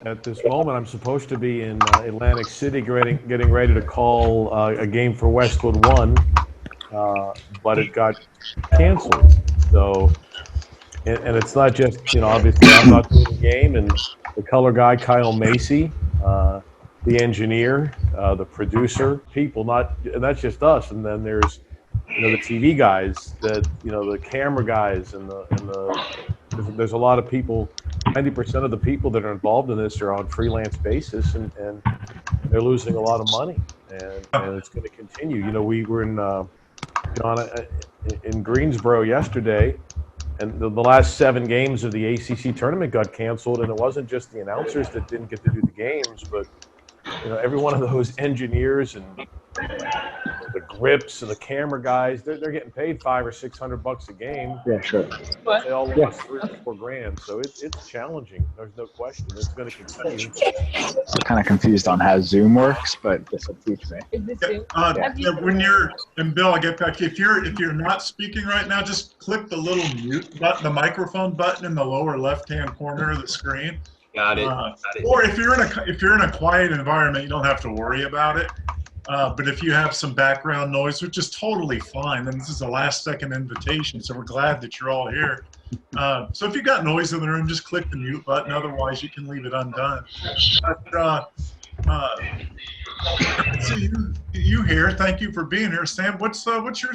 At this moment, I'm supposed to be in Atlantic City getting ready to call a game for Westwood One, but it got canceled. So, and it's not just, obviously I'm not doing the game, and the color guy, Kyle Macy, the engineer, the producer, and that's just us. And then there's, the TV guys, the camera guys, there's a lot of people. 90% of the people that are involved in this are on freelance basis, and they're losing a lot of money, and it's going to continue. We were in Greensboro yesterday, and the last 7 games of the ACC tournament got canceled, and it wasn't just the announcers that didn't get to do the games, but every one of those engineers and the grips and the camera guys, they're getting paid $500 or $600 a game. Yeah, sure. They all lost $3 or $4 grand, so it's challenging. There's no question. It's going to continue. I'm kind of confused on how Zoom works, but this will teach me. When you're, and Bill, I get back. If you're not speaking right now, just click the little mute button, the microphone button in the lower left-hand corner of the screen. Got it. Or if you're in a quiet environment, you don't have to worry about it. But if you have some background noise, which is totally fine, then this is a last-second invitation, so we're glad that you're all here. So if you've got noise in the room, just click the mute button. Otherwise, you can leave it undone. But so you here? Thank you for being here, Sam. What's your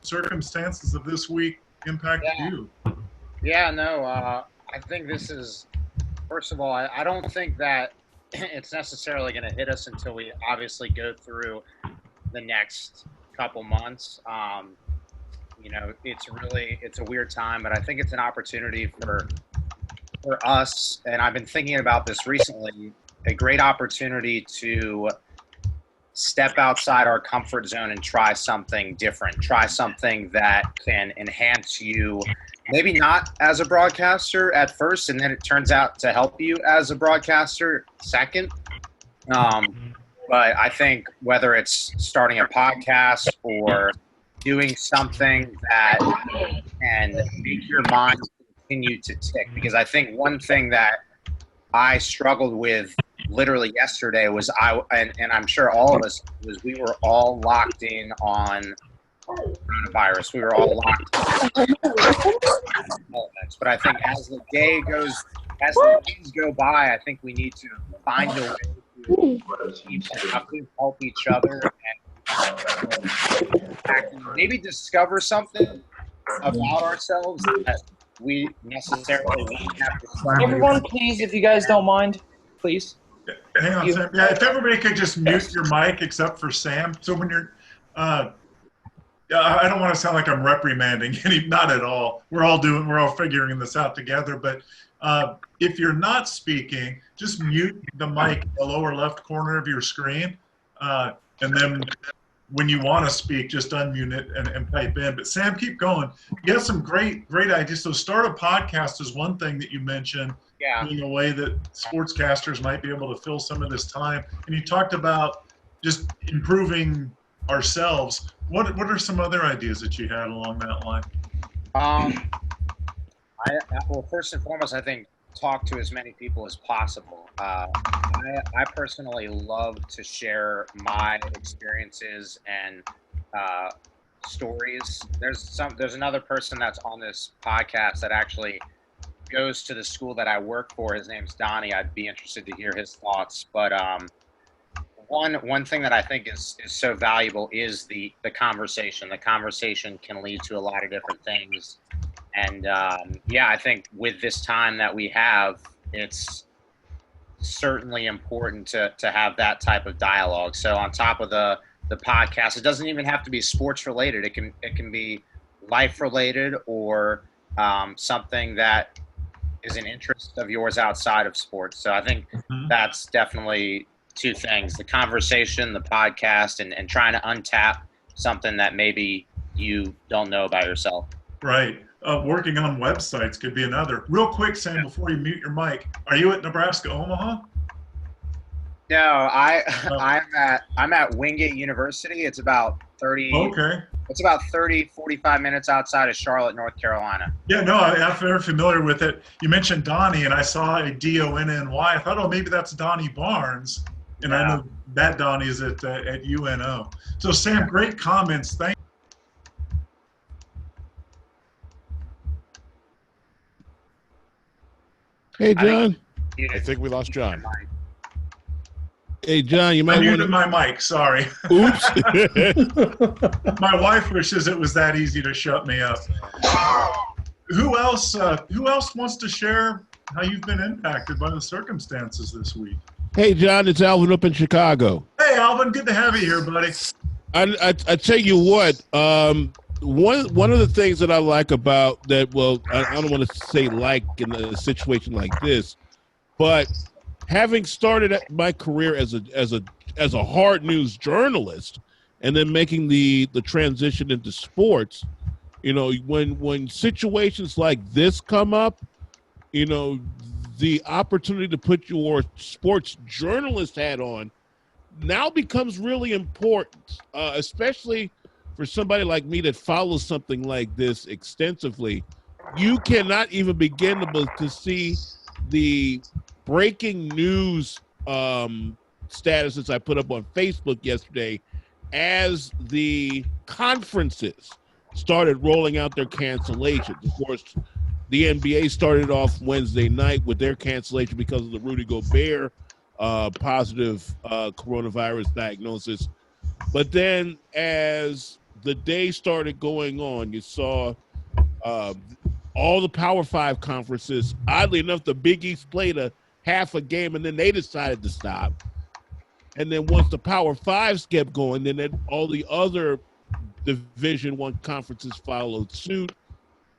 circumstances of this week impacted you? Yeah, no. I think this is, first of all, I don't think that it's necessarily going to hit us until we obviously go through the next couple months. It's a weird time, but I think it's an opportunity for us, and I've been thinking about this recently, a great opportunity to step outside our comfort zone and try something different, try something that can enhance you, maybe not as a broadcaster at first, and then it turns out to help you as a broadcaster second. But I think whether it's starting a podcast or doing something that can make your mind continue to tick, because I think one thing that I struggled with literally yesterday was and I'm sure all of us, was we were all locked in on coronavirus. We were all locked in. But I think as the days go by, I think we need to find a way to help each other and maybe discover something about ourselves that we necessarily won't have to. Everyone, please, if you guys don't mind, please. Hang on, Sam. Yeah, if everybody could just mute your mic except for Sam. So when you're, I don't want to sound like I'm reprimanding any, not at all. We're all figuring this out together. But if you're not speaking, just mute the mic in the lower left corner of your screen. And then when you want to speak, just unmute it and pipe in. But Sam, keep going. You have some great ideas. So start a podcast is one thing that you mentioned. Yeah. In a way that sportscasters might be able to fill some of this time. And you talked about just improving ourselves. What are some other ideas that you had along that line? Well, first and foremost, I think talk to as many people as possible. I personally love to share my experiences and stories. There's another person that's on this podcast that actually goes to the school that I work for. His name's Donnie. I'd be interested to hear his thoughts. But one thing that I think is so valuable is the conversation. The conversation can lead to a lot of different things. And I think with this time that we have, it's certainly important to have that type of dialogue. So on top of the podcast, it doesn't even have to be sports related. It can be life related or something that is an interest of yours outside of sports. So I think that's definitely two things: the conversation, the podcast, and trying to untap something that maybe you don't know about yourself. Right. Working on websites could be another. Real quick, Sam, before you mute your mic, are you at Nebraska Omaha? No, I'm at Wingate University. It's about 30 It's about 30, 45 minutes outside of Charlotte, North Carolina. Yeah, no, I'm very familiar with it. You mentioned Donnie, and I saw a D-O-N-N-Y. I thought, oh, maybe that's Donnie Barnes. And I know that Donnie is at UNO. So, Sam, great comments. Thank Hey, John. I think we lost John. Hey, John, you I might want muted my mic, sorry. Oops. My wife wishes it was that easy to shut me up. Who else wants to share how you've been impacted by the circumstances this week? Hey, John, it's Alvin up in Chicago. Hey, Alvin, good to have you here, buddy. I tell you what, one of the things that I like about that, well, I don't want to say like in a situation like this, but having started my career as a hard news journalist and then making the transition into sports, you know, when situations like this come up, you know, the opportunity to put your sports journalist hat on now becomes really important, especially for somebody like me that follows something like this extensively. You cannot even begin to see the breaking news statuses I put up on Facebook yesterday as the conferences started rolling out their cancellations. Of course, the NBA started off Wednesday night with their cancellation because of the Rudy Gobert positive coronavirus diagnosis. But then as the day started going on, you saw all the Power 5 conferences. Oddly enough, the Big East played a half a game, and then they decided to stop. And then once the Power 5s kept going, then all the other Division I conferences followed suit.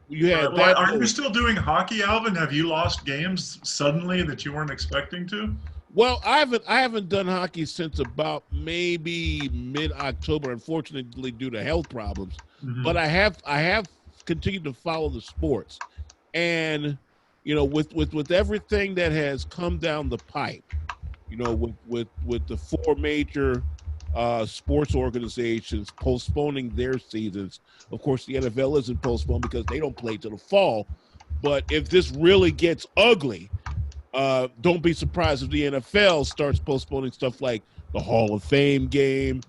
You had that. Are you still doing hockey, Alvin? Have you lost games suddenly that you weren't expecting to? Well, I haven't done hockey since about maybe mid-October, unfortunately due to health problems. Mm-hmm. But I have continued to follow the sports, and you know, with everything that has come down the pipe, you know, with the four major sports organizations postponing their seasons. Of course, the NFL isn't postponed because they don't play till the fall. But if this really gets ugly, don't be surprised if the NFL starts postponing stuff like the Hall of Fame game,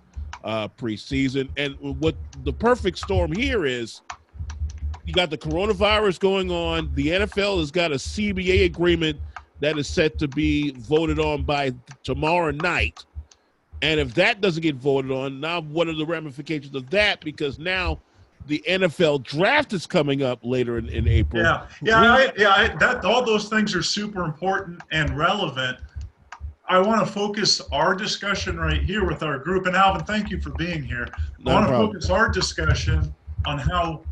preseason. And what the perfect storm here is, you got the coronavirus going on. The NFL has got a CBA agreement that is set to be voted on by tomorrow night. And if that doesn't get voted on, now what are the ramifications of that? Because now the NFL draft is coming up later in April. All those things are super important and relevant. I want to focus our discussion right here with our group. And Alvin, thank you for being here. I want to focus our discussion on how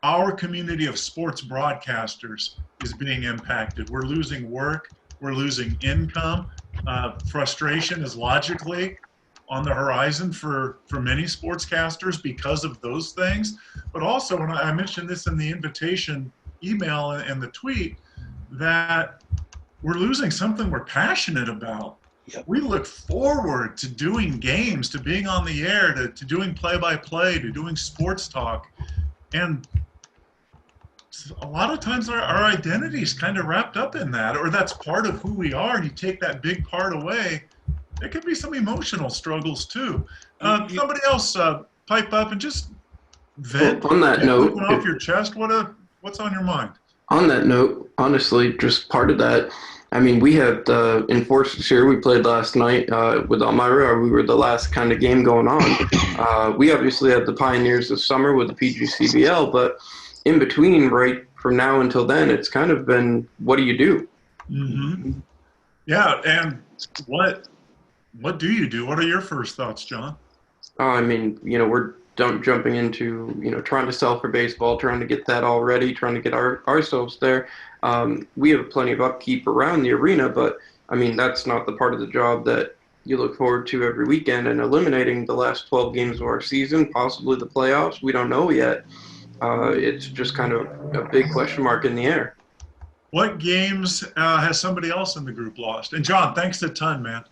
our community of sports broadcasters is being impacted. We're losing work. We're losing income. Frustration is logically on the horizon for many sportscasters because of those things. But also, when I mentioned this in the invitation email and the tweet, that we're losing something we're passionate about. Yep. We look forward to doing games, to being on the air, to doing play-by-play, to doing sports talk. And a lot of times our identity is kind of wrapped up in that, or that's part of who we are, and you take that big part away. There could be some emotional struggles too. Somebody else pipe up and just vent. On that note, off your chest. What's on your mind? On that note, honestly, just part of that. I mean, we had in Worcestershire, we played last night with Elmira. We were the last kind of game going on. We obviously had the pioneers of summer with the PGCBL, but in between, right from now until then, it's kind of been, what do you do? Mm-hmm. Yeah, and what do you do? What are your first thoughts, John? I mean, you know, we're jumping into, you know, trying to sell for baseball, trying to get that all ready, trying to get ourselves there. We have plenty of upkeep around the arena, but I mean, that's not the part of the job that you look forward to every weekend, and eliminating the last 12 games of our season, possibly the playoffs. We don't know yet. It's just kind of a big question mark in the air. What games has somebody else in the group lost? And John, thanks a ton, man.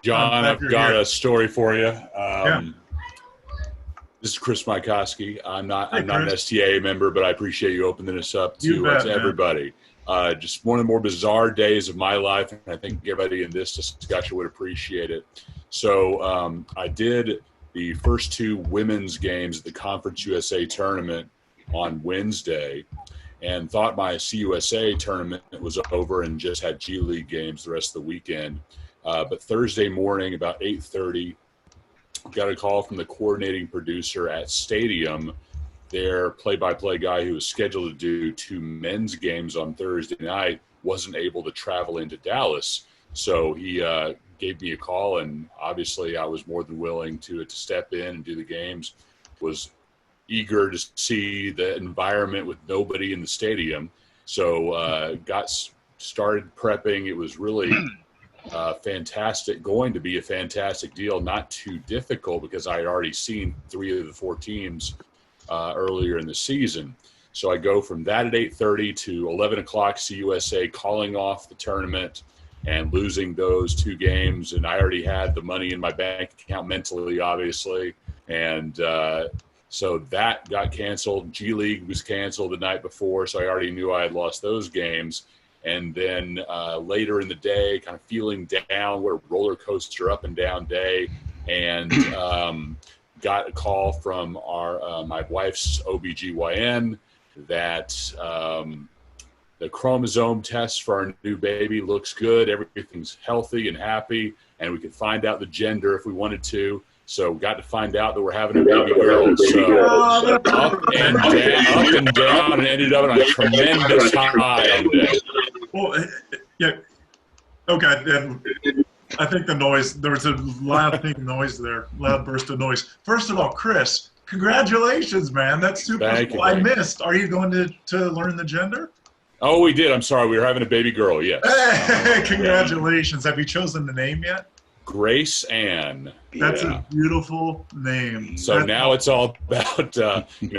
John, I've got a story for you. This is Chris Mykowski. I'm not an Chris. STAA member, but I appreciate you opening this up You bet, to man. everybody. Just one of the more bizarre days of my life, and I think everybody in this discussion would appreciate it. So I did the first two women's games at the Conference USA tournament on Wednesday, and thought my CUSA tournament was over and just had G League games the rest of the weekend. But Thursday morning, about 8:30, got a call from the coordinating producer at Stadium. Their play-by-play guy who was scheduled to do two men's games on Thursday night wasn't able to travel into Dallas. So he gave me a call, and obviously I was more than willing to step in and do the games. Was eager to see the environment with nobody in the stadium. So got started prepping. It was really fantastic, going to be a fantastic deal, not too difficult because I had already seen 3 of the 4 teams earlier in the season. So I go from that at 8:30 to 11 o'clock CUSA, calling off the tournament and losing those 2 games. And I already had the money in my bank account mentally, obviously. And so that got canceled. G League was canceled the night before, so I already knew I had lost those games. And then later in the day, kind of feeling down, what a roller coaster up and down day, and got a call from our my wife's OBGYN that the chromosome test for our new baby looks good. Everything's healthy and happy, and we could find out the gender if we wanted to. So got to find out that we're having a baby girl. So up and down, and ended up on a tremendous high on that. Well, yeah. Okay. And I think the noise, there was a loud noise there, loud burst of noise. First of all, Chris, congratulations, man. That's super cool. I missed. Are you going to learn the gender? Oh, we did. I'm sorry. We were having a baby girl, yes. Hey, congratulations. Have you chosen the name yet? Grace Ann. That's a beautiful name. So now it's all about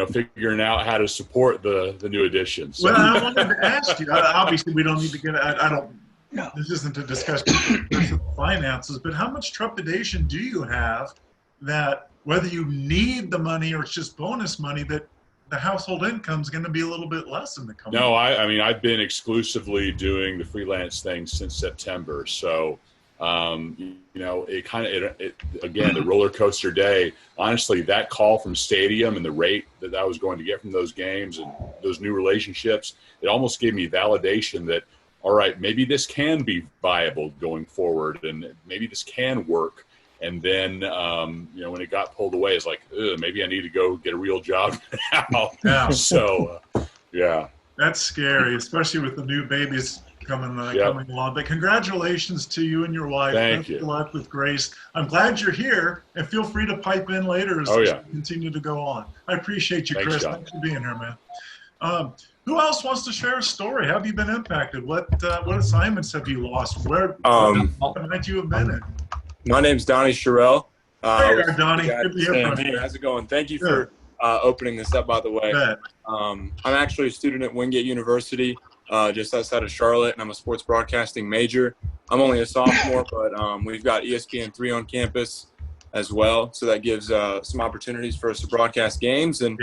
figuring out how to support the new addition. So. Well, I wanted to ask you. Obviously, we don't need to get. I don't. No. This isn't a discussion of finances, but how much trepidation do you have that whether you need the money or it's just bonus money, that the household income is going to be a little bit less in the coming? No, I mean I've been exclusively doing the freelance thing since September, so. It kind of, again, the roller coaster day, honestly, that call from Stadium and the rate that I was going to get from those games and those new relationships, it almost gave me validation that, all right, maybe this can be viable going forward and maybe this can work. And then, when it got pulled away, it's like, maybe I need to go get a real job now. Yeah. So, yeah. That's scary, especially with the new babies coming along. But congratulations to you and your wife. Thank you. Good luck with Grace. I'm glad you're here, and feel free to pipe in later as we continue to go on. I appreciate you, Chris. Thanks for being here, man. Who else wants to share a story? How have you been impacted? What assignments have you lost? Where might you have been in? My name's Donnie Sherrill. Hey there, Donnie. Good to hear from you. How's it going? Thank you for opening this up, by the way. I'm actually a student at Wingate University, just outside of Charlotte, and I'm a sports broadcasting major. I'm only a sophomore, but we've got ESPN3 on campus as well, so that gives some opportunities for us to broadcast games. And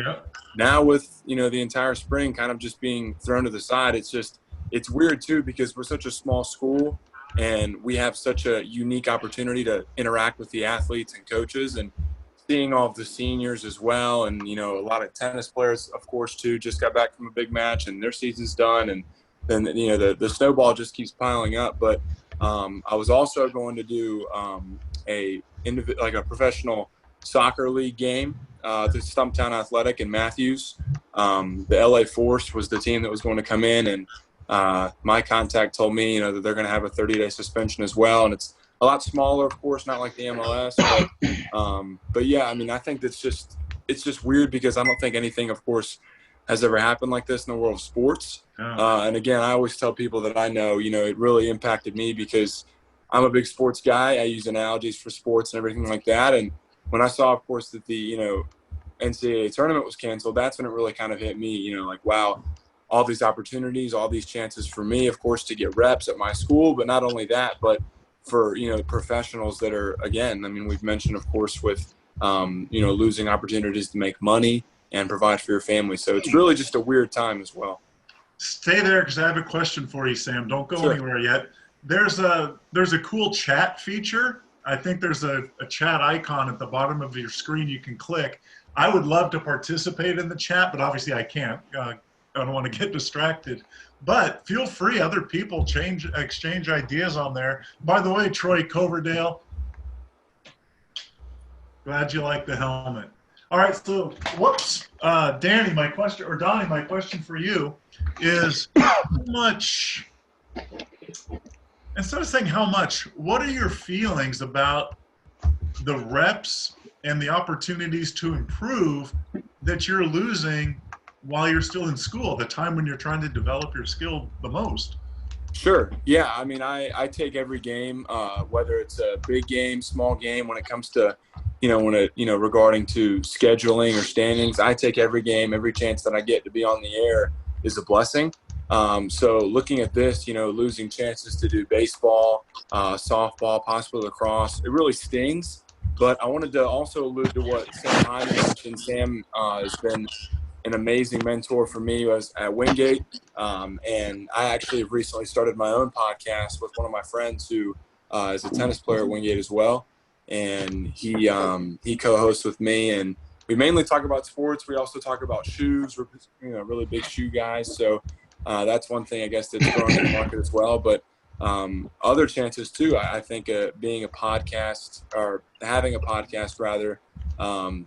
now with the entire spring kind of just being thrown to the side, it's weird too, because we're such a small school and we have such a unique opportunity to interact with the athletes and coaches, and seeing all of the seniors as well, and a lot of tennis players, of course, too, just got back from a big match and their season's done, and then the snowball just keeps piling up. But I was also going to do a professional soccer league game, the Stumptown Athletic in Matthews. The LA Force was the team that was going to come in, and my contact told me that they're going to have a 30-day suspension as well, and it's a lot smaller, of course, not like the MLS, but yeah, I mean, I think it's just weird, because I don't think anything, of course, has ever happened like this in the world of sports. And again, I always tell people that I know, it really impacted me because I'm a big sports guy. I use analogies for sports and everything like that. And when I saw, of course, that the, NCAA tournament was canceled, that's when it really kind of hit me, like, wow, all these opportunities, all these chances for me, of course, to get reps at my school, but not only that, but for professionals that are, again, I mean, we've mentioned, of course, with losing opportunities to make money and provide for your family. So it's really just a weird time as well. Stay there because I have a question for you, Sam. Don't go Sure. anywhere yet. There's a cool chat feature. I think there's a chat icon at the bottom of your screen you can click. I would love to participate in the chat, but obviously I can't. I don't want to get distracted. But feel free, other people exchange ideas on there. By the way, Troy Coverdale, glad you like the helmet. All right, so Donnie, my question for you is how much, instead of saying how much, what are your feelings about the reps and the opportunities to improve that you're losing while you're still in school, the time when you're trying to develop your skill the most? Sure. Yeah. I mean, I take every game, whether it's a big game, small game, when it comes to, regarding to scheduling or standings, I take every game, every chance that I get to be on the air is a blessing. So looking at this, losing chances to do baseball, softball, possibly lacrosse, it really stings. But I wanted to also allude to what Sam Hyman mentioned. Sam has been an amazing mentor for me at Wingate. And I actually have recently started my own podcast with one of my friends who is a tennis player at Wingate as well. And he co-hosts with me, and we mainly talk about sports. We also talk about shoes. We're really big shoe guys. So that's one thing, I guess, that's growing in the market as well. But other chances too, I think being a podcast, or having a podcast rather,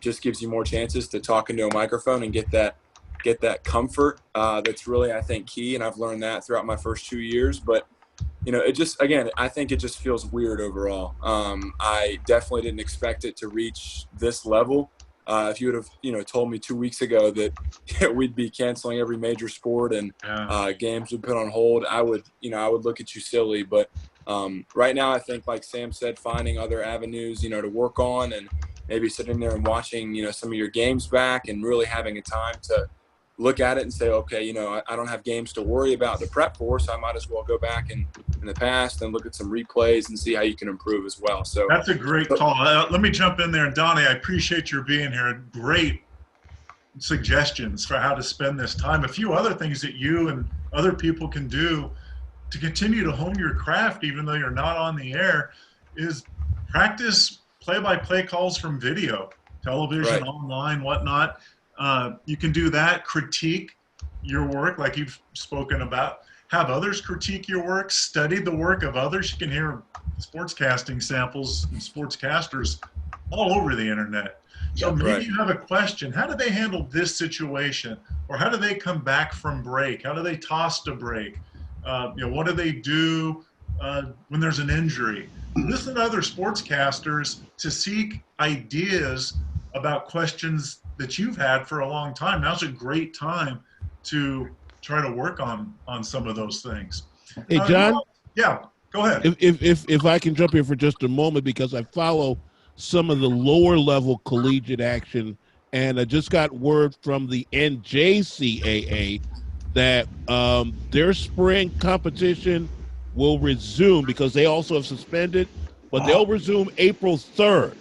just gives you more chances to talk into a microphone and get that comfort. That's really, I think, key. And I've learned that throughout my first 2 years. But I think it just feels weird overall. I definitely didn't expect it to reach this level. If you would have, told me 2 weeks ago that we'd be canceling every major sport and games would put on hold, I would look at you silly. But right now, I think, like Sam said, finding other avenues, to work on, and maybe sitting there and watching, some of your games back and really having a time to look at it and say, okay, I don't have games to worry about to prep for, so I might as well go back in the past and look at some replays and see how you can improve as well. So that's a great call. Let me jump in there. And Donnie, I appreciate your being here. Great suggestions for how to spend this time. A few other things that you and other people can do to continue to hone your craft, even though you're not on the air, is practice play-by-play calls from video, television, online, whatnot. You can do that, critique your work like you've spoken about, have others critique your work, study the work of others. You can hear sportscasting samples and sportscasters all over the internet. So maybe you have a question. How do they handle this situation? Or how do they come back from break? How do they toss to break? What do they do when there's an injury? Listen to other sportscasters to seek ideas about questions that you've had for a long time. Now's a great time to try to work on some of those things. Hey, John? Yeah, go ahead. If I can jump in for just a moment, because I follow some of the lower level collegiate action, and I just got word from the NJCAA that their spring competition will resume, because they also have suspended, but they'll resume April 3rd.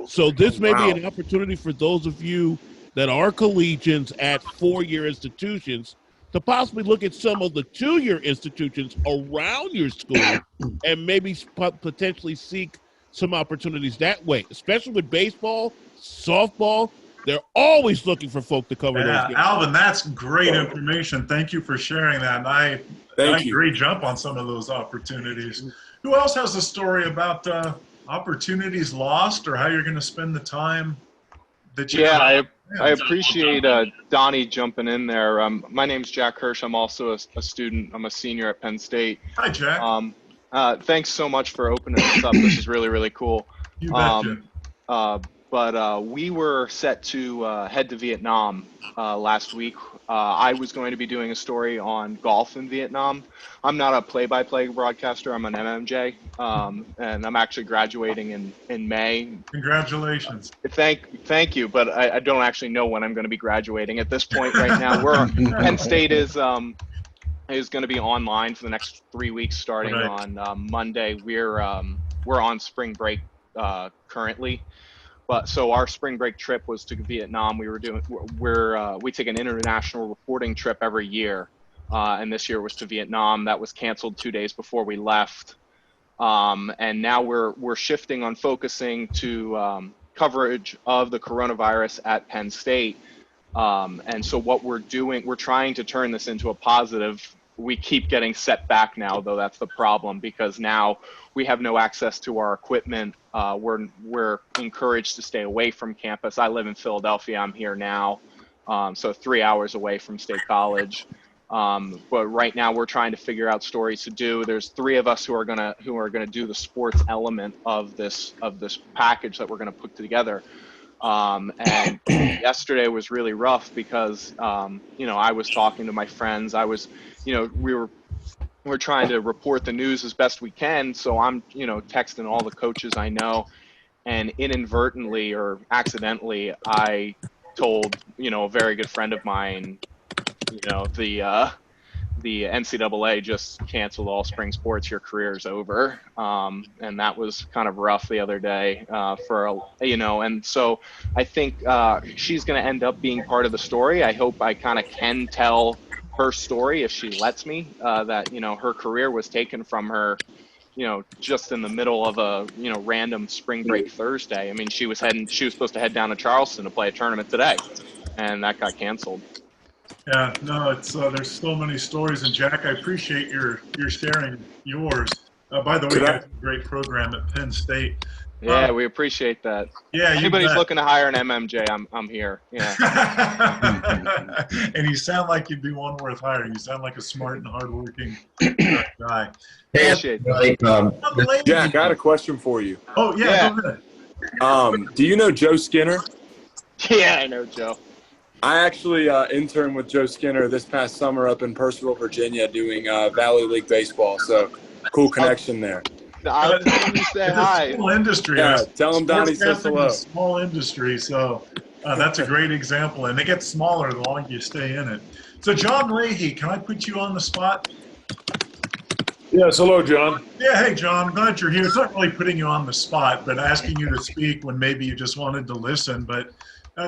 So this may be an opportunity for those of you that are collegians at four-year institutions to possibly look at some of the two-year institutions around your school and maybe potentially seek some opportunities that way, especially with baseball, softball. They're always looking for folk to cover those games. Alvin, that's great information. Thank you for sharing that. And I agree, jump on some of those opportunities. Who else has a story about opportunities lost, or how you're going to spend the time that you I appreciate Donnie jumping in there. My name's Jack Hirsch. I'm also a student. I'm a senior at Penn State. Hi, Jack. Thanks so much for opening this up. This is really, really cool. You betcha. But we were set to head to Vietnam last week. I was going to be doing a story on golf in Vietnam. I'm not a play-by-play broadcaster. I'm an MMJ, and I'm actually graduating in May. Congratulations. Thank you, but I don't actually know when I'm going to be graduating at this point right now. Penn State is going to be online for the next 3 weeks starting on Monday. We're on spring break currently. But so our spring break trip was to Vietnam. We take an international reporting trip every year, and this year was to Vietnam. That was canceled 2 days before we left, and now we're shifting on focusing to coverage of the coronavirus at Penn State. And so what we're doing, we're trying to turn this into a positive. We keep getting set back now, though. That's the problem, because now we have no access to our equipment. We're encouraged to stay away from campus. I live in Philadelphia. I'm here now, so 3 hours away from State College. But right now we're trying to figure out stories to do. There's 3 of us who are gonna do the sports element of this package that we're gonna put together. And yesterday was really rough because, I was talking to my friends. We're trying to report the news as best we can. So I'm, texting all the coaches I know, and inadvertently or accidentally, I told, a very good friend of mine, the NCAA just canceled all spring sports. Your career's over. And that was kind of rough the other day and so I think she's going to end up being part of the story. I hope I kind of can tell her story if she lets me, that, her career was taken from her, just in the middle of a, random spring break Thursday. I mean, she was supposed to head down to Charleston to play a tournament today, and that got canceled. Yeah, no, it's there's so many stories, and Jack, I appreciate your sharing yours. By the way, you got a great program at Penn State. Yeah, we appreciate that. Yeah, anybody's looking to hire an MMJ, I'm here. Yeah. And you sound like you'd be one worth hiring. You sound like a smart and hardworking guy. Appreciate that. Jack, I had a question for you. Oh yeah. Go ahead. Do you know Joe Skinner? Yeah, I know Joe. I actually interned with Joe Skinner this past summer up in Purcellville, Virginia, doing Valley League baseball. So, cool connection there. I'll tell him you say hi. It's a small industry. Yeah, tell him Donnie says hello. It's a small industry, so that's a great example. And it gets smaller the longer you stay in it. So, John Leahy, can I put you on the spot? Yes, hello, John. Yeah, hey, John. I'm glad you're here. It's not really putting you on the spot, but asking you to speak when maybe you just wanted to listen. But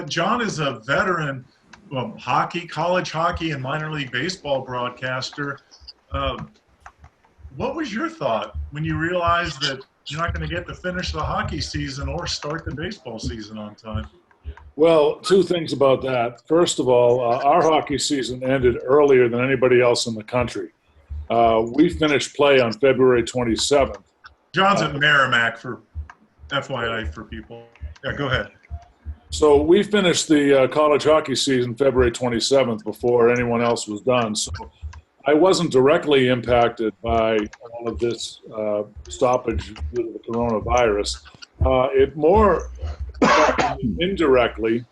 John is a veteran hockey, college hockey, and minor league baseball broadcaster. What was your thought when you realized that you're not going to get to finish the hockey season or start the baseball season on time? Well, 2 things about that. First of all, our hockey season ended earlier than anybody else in the country. We finished play on February 27th. John's at Merrimack, for FYI for people. Yeah, go ahead. So we finished the college hockey season February 27th before anyone else was done. So I wasn't directly impacted by all of this stoppage due to the coronavirus. It more indirectly,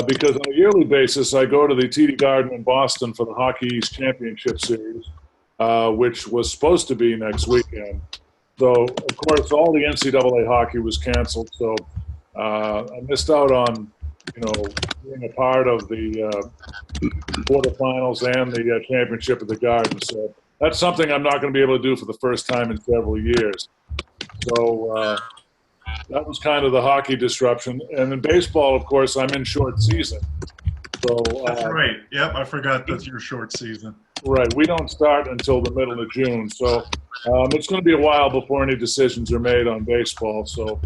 because on a yearly basis, I go to the TD Garden in Boston for the Hockey East Championship Series, which was supposed to be next weekend. So, of course, all the NCAA hockey was canceled. So I missed out on, being a part of the quarterfinals and the championship of the Garden. So that's something I'm not going to be able to do for the first time in several years. So that was kind of the hockey disruption. And in baseball, of course, I'm in short season. So that's right. Yep, I forgot that's your short season. Right. We don't start until the middle of June. So it's going to be a while before any decisions are made on baseball. So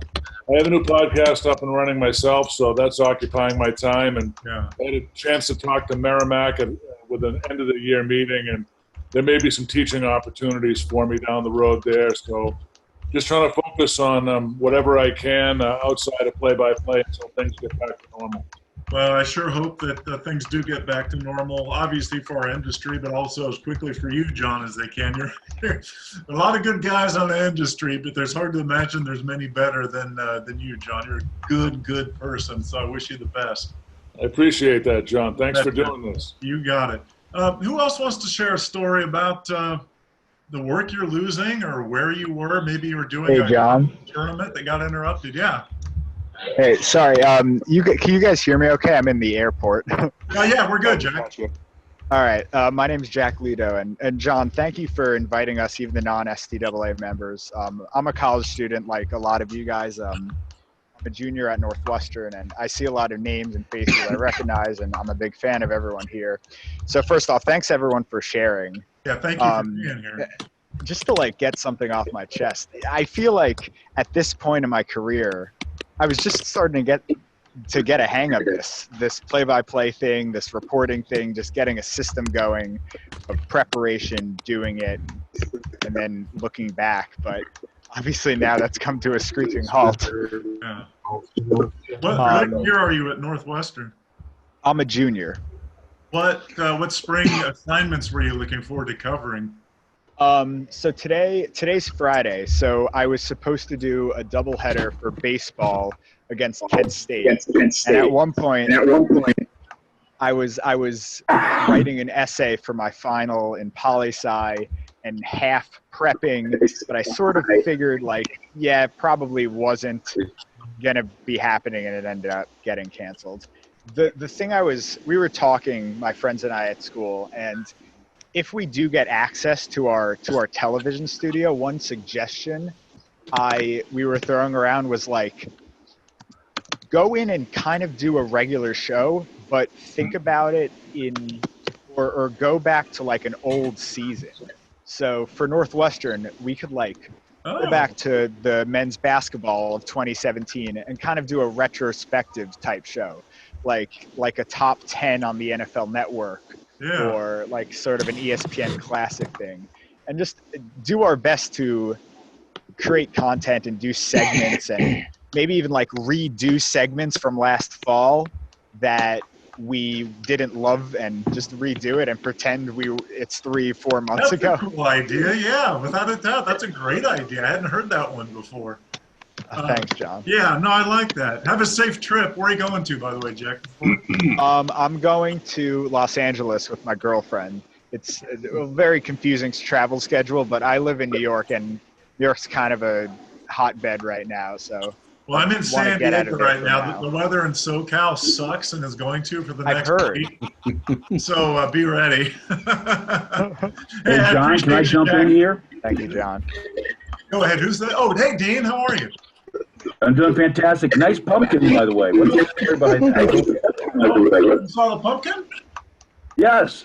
I have a new podcast up and running myself, so that's occupying my time. And I had a chance to talk to Merrimack with an end-of-the-year meeting, and there may be some teaching opportunities for me down the road there. So just trying to focus on whatever I can outside of play-by-play until things get back to normal. Well, I sure hope that things do get back to normal, obviously for our industry, but also as quickly for you, John, as they can. You're a lot of good guys on the industry, but there's hard to imagine there's many better than you, John. You're a good person, so I wish you the best. I appreciate that, John. Thanks for doing this. You got it. Who else wants to share a story about the work you're losing or where you were? Maybe you were doing a tournament that got interrupted. Yeah. Hey, sorry. Can you guys hear me okay? I'm in the airport. Oh, yeah, we're good, Jack. All right. My name is Jack Ludo. And John, thank you for inviting us, even the non-STAA members. I'm a college student like a lot of you guys. a junior at Northwestern, and I see a lot of names and faces I recognize, and I'm a big fan of everyone here. So first off, thanks everyone for sharing. Yeah, thank you for being here. Just to like get something off my chest, I feel like at this point in my career, I was just starting to get a hang of this play-by-play thing, this reporting thing, just getting a system going of preparation, doing it, and then looking back. But obviously now that's come to a screeching halt. Yeah. What year are you at Northwestern? I'm a junior. What spring assignments were you looking forward to covering? So today's Friday, so I was supposed to do a doubleheader for baseball against Kent State. And at one point, I was writing an essay for my final in poli-sci and half prepping, but I sort of figured like, yeah, it probably wasn't gonna be happening, and it ended up getting canceled. The thing we were talking, my friends and I at school, and if we do get access to our television studio, one suggestion we were throwing around was like, go in and kind of do a regular show, but think about it or go back to like an old season. So for Northwestern, we could like go back to the men's basketball of 2017 and kind of do a retrospective type show, like a top 10 on the NFL Network. Yeah. Or like sort of an ESPN classic thing, and just do our best to create content and do segments and maybe even like redo segments from last fall that we didn't love and just redo it and pretend it's 3-4 months ago. That's a cool idea. Yeah, without a doubt. That's a great idea. I hadn't heard that one before. Thanks, John. Yeah, no, I like that. Have a safe trip. Where are you going to, by the way, Jack? I'm going to Los Angeles with my girlfriend. It's a very confusing travel schedule, but I live in New York, and New York's kind of a hotbed right now. So, well, I'm in San Diego right now. The weather in SoCal sucks and is going to for the next week. So be ready. Hey, John, can I jump in here? Thank you, John. Go ahead. Who's that? Oh, hey, Dean. How are you? I'm doing fantastic. Nice pumpkin, by the way. What's here behind that? You saw the pumpkin? Yes.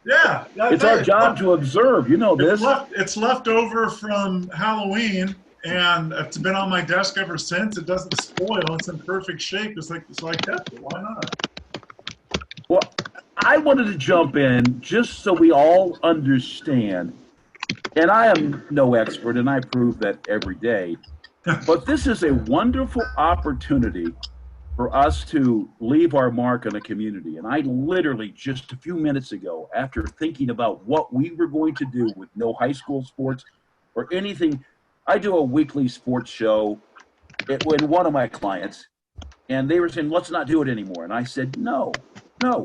Yeah. It's our job to observe. You know this. It's left over from Halloween, and it's been on my desk ever since. It doesn't spoil. It's in perfect shape. So I kept it. Why not? Well, I wanted to jump in just so we all understand, and I am no expert, and I prove that every day, but this is a wonderful opportunity for us to leave our mark on a community. And I literally just a few minutes ago, after thinking about what we were going to do with no high school sports or anything, I do a weekly sports show with one of my clients, and they were saying, let's not do it anymore. And I said, no,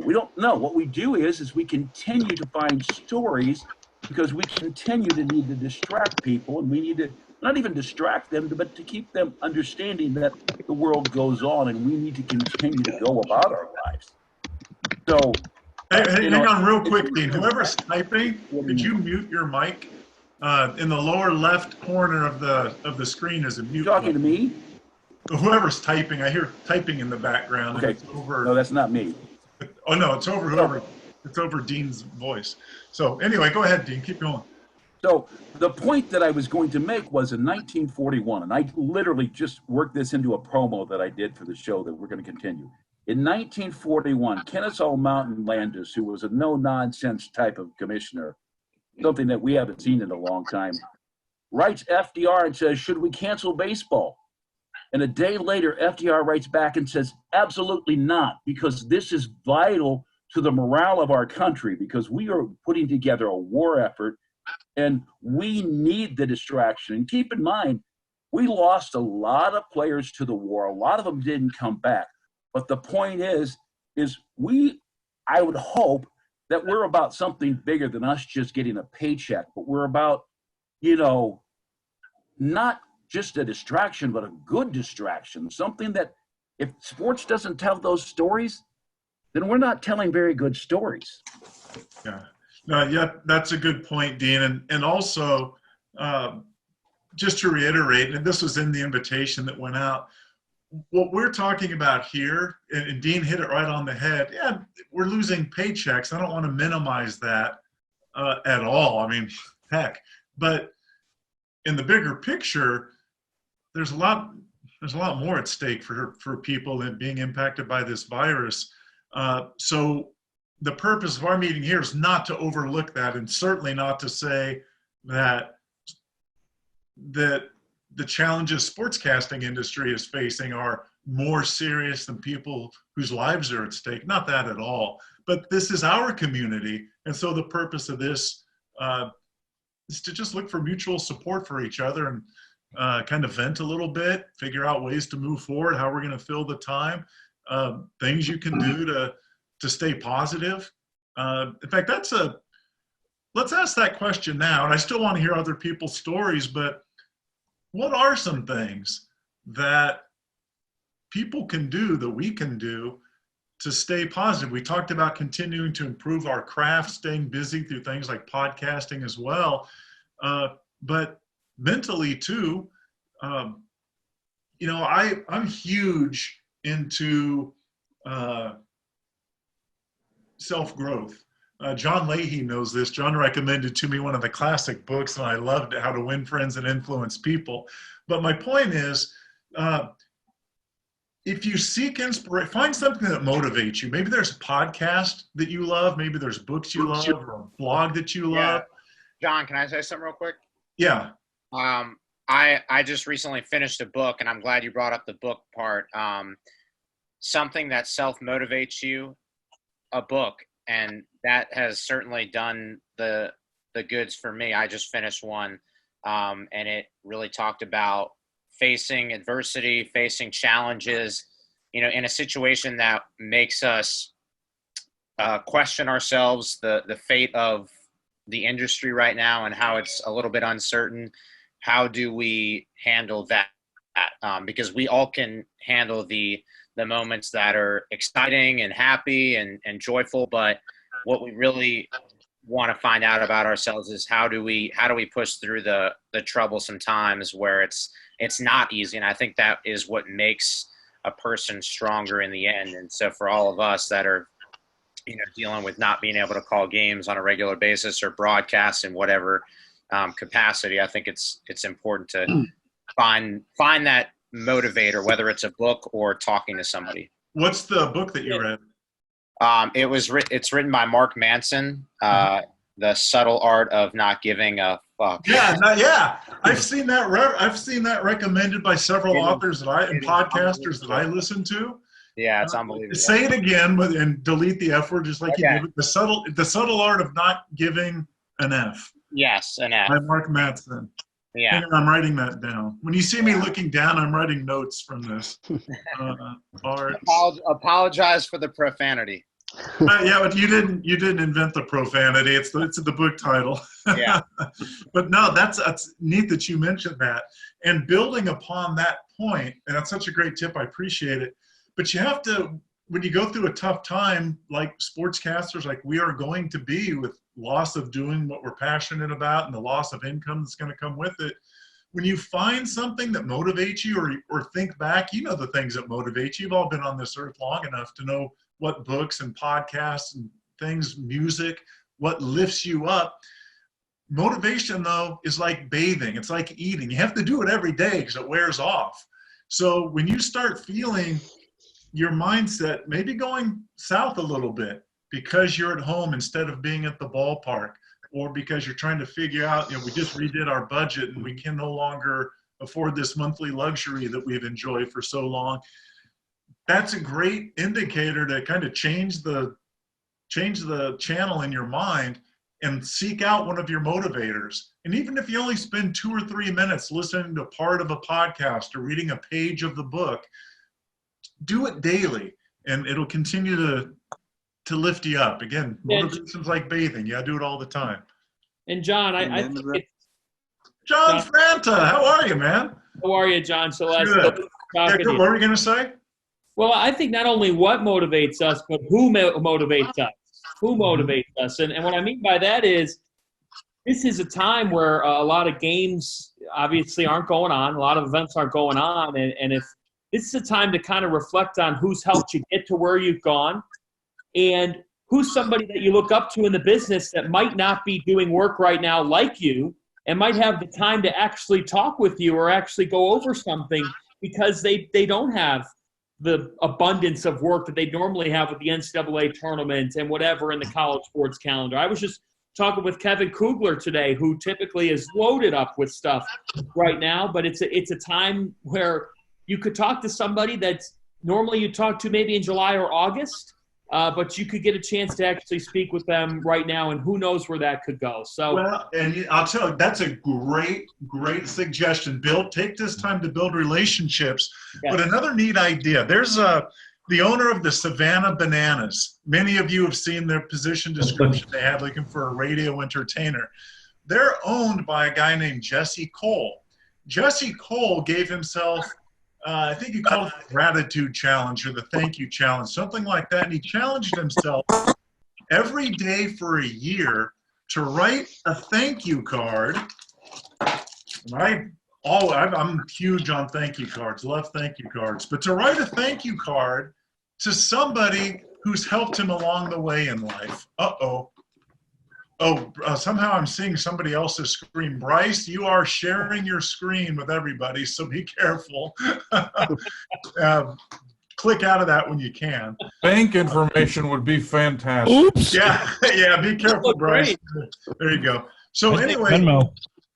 we don't. No, what we do is we continue to find stories, because we continue to need to distract people, and we need to not even distract them, but to keep them understanding that the world goes on and we need to continue to go about our lives. So, hang on real quick, Dean. Whoever's typing, could you mute your mic? In the lower left corner of the screen is a mute. You talking to me? Whoever's typing, I hear typing in the background. Okay. It's over. No, that's not me. Oh no, it's over whoever. It's over Dean's voice. So anyway, go ahead, Dean. Keep going. So the point that I was going to make was in 1941, and I literally just worked this into a promo that I did for the show that we're going to continue. In 1941, Kennesaw Mountain Landis, who was a no-nonsense type of commissioner, something that we haven't seen in a long time, writes FDR and says, should we cancel baseball? And a day later, FDR writes back and says, absolutely not, because this is vital to the morale of our country, because we are putting together a war effort and we need the distraction. And keep in mind, we lost a lot of players to the war. A lot of them didn't come back. But the point is I would hope that we're about something bigger than us just getting a paycheck, but we're about, not just a distraction, but a good distraction. Something that if sports doesn't tell those stories, then we're not telling very good stories. Yeah. Yeah, that's a good point, Dean. And also, just to reiterate, and this was in the invitation that went out, what we're talking about here, and Dean hit it right on the head. Yeah, we're losing paychecks. I don't want to minimize that at all. I mean, heck, but in the bigger picture, there's a lot more at stake for people in being impacted by this virus. So the purpose of our meeting here is not to overlook that, and certainly not to say that the challenges sportscasting industry is facing are more serious than people whose lives are at stake. Not that at all. But this is our community, and so the purpose of this is to just look for mutual support for each other and kind of vent a little bit, figure out ways to move forward, how we're going to fill the time, things you can do to stay positive. In fact, let's ask that question now. And I still want to hear other people's stories, but what are some things that people can do, that we can do, to stay positive? We talked about continuing to improve our craft, staying busy through things like podcasting as well. But mentally too, you know, I'm huge into self-growth. John Leahy knows this. John recommended to me one of the classic books, and I loved it, How to Win Friends and Influence People. But my point is, if you seek inspiration, find something that motivates you. Maybe there's a podcast that you love. Maybe there's books you love, or a blog that you love. John, can I say something real quick? Yeah. I just recently finished a book, and I'm glad you brought up the book part. Something that self-motivates you, a book, and that has certainly done the goods for me. I just finished one, and it really talked about facing adversity, facing challenges, you know, in a situation that makes us question ourselves, the fate of the industry right now and how it's a little bit uncertain. How do we handle that? Because we all can handle the moments that are exciting and happy and joyful, but what we really want to find out about ourselves is how do we push through the troublesome times where it's not easy. And I think that is what makes a person stronger in the end. And so for all of us that are, you know, dealing with not being able to call games on a regular basis or broadcast in whatever capacity, I think it's important to find that motivator, whether it's a book or talking to somebody. What's the book that you read? It's written by Mark Manson, The Subtle Art of Not Giving a Fuck. Yeah. I've seen that recommended by several authors and podcasters that I listen to. Yeah, it's unbelievable. Say it again and delete the F word, just like you did. The subtle art of not giving an F. Yes, an F. By Mark Manson. Yeah. Hang on, I'm writing that down. When you see me looking down, I'm writing notes from this. Apologize for the profanity. Yeah, but you didn't invent the profanity. It's the book title. Yeah. But no, that's neat that you mentioned that. And building upon that point, and that's such a great tip. I appreciate it. But you have to, when you go through a tough time, like sportscasters, like we are going to be, with loss of doing what we're passionate about and the loss of income that's going to come with it. When you find something that motivates you, or think back, you know the things that motivate you. You've all been on this earth long enough to know what books and podcasts and things, music, what lifts you up. Motivation, though, is like bathing. It's like eating. You have to do it every day because it wears off. So when you start feeling your mindset maybe going south a little bit because you're at home instead of being at the ballpark, or because you're trying to figure out, you know, we just redid our budget and we can no longer afford this monthly luxury that we've enjoyed for so long, that's a great indicator to kind of change the channel in your mind and seek out one of your motivators. And even if you only spend 2 or 3 minutes listening to part of a podcast or reading a page of the book, do it daily, and it'll continue to lift you up. Again, motivation's like bathing. You gotta do it all the time. And John, I think it's John Franta, how are you, man? How are you, John? So good. What were you gonna say? Well, I think not only what motivates us, but who motivates us. Who motivates us? And what I mean by that is, this is a time where a lot of games obviously aren't going on. A lot of events aren't going on. And if this is a time to kind of reflect on who's helped you get to where you've gone and who's somebody that you look up to in the business that might not be doing work right now like you and might have the time to actually talk with you or actually go over something because they don't have the abundance of work that they normally have with the NCAA tournament and whatever in the college sports calendar. I was just talking with Kevin Kugler today, who typically is loaded up with stuff right now, but it's a time where you could talk to somebody that's normally you talk to maybe in July or August, but you could get a chance to actually speak with them right now, and who knows where that could go. So, well, and I'll tell you, that's a great suggestion. Take this time to build relationships. Yes. But another neat idea, there's the owner of the Savannah Bananas. Many of you have seen their position description they had looking for a radio entertainer. They're owned by a guy named Jesse Cole. Jesse Cole gave himself I think he called it the gratitude challenge or the thank you challenge, something like that. And he challenged himself every day for a year to write a thank you card. And I'm huge on thank you cards, love thank you cards. But to write a thank you card to somebody who's helped him along the way in life. Somehow I'm seeing somebody else's screen. Bryce, you are sharing your screen with everybody, so be careful. Click out of that when you can. Bank information would be fantastic. Oops. Yeah, be careful, Bryce. There you go. So anyway,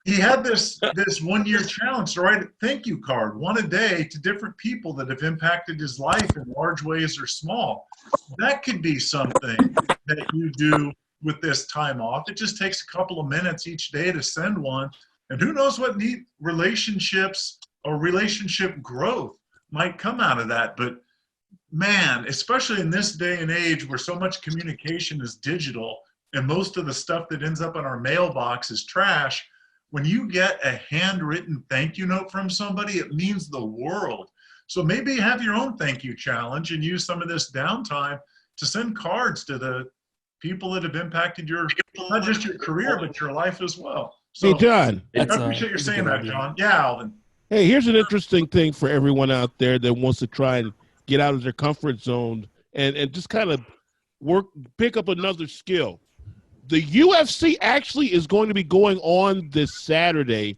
he had this 1 year challenge to write a thank you card, one a day, to different people that have impacted his life in large ways or small. That could be something that you do with this time off. It just takes a couple of minutes each day to send one. And who knows what neat relationships or relationship growth might come out of that. But man, especially in this day and age where so much communication is digital and most of the stuff that ends up in our mailbox is trash, when you get a handwritten thank you note from somebody, it means the world. So maybe have your own thank you challenge and use some of this downtime to send cards to the people that have impacted not just your career, but your life as well. So, hey, John. I appreciate you saying that, John. Yeah, Alvin. Hey, here's an interesting thing for everyone out there that wants to try and get out of their comfort zone and just kind of pick up another skill. The UFC actually is going to be going on this Saturday,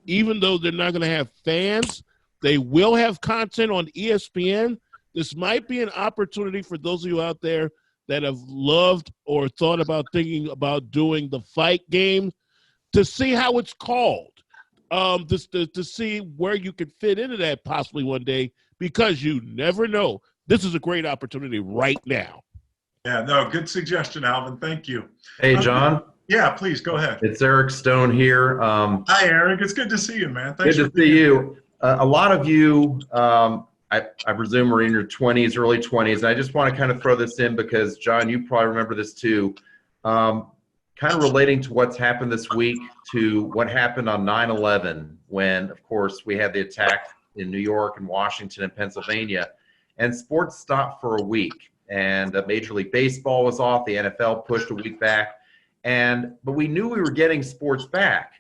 even though they're not going to have fans. They will have content on ESPN. This might be an opportunity for those of you out there that have loved or thought about thinking about doing the fight game to see how it's called, to see where you can fit into that possibly one day, because you never know. This is a great opportunity right now. Yeah, no, good suggestion, Alvin. Thank you. Hey, John. Yeah, please go ahead. It's Eric Stone here. Hi, Eric. It's good to see you, man. Thanks good to see you. A lot of you, I presume, are in your 20s, early 20s. And I just want to kind of throw this in because, John, you probably remember this too. Kind of relating to what's happened this week to what happened on 9/11 when, of course, we had the attack in New York and Washington and Pennsylvania. And sports stopped for a week. And Major League Baseball was off. The NFL pushed a week back. But we knew we were getting sports back.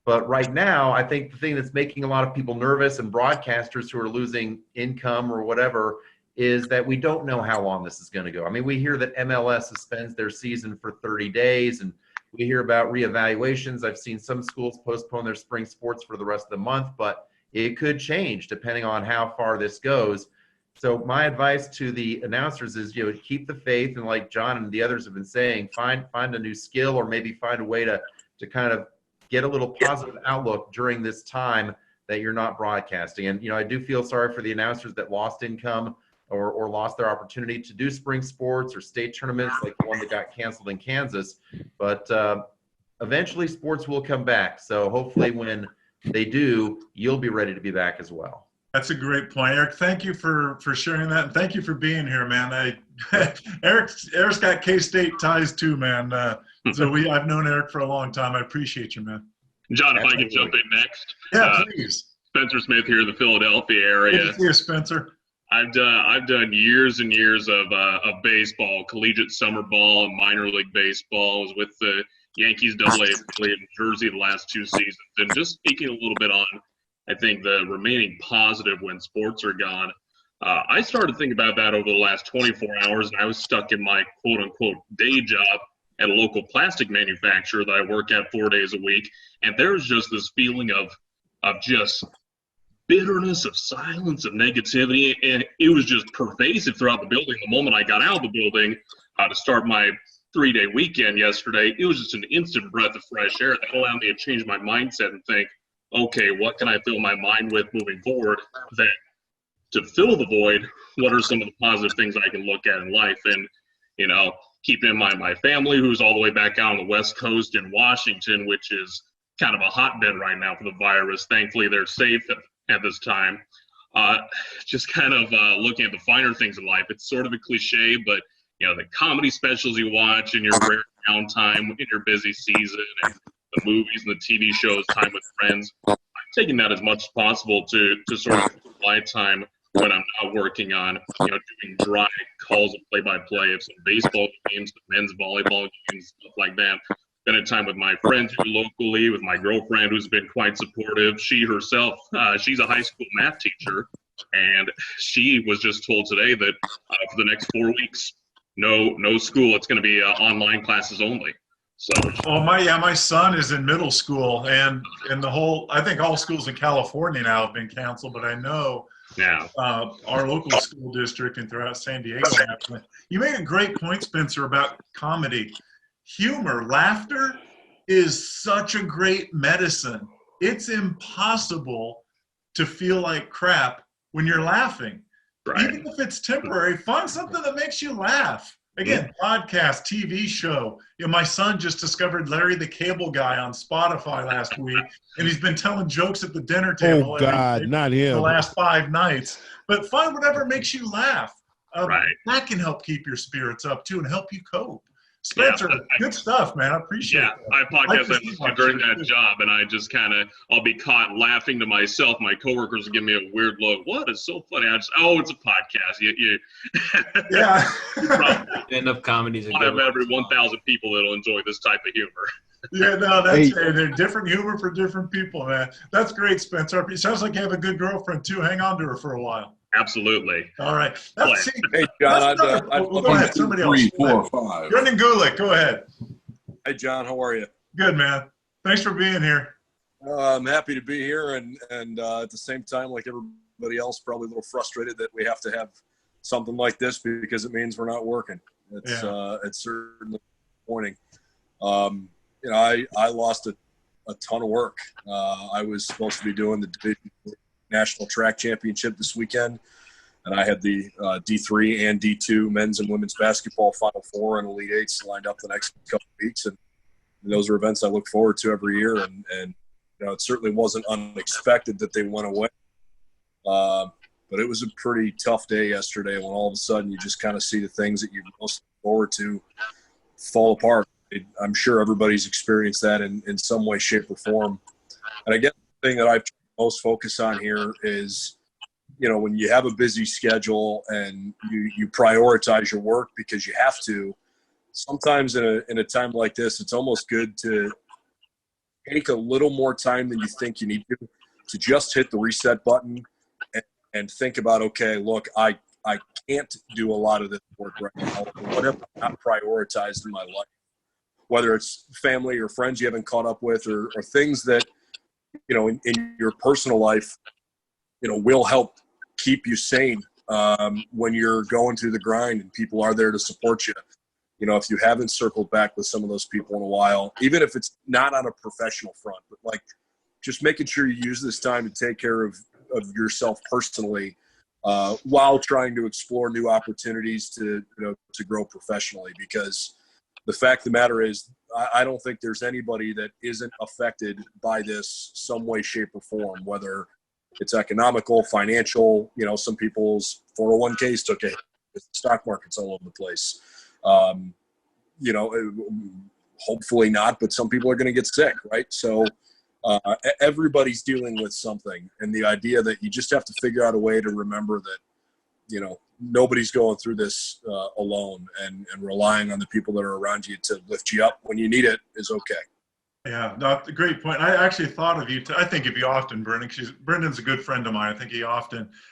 But right now, I think the thing that's making a lot of people nervous and broadcasters who are losing income or whatever is that we don't know how long this is going to go. I mean, we hear that MLS suspends their season for 30 days, and we hear about reevaluations. I've seen some schools postpone their spring sports for the rest of the month, but it could change depending on how far this goes. So my advice to the announcers is, keep the faith, and like John and the others have been saying, find a new skill or maybe find a way to kind of get a little positive outlook during this time that you're not broadcasting. And, I do feel sorry for the announcers that lost income or lost their opportunity to do spring sports or state tournaments like the one that got canceled in Kansas. But eventually sports will come back. So hopefully when they do, you'll be ready to be back as well. That's a great point, Eric. Thank you for sharing that, and thank you for being here, man. Eric's got K-State ties too, man. So I've known Eric for a long time. I appreciate you, man. John, if I can jump in next. Yeah, please. Spencer Smith here in the Philadelphia area. Good to see you, Spencer. I've done years and years of baseball, collegiate summer ball, and minor league baseball. I was with the Yankees AA affiliate in Jersey the last 2 seasons. And just speaking a little bit on, I think, the remaining positive when sports are gone, I started thinking about that over the last 24 hours, and I was stuck in my quote-unquote day job at a local plastic manufacturer that I work at 4 days a week, and there's just this feeling of just bitterness, of silence, of negativity, and it was just pervasive throughout the building. The moment I got out of the building to start my 3-day weekend yesterday, it was just an instant breath of fresh air that allowed me to change my mindset and think, okay, what can I fill my mind with moving forward? That to fill the void, what are some of the positive things I can look at in life? And, you know, keeping in mind my family, who's all the way back out on the West Coast in Washington, which is kind of a hotbed right now for the virus. Thankfully, they're safe at this time. Just kind of looking at the finer things in life. It's sort of a cliche, but, you know, the comedy specials you watch in your rare downtime, in your busy season, and the movies and the TV shows, time with friends. I'm taking that as much as possible to sort of apply time when I'm not working on, you know, doing dry calls and play-by-play of some baseball games, men's volleyball games, stuff like that. Spending time with my friends here locally, with my girlfriend who's been quite supportive. She herself, she's a high school math teacher, and she was just told today that for the next 4 weeks, no school. It's going to be online classes only. So, my son is in middle school, and I think all schools in California now have been canceled, but I know our local school district and throughout San Diego. You made a great point, Spencer, about comedy. Humor, laughter is such a great medicine. It's impossible to feel like crap when you're laughing. Right. Even if it's temporary, find something that makes you laugh. Again, podcast, TV show. You know, my son just discovered Larry the Cable Guy on Spotify last week, and he's been telling jokes at the dinner table. Oh, God, not him. The last 5 nights. But find whatever makes you laugh. That can help keep your spirits up, too, and help you cope. Spencer, good stuff, man. I appreciate it. I podcast during that job, and I just I'll be caught laughing to myself. My coworkers will give me a weird look. What is so funny? It's a podcast. Yeah. Stand-up comedy is one of every 1,000 people that'll enjoy this type of humor. Yeah, no, that's they're different humor for different people, man. That's great, Spencer. It sounds like you have a good girlfriend, too. Hang on to her for a while. Absolutely. All right. Hey, John, go ahead. Somebody else. 3, 4, 5. Brendan Gulick, go ahead. Hey, John, how are you? Good, man. Thanks for being here. I'm happy to be here, and at the same time, like everybody else, probably a little frustrated that we have to have something like this because it means we're not working. It's certainly disappointing. You know, I lost a ton of work. I was supposed to be doing the Division National Track Championship this weekend, and I had the D3 and D2 men's and women's basketball Final Four and Elite Eights lined up the next couple of weeks, and those are events I look forward to every year. And you know, it certainly wasn't unexpected that they went away, but it was a pretty tough day yesterday when all of a sudden you just kind of see the things that you most look forward to fall apart. I'm sure everybody's experienced that in some way, shape, or form. And I guess the thing that I've most focus on here is, you know, when you have a busy schedule and you prioritize your work because you have to, sometimes in a time like this, it's almost good to take a little more time than you think you need to just hit the reset button and think about, okay, look, I can't do a lot of this work right now, whatever not prioritized in my life, whether it's family or friends you haven't caught up with or things that, you know, in your personal life, you know, will help keep you sane when you're going through the grind and people are there to support you. You know, if you haven't circled back with some of those people in a while, even if it's not on a professional front, but like just making sure you use this time to take care of yourself personally while trying to explore new opportunities to grow professionally. Because the fact of the matter is, I don't think there's anybody that isn't affected by this some way, shape, or form, whether it's economical, financial. You know, some people's 401ks took a hit. The stock market's all over the place. You know, hopefully not, but some people are going to get sick, right? So everybody's dealing with something. And the idea that you just have to figure out a way to remember that, you know, nobody's going through this alone, and relying on the people that are around you to lift you up when you need it is okay. Yeah, no, a great point. I actually thought of you. I think of you often, Brendan. Brendan's a good friend of mine.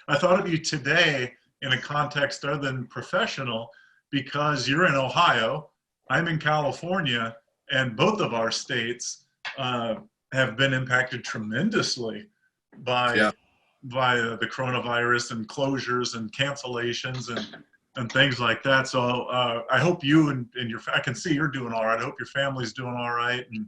I thought of you today in a context other than professional, because you're in Ohio, I'm in California, and both of our states have been impacted tremendously by the coronavirus and closures and cancellations and things like that. So I hope you and your, I can see you're doing all right. I hope your family's doing all right, and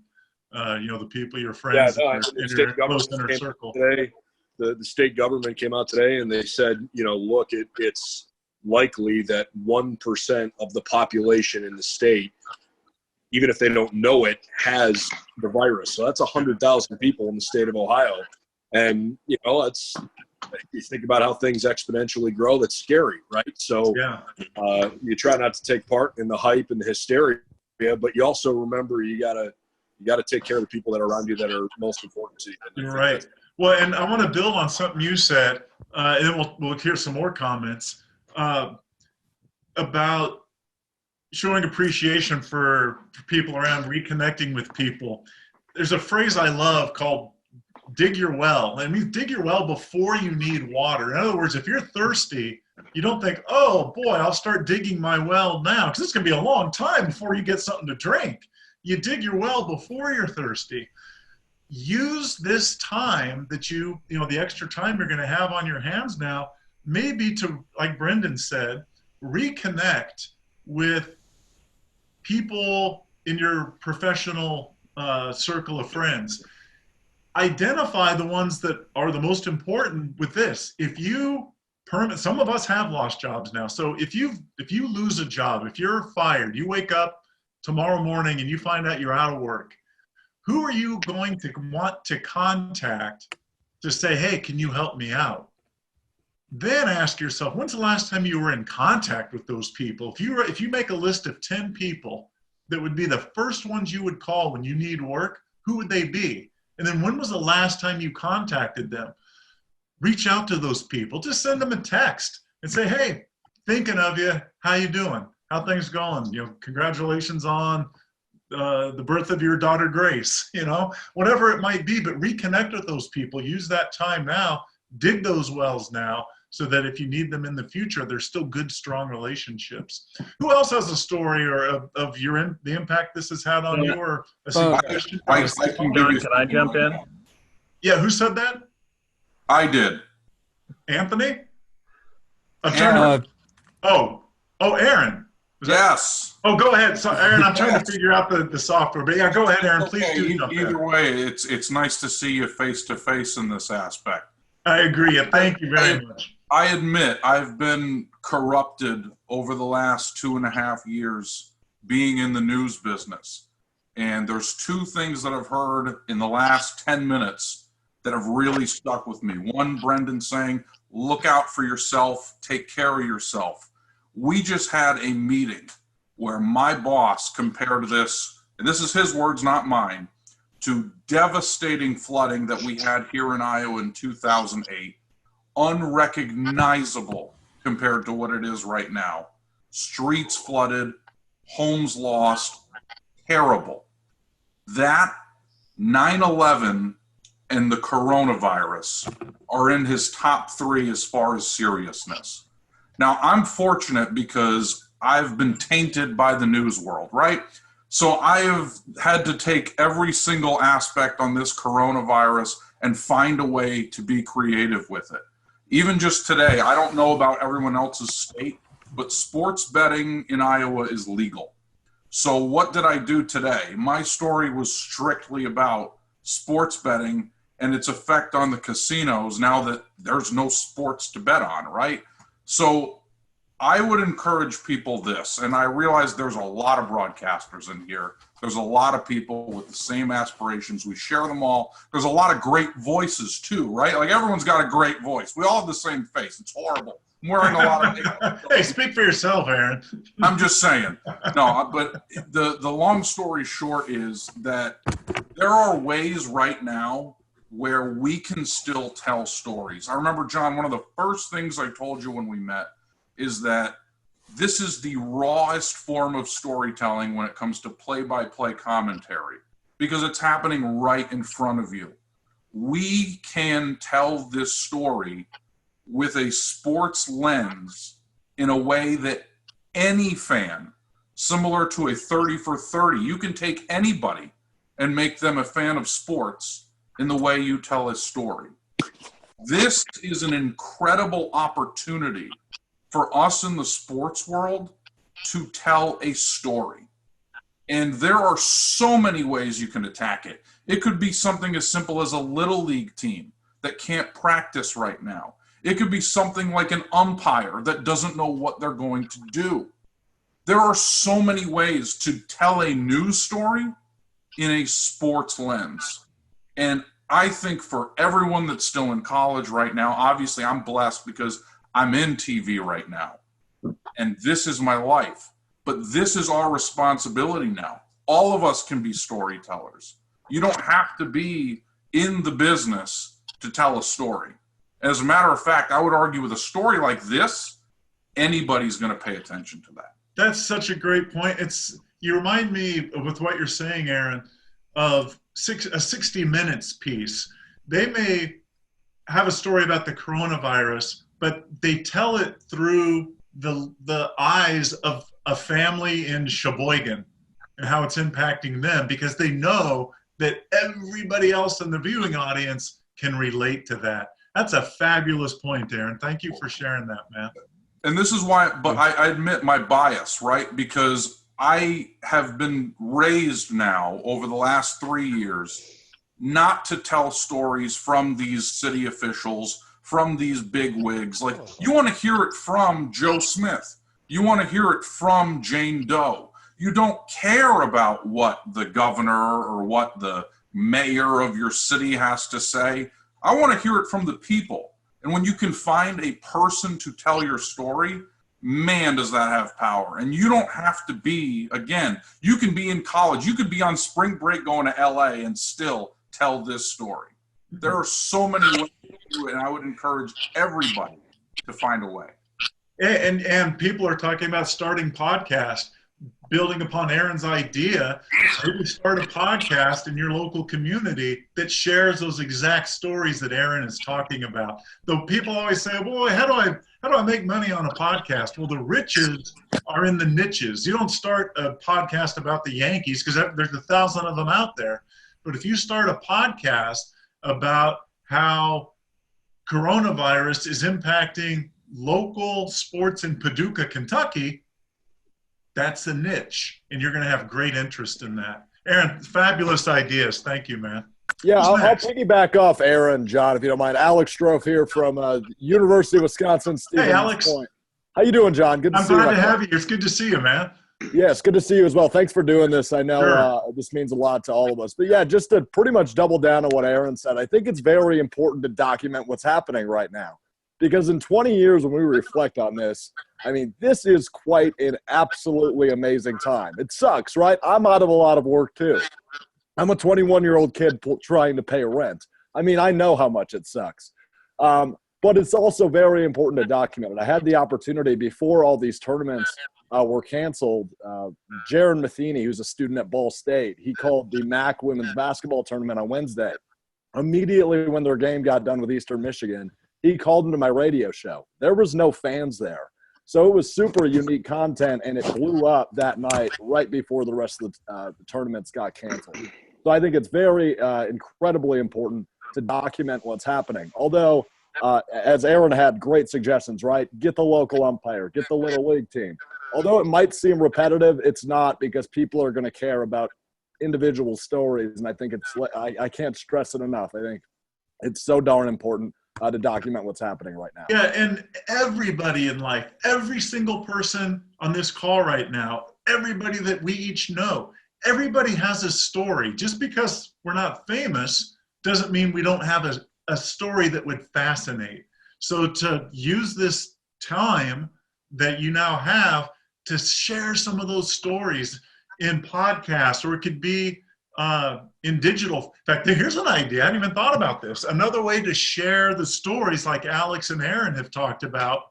the people, your friends, the state close government inner came circle. out today. The state government came out today and they said, look, it's likely that 1% of the population in the state, even if they don't know it, has the virus. So that's 100,000 people in the state of Ohio. And, that's, you think about how things exponentially grow, that's scary, right? So you try not to take part in the hype and the hysteria, but you also remember you gotta take care of the people that are around you that are most important to you. You're right. Well, and I want to build on something you said, and then we'll hear some more comments about showing appreciation for people around, reconnecting with people. There's a phrase I love called dig your well. It means dig your well before you need water. In other words, if you're thirsty, you don't think, oh boy, I'll start digging my well now, because it's going to be a long time before you get something to drink. You dig your well before you're thirsty. Use this time that the extra time you're going to have on your hands now, maybe to, like Brendan said, reconnect with people in your professional circle of friends. Identify the ones that are the most important with this. Some of us have lost jobs now. So if you lose a job, if you're fired, you wake up tomorrow morning and you find out you're out of work, who are you going to want to contact to say, hey, can you help me out? Then ask yourself, when's the last time you were in contact with those people? If you make a list of 10 people that would be the first ones you would call when you need work, who would they be? And then when was the last time you contacted them? Reach out to those people. Just send them a text and say, hey, thinking of you. How you doing? How things going? Congratulations on the birth of your daughter, Grace, whatever it might be, but reconnect with those people. Use that time now, dig those wells now, so that if you need them in the future, they're still good, strong relationships. Who else has a story or of the impact this has had on you, or a suggestion? John, can I jump in? Yeah, who said that? I did. Anthony? Aaron. Aaron. Yes. Oh, go ahead. So, Aaron, I'm trying to figure out the software. But yeah, go ahead, Aaron. Please do jump in. Either way, it's nice to see you face to face in this aspect. I agree. Thank you very much. I admit I've been corrupted over the last 2.5 years being in the news business. And there's two things that I've heard in the last 10 minutes that have really stuck with me. One, Brendan saying, look out for yourself, take care of yourself. We just had a meeting where my boss compared this, and this is his words, not mine, to devastating flooding that we had here in Iowa in 2008. Unrecognizable compared to what it is right now. Streets flooded, homes lost, terrible. That, 9/11, and the coronavirus are in his top 3 as far as seriousness. Now, I'm fortunate because I've been tainted by the news world, right? So I have had to take every single aspect on this coronavirus and find a way to be creative with it. Even just today, I don't know about everyone else's state, but sports betting in Iowa is legal. So what did I do today? My story was strictly about sports betting and its effect on the casinos now that there's no sports to bet on, right? So I would encourage people this, and I realize there's a lot of broadcasters in here. There's a lot of people with the same aspirations. We share them all. There's a lot of great voices too, right? Like everyone's got a great voice. We all have the same face. It's horrible. I'm wearing a lot of makeup. Hey, speak for yourself, Aaron. I'm just saying. No, but the long story short is that there are ways right now where we can still tell stories. I remember, John, one of the first things I told you when we met is that this is the rawest form of storytelling when it comes to play-by-play commentary, because it's happening right in front of you. We can tell this story with a sports lens in a way that any fan, similar to a 30 for 30, you can take anybody and make them a fan of sports in the way you tell a story. This is an incredible opportunity for us in the sports world to tell a story. And there are so many ways you can attack it. It could be something as simple as a little league team that can't practice right now. It could be something like an umpire that doesn't know what they're going to do. There are so many ways to tell a news story in a sports lens. And I think for everyone that's still in college right now, obviously I'm blessed because I'm in TV right now. And this is my life. But this is our responsibility now. All of us can be storytellers. You don't have to be in the business to tell a story. As a matter of fact, I would argue with a story like this, anybody's going to pay attention to that. That's such a great point. You remind me with what you're saying, Aaron, of a 60 Minutes piece. They may have a story about the coronavirus, but they tell it through the eyes of a family in Sheboygan and how it's impacting them, because they know that everybody else in the viewing audience can relate to that. That's a fabulous point, Aaron. Thank you for sharing that, man. And this is why, but I admit my bias, right? Because I have been raised now over the last 3 years not to tell stories from these city officials, from these big wigs. Like, you want to hear it from Joe Smith. You want to hear it from Jane Doe. You don't care about what the governor or what the mayor of your city has to say. I want to hear it from the people. And when you can find a person to tell your story, man, does that have power. And you don't have to be, again, you can be in college. You could be on spring break going to LA and still tell this story. There are so many ways to do it, and I would encourage everybody to find a way. And people are talking about starting podcasts, building upon Aaron's idea. Maybe start a podcast in your local community that shares those exact stories that Aaron is talking about. Though people always say, boy, how do I make money on a podcast? Well, the riches are in the niches. You don't start a podcast about the Yankees because there's 1,000 of them out there. But if you start a podcast about how coronavirus is impacting local sports in Paducah, Kentucky, that's a niche, and you're going to have great interest in that. Aaron, fabulous ideas. Thank you, man. Yeah, I'll piggyback off Aaron, John, if you don't mind. Alex Strofe here from University of Wisconsin. Hey, Alex. Point. How you doing, John? Good to see you. I'm glad to have you. It's good to see you, man. Yeah, it's good to see you as well. Thanks for doing this. I know this means a lot to all of us. But, yeah, just to pretty much double down on what Aaron said, I think it's very important to document what's happening right now. Because in 20 years, when we reflect on this, I mean, this is quite an absolutely amazing time. It sucks, right? I'm out of a lot of work, too. I'm a 21-year-old kid trying to pay rent. I mean, I know how much it sucks. But it's also very important to document it. I had the opportunity before all these tournaments were canceled. Jaron Matheny, who's a student at Ball State, he called the MAC women's basketball tournament on Wednesday. Immediately when their game got done with Eastern Michigan, he called into my radio show. There was no fans there. So it was super unique content, and it blew up that night right before the rest of the tournaments got canceled. So I think it's very incredibly important to document what's happening. Although, as Aaron had great suggestions, right? Get the local umpire, get the Little League team. Although it might seem repetitive, it's not, because people are going to care about individual stories. And I think I can't stress it enough. I think it's so darn important to document what's happening right now. Yeah, and everybody in life, every single person on this call right now, everybody that we each know, everybody has a story. Just because we're not famous doesn't mean we don't have a story that would fascinate. So to use this time that you now have to share some of those stories in podcasts, or it could be in digital. In fact, here's an idea. I hadn't even thought about this. Another way to share the stories like Alex and Aaron have talked about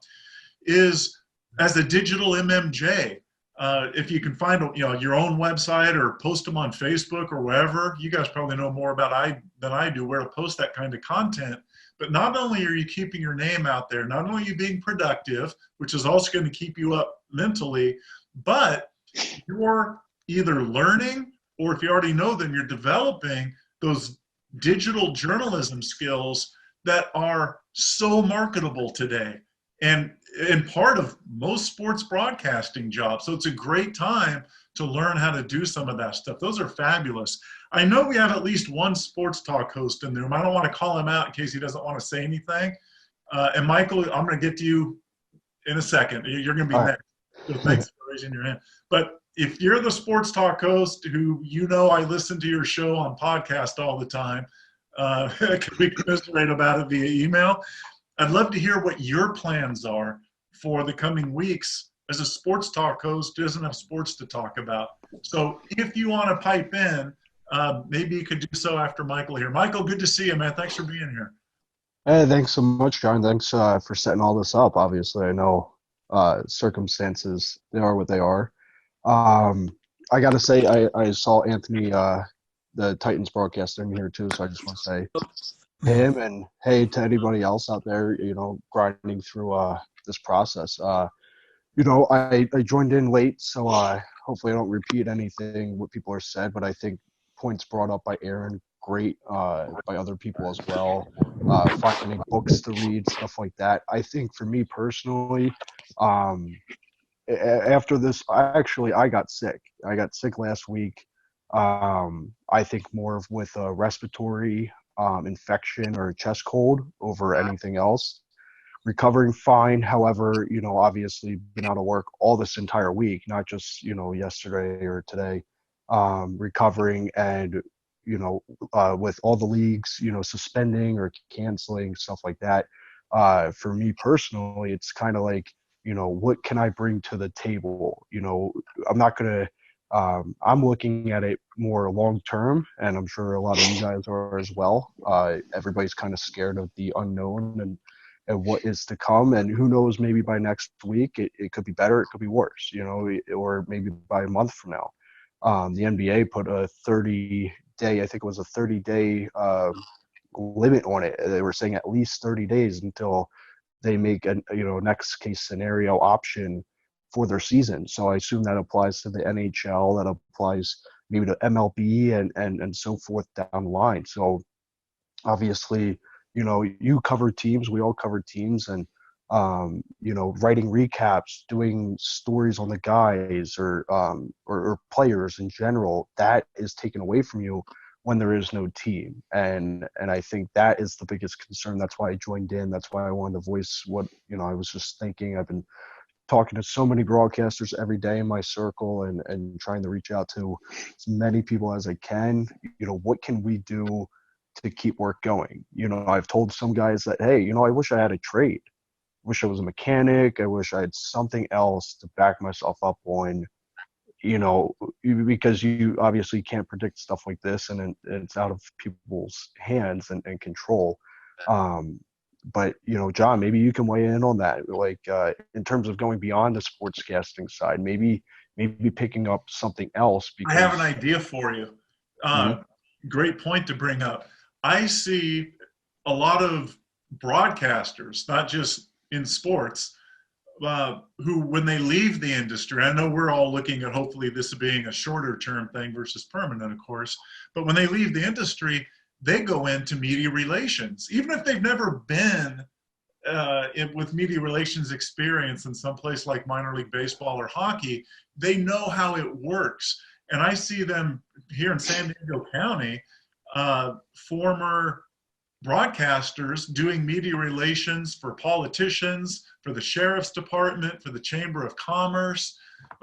is as a digital MMJ. If you can find your own website or post them on Facebook or wherever, you guys probably know more about than I do where to post that kind of content. But not only are you keeping your name out there, not only are you being productive, which is also going to keep you up mentally, but you're either learning, or if you already know them, you're developing those digital journalism skills that are so marketable today and part of most sports broadcasting jobs. So it's a great time to learn how to do some of that stuff. Those are fabulous. I know we have at least one sports talk host in the room. I don't want to call him out in case he doesn't want to say anything. And Michael, I'm going to get to you in a second. You're going to be next. So thanks for raising your hand. But if you're the sports talk host who I listen to your show on podcast all the time, can we commiserate about it via email? I'd love to hear what your plans are for the coming weeks as a sports talk host who doesn't have sports to talk about. So if you want to pipe in, maybe you could do so after Michael here. Michael, good to see you, man. Thanks for being here. Hey, thanks so much, John. Thanks for setting all this up. Obviously, I know circumstances, they are what they are. I got to say, I saw Anthony, the Titans broadcaster, in here too, so I just want to say him and hey to anybody else out there, grinding through this process. I joined in late, so hopefully I don't repeat anything what people are said, but I think points brought up by Aaron, great by other people as well, finding books to read, stuff like that. I think for me personally, after this, I got sick. I got sick last week. I think more of with a respiratory infection or chest cold over anything else. Recovering fine. However, obviously been out of work all this entire week, not just, yesterday or today. Recovering and, with all the leagues, suspending or canceling, stuff like that. For me personally, it's kind of like, what can I bring to the table? I'm not going to, I'm looking at it more long term, and I'm sure a lot of you guys are as well. Everybody's kind of scared of the unknown and what is to come, and who knows, maybe by next week it could be better, it could be worse, or maybe by a month from now. The NBA put a 30-day, I think it was a 30-day limit on it. They were saying at least 30 days until they make a next case scenario option for their season. So I assume that applies to the NHL, that applies maybe to MLB and so forth down the line. So obviously, you cover teams, we all cover teams, and writing recaps, doing stories on the guys or players in general, that is taken away from you when there is no team. And I think that is the biggest concern. That's why I joined in. That's why I wanted to voice what, I was just thinking. I've been talking to so many broadcasters every day in my circle and trying to reach out to as many people as I can. What can we do to keep work going? I've told some guys that, hey, I wish I had a trade. I wish I was a mechanic. I wish I had something else to back myself up on, because you obviously can't predict stuff like this, and it's out of people's hands and control. But, John, maybe you can weigh in on that. Like, in terms of going beyond the sportscasting side, maybe picking up something else. Because I have an idea for you. Great point to bring up. I see a lot of broadcasters, not just in sports, who, when they leave the industry, I know we're all looking at hopefully this being a shorter term thing versus permanent, of course, but when they leave the industry, they go into media relations. Even if they've never been with media relations experience in some place like minor league baseball or hockey, they know how it works. And I see them here in San Diego County, former broadcasters doing media relations for politicians, for the sheriff's department, for the Chamber of Commerce,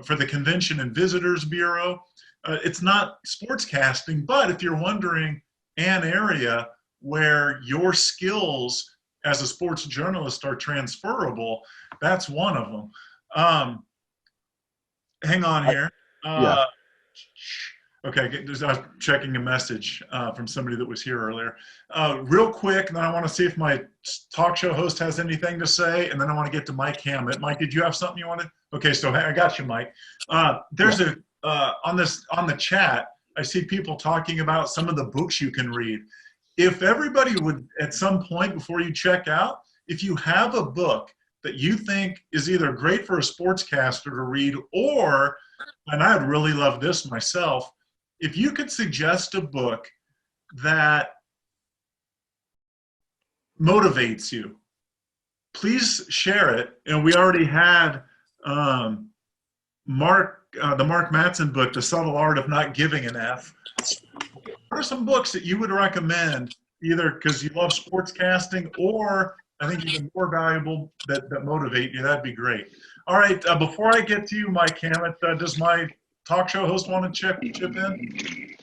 for the Convention and Visitors Bureau. It's not sportscasting, but if you're wondering an area where your skills as a sports journalist are transferable, that's one of them. Hang on here. Yeah. Okay, I was checking a message from somebody that was here earlier. Real quick, and then I want to see if my talk show host has anything to say, and then I want to get to Mike Hammett. Mike, did you have something you wanted? Okay, so I got you, Mike. There's on the chat, I see people talking about some of the books you can read. if everybody would, at some point before you check out, if you have a book that you think is either great for a sportscaster to read, or, and I'd really love this myself, if you could suggest a book that motivates you, please share it. And we already had the Mark Mattson book, The Subtle Art of Not Giving an F. What are some books that you would recommend, either because you love sportscasting, or I think even more valuable, that motivate you? That'd be great. All right, before I get to you, Mike Hammett, does my talk show host want to chip in?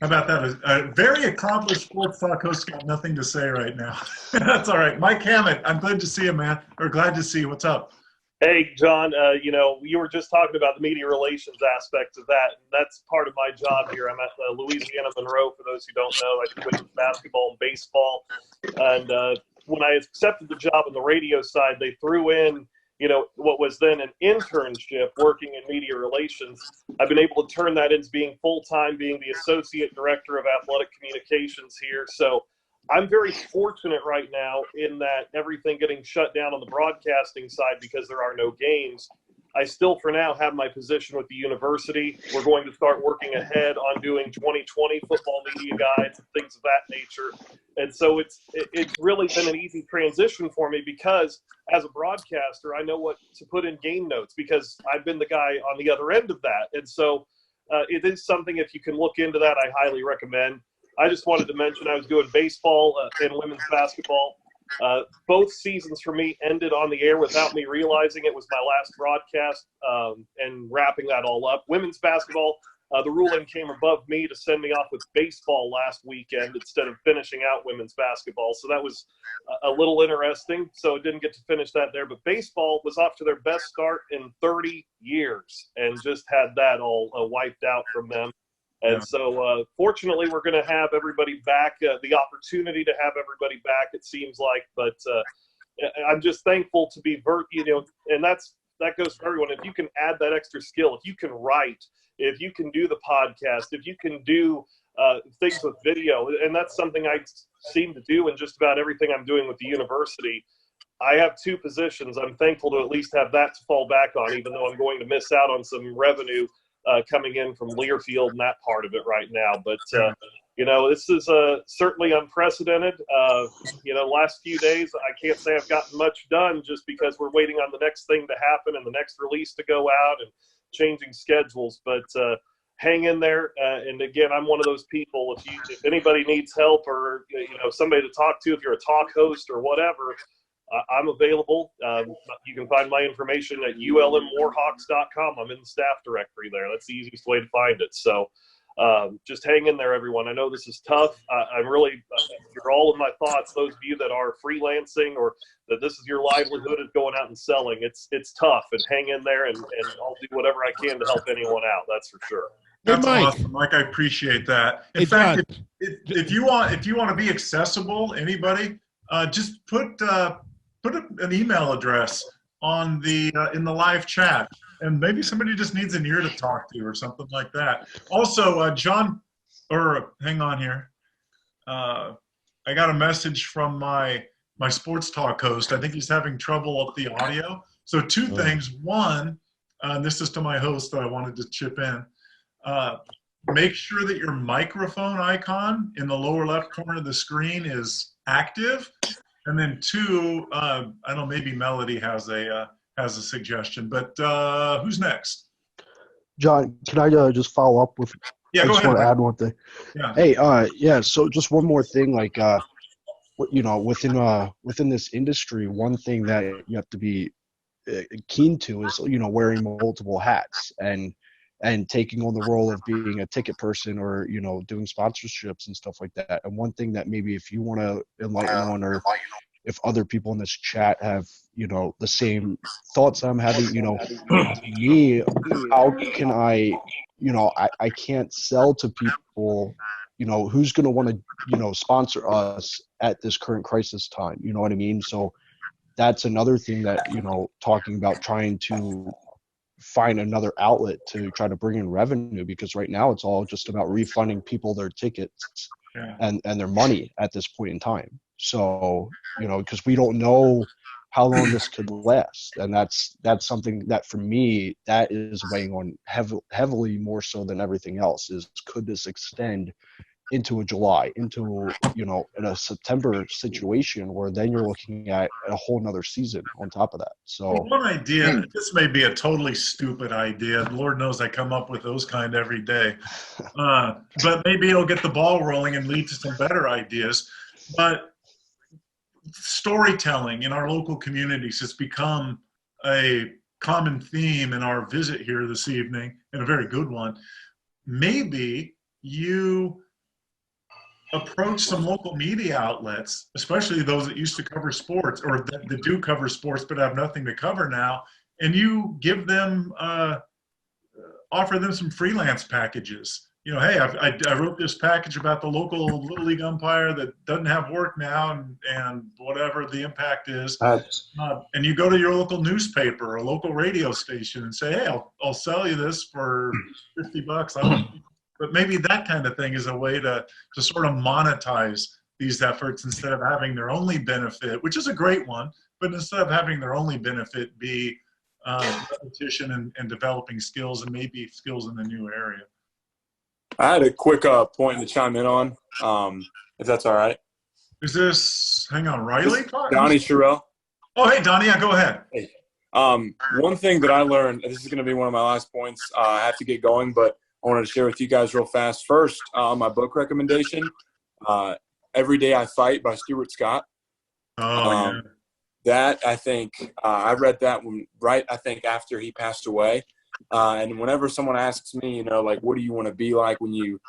How about that? A very accomplished sports talk host got nothing to say right now. That's all right. Mike Hammett, I'm glad to see you, man. Or glad to see you. What's up? Hey, John, you were just talking about the media relations aspect of that. And that's part of my job here. I'm at Louisiana Monroe, for those who don't know. I do women's basketball and baseball. And when I accepted the job on the radio side, they threw in, what was then an internship working in media relations. I've been able to turn that into being full-time, being the associate director of athletic communications here. So I'm very fortunate right now in that everything getting shut down on the broadcasting side because there are no games. I still, for now, have my position with the university. We're going to start working ahead on doing 2020 football media guides and things of that nature. And so it's really been an easy transition for me because as a broadcaster, I know what to put in game notes because I've been the guy on the other end of that. And so it is something, if you can look into that, I highly recommend. I just wanted to mention I was doing baseball and women's basketball. Both seasons for me ended on the air without me realizing it was my last broadcast and wrapping that all up. Women's basketball, the ruling came above me to send me off with baseball last weekend instead of finishing out women's basketball. So that was a little interesting. So I didn't get to finish that there. But baseball was off to their best start in 30 years and just had that all wiped out from them. And so, fortunately, we're going to have everybody back, the opportunity to have everybody back, it seems like. But I'm just thankful to be, and that goes for everyone. If you can add that extra skill, if you can write, if you can do the podcast, if you can do things with video, and that's something I seem to do in just about everything I'm doing with the university. I have two positions. I'm thankful to at least have that to fall back on, even though I'm going to miss out on some revenue coming in from Learfield and that part of it right now. But, this is certainly unprecedented. Last few days, I can't say I've gotten much done just because we're waiting on the next thing to happen and the next release to go out and changing schedules. But hang in there. And again, I'm one of those people, if anybody needs help or, somebody to talk to, if you're a talk host or whatever, I'm available. You can find my information at ulmwarhawks.com. I'm in the staff directory there. That's the easiest way to find it. So just hang in there, everyone. I know this is tough. I'm really, you're all in my thoughts, those of you that are freelancing or that this is your livelihood is going out and selling. It's tough, and hang in there, and I'll do whatever I can to help anyone out. That's for sure. That's awesome, Mike. I appreciate that. In fact, if you want to be accessible, anybody, just put an email address on the in the live chat, and maybe somebody just needs an ear to talk to or something like that. Also, John, or hang on here, I got a message from my sports talk host. I think he's having trouble with the audio. So two things. One, and this is to my host that I wanted to chip in. Make sure that your microphone icon in the lower left corner of the screen is active. And then two, I don't know, maybe Melody has a suggestion, but who's next? John, can I just follow up with? Yeah, I just want to add one thing. Yeah. Hey, so just one more thing, like, within this industry, one thing that you have to be keen to is, wearing multiple hats and taking on the role of being a ticket person or, doing sponsorships and stuff like that. And one thing that maybe if you want to enlighten on, or if other people in this chat have, the same thoughts I'm having, me, how can I can't sell to people, who's going to want to, sponsor us at this current crisis time. You know what I mean? So that's another thing that, talking about trying to find another outlet to try to bring in revenue, because right now it's all just about refunding people their tickets and their money at this point in time. So, because we don't know how long this could last. And that's something that for me, that is weighing on heavily more so than everything else, is could this extend into a July, into, in a September situation where then you're looking at a whole nother season on top of that. So one idea, this may be a totally stupid idea. Lord knows I come up with those kind every day. But maybe it'll get the ball rolling and lead to some better ideas. But storytelling in our local communities has become a common theme in our visit here this evening, and a very good one. Maybe you approach some local media outlets, especially those that used to cover sports or that do cover sports but have nothing to cover now, and you give them, offer them some freelance packages. Hey, I wrote this package about the local Little League umpire that doesn't have work now, and whatever the impact is. And you go to your local newspaper or local radio station and say, hey, I'll sell you this for $50. But maybe that kind of thing is a way to sort of monetize these efforts instead of having their only benefit, which is a great one, but instead of having their only benefit be repetition and developing skills, and maybe skills in a new area. I had a quick point to chime in on, if that's all right. Is this, hang on, Riley? Donnie Sherrill. Oh, hey, Donnie, go ahead. Hey. One thing that I learned, this is going to be one of my last points, I have to get going, but I wanted to share with you guys real fast. First, my book recommendation, Every Day I Fight by Stuart Scott. Yeah. That, I think, I read that one I think, after he passed away. And whenever someone asks me, what do you want to be like when you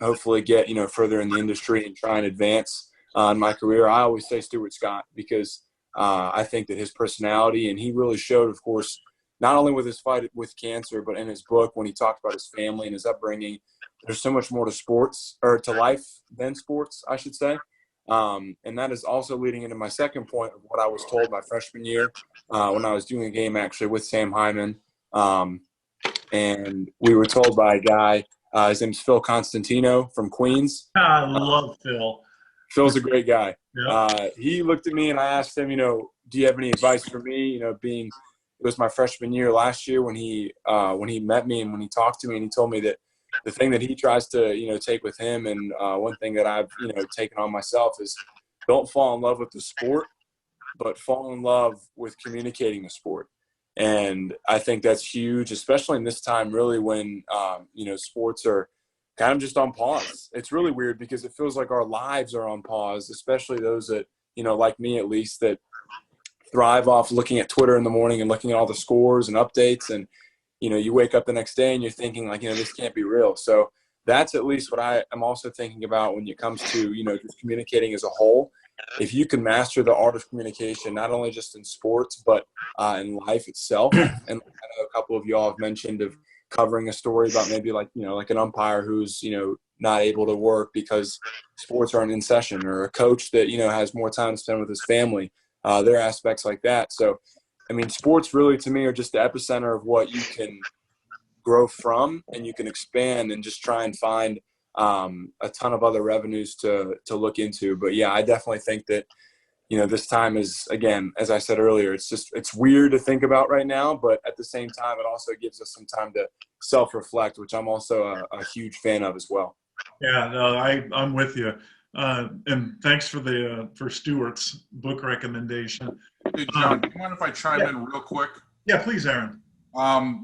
hopefully get, further in the industry and try and advance in my career, I always say Stuart Scott, because I think that his personality, and he really showed, of course, not only with his fight with cancer, but in his book when he talked about his family and his upbringing, there's so much more to sports, or to life than sports, I should say. And that is also leading into my second point of what I was told my freshman year when I was doing a game actually with Sam Hyman. And we were told by a guy, his name's Phil Constantino from Queens. I love Phil. Phil's a great guy. Yep. He looked at me and I asked him, do you have any advice for me? It was my freshman year last year when he met me and when he talked to me, and he told me that the thing that he tries to, take with him, and one thing that I've, taken on myself, is don't fall in love with the sport, but fall in love with communicating the sport. And I think that's huge, especially in this time, really, when, sports are kind of just on pause. It's really weird because it feels like our lives are on pause, especially those that, like me at least, that thrive off looking at Twitter in the morning and looking at all the scores and updates. And, you wake up the next day and you're thinking like, this can't be real. So that's at least what I am also thinking about when it comes to, just communicating as a whole. If you can master the art of communication, not only just in sports, but in life itself. And I know a couple of y'all have mentioned of covering a story about maybe like an umpire who's, not able to work because sports aren't in session, or a coach that, has more time to spend with his family. There are aspects like that. So, sports really to me are just the epicenter of what you can grow from, and you can expand and just try and find a ton of other revenues to look into. But yeah, I definitely think that, this time is, again, as I said earlier, it's weird to think about right now, but at the same time, it also gives us some time to self-reflect, which I'm also a huge fan of as well. Yeah, no, I'm with you. And thanks for Stuart's book recommendation. Hey, John, do you mind if I chime in real quick? Yeah, please, Aaron.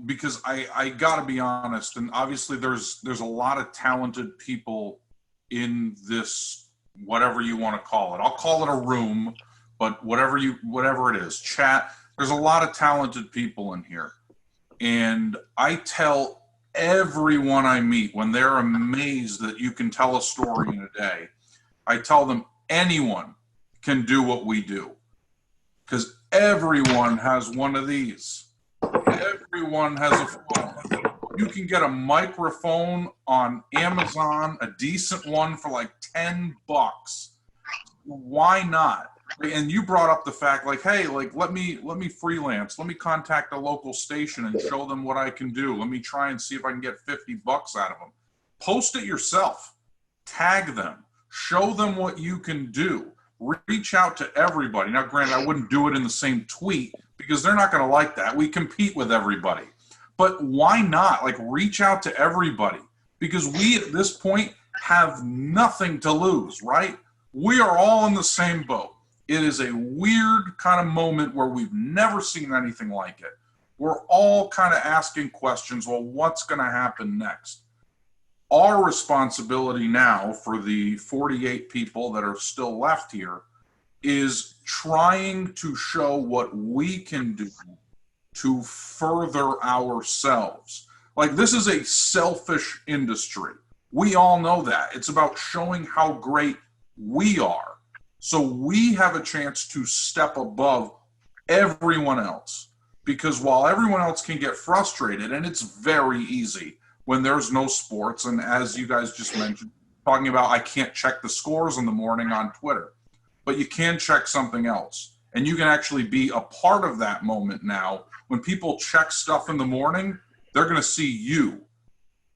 Because I got to be honest, and obviously there's a lot of talented people in this, whatever you want to call it. I'll call it a room, but whatever it is, chat. There's a lot of talented people in here, and I tell everyone I meet when they're amazed that you can tell a story in a day. I tell them anyone can do what we do, because everyone has one of these. Everyone has a phone. You can get a microphone on Amazon, a decent one for like $10. Why not? And you brought up the fact, like, hey, like, let me freelance. Let me contact a local station and show them what I can do. Let me try and see if I can get $50 out of them. Post it yourself. Tag them. Show them what you can do. Reach out to everybody. Now, granted, I wouldn't do it in the same tweet because they're not going to like that. We compete with everybody. But why not? Like, reach out to everybody, because we at this point have nothing to lose, right? We are all in the same boat. It is a weird kind of moment where we've never seen anything like it. We're all kind of asking questions, well, what's going to happen next? Our responsibility now for the 48 people that are still left here is trying to show what we can do to further ourselves. Like, this is a selfish industry. We all know that. It's about showing how great we are. So we have a chance to step above everyone else, because while everyone else can get frustrated, and it's very easy when there's no sports, and as you guys just mentioned, talking about I can't check the scores in the morning on Twitter, but you can check something else. And you can actually be a part of that moment now. When people check stuff in the morning, they're going to see you.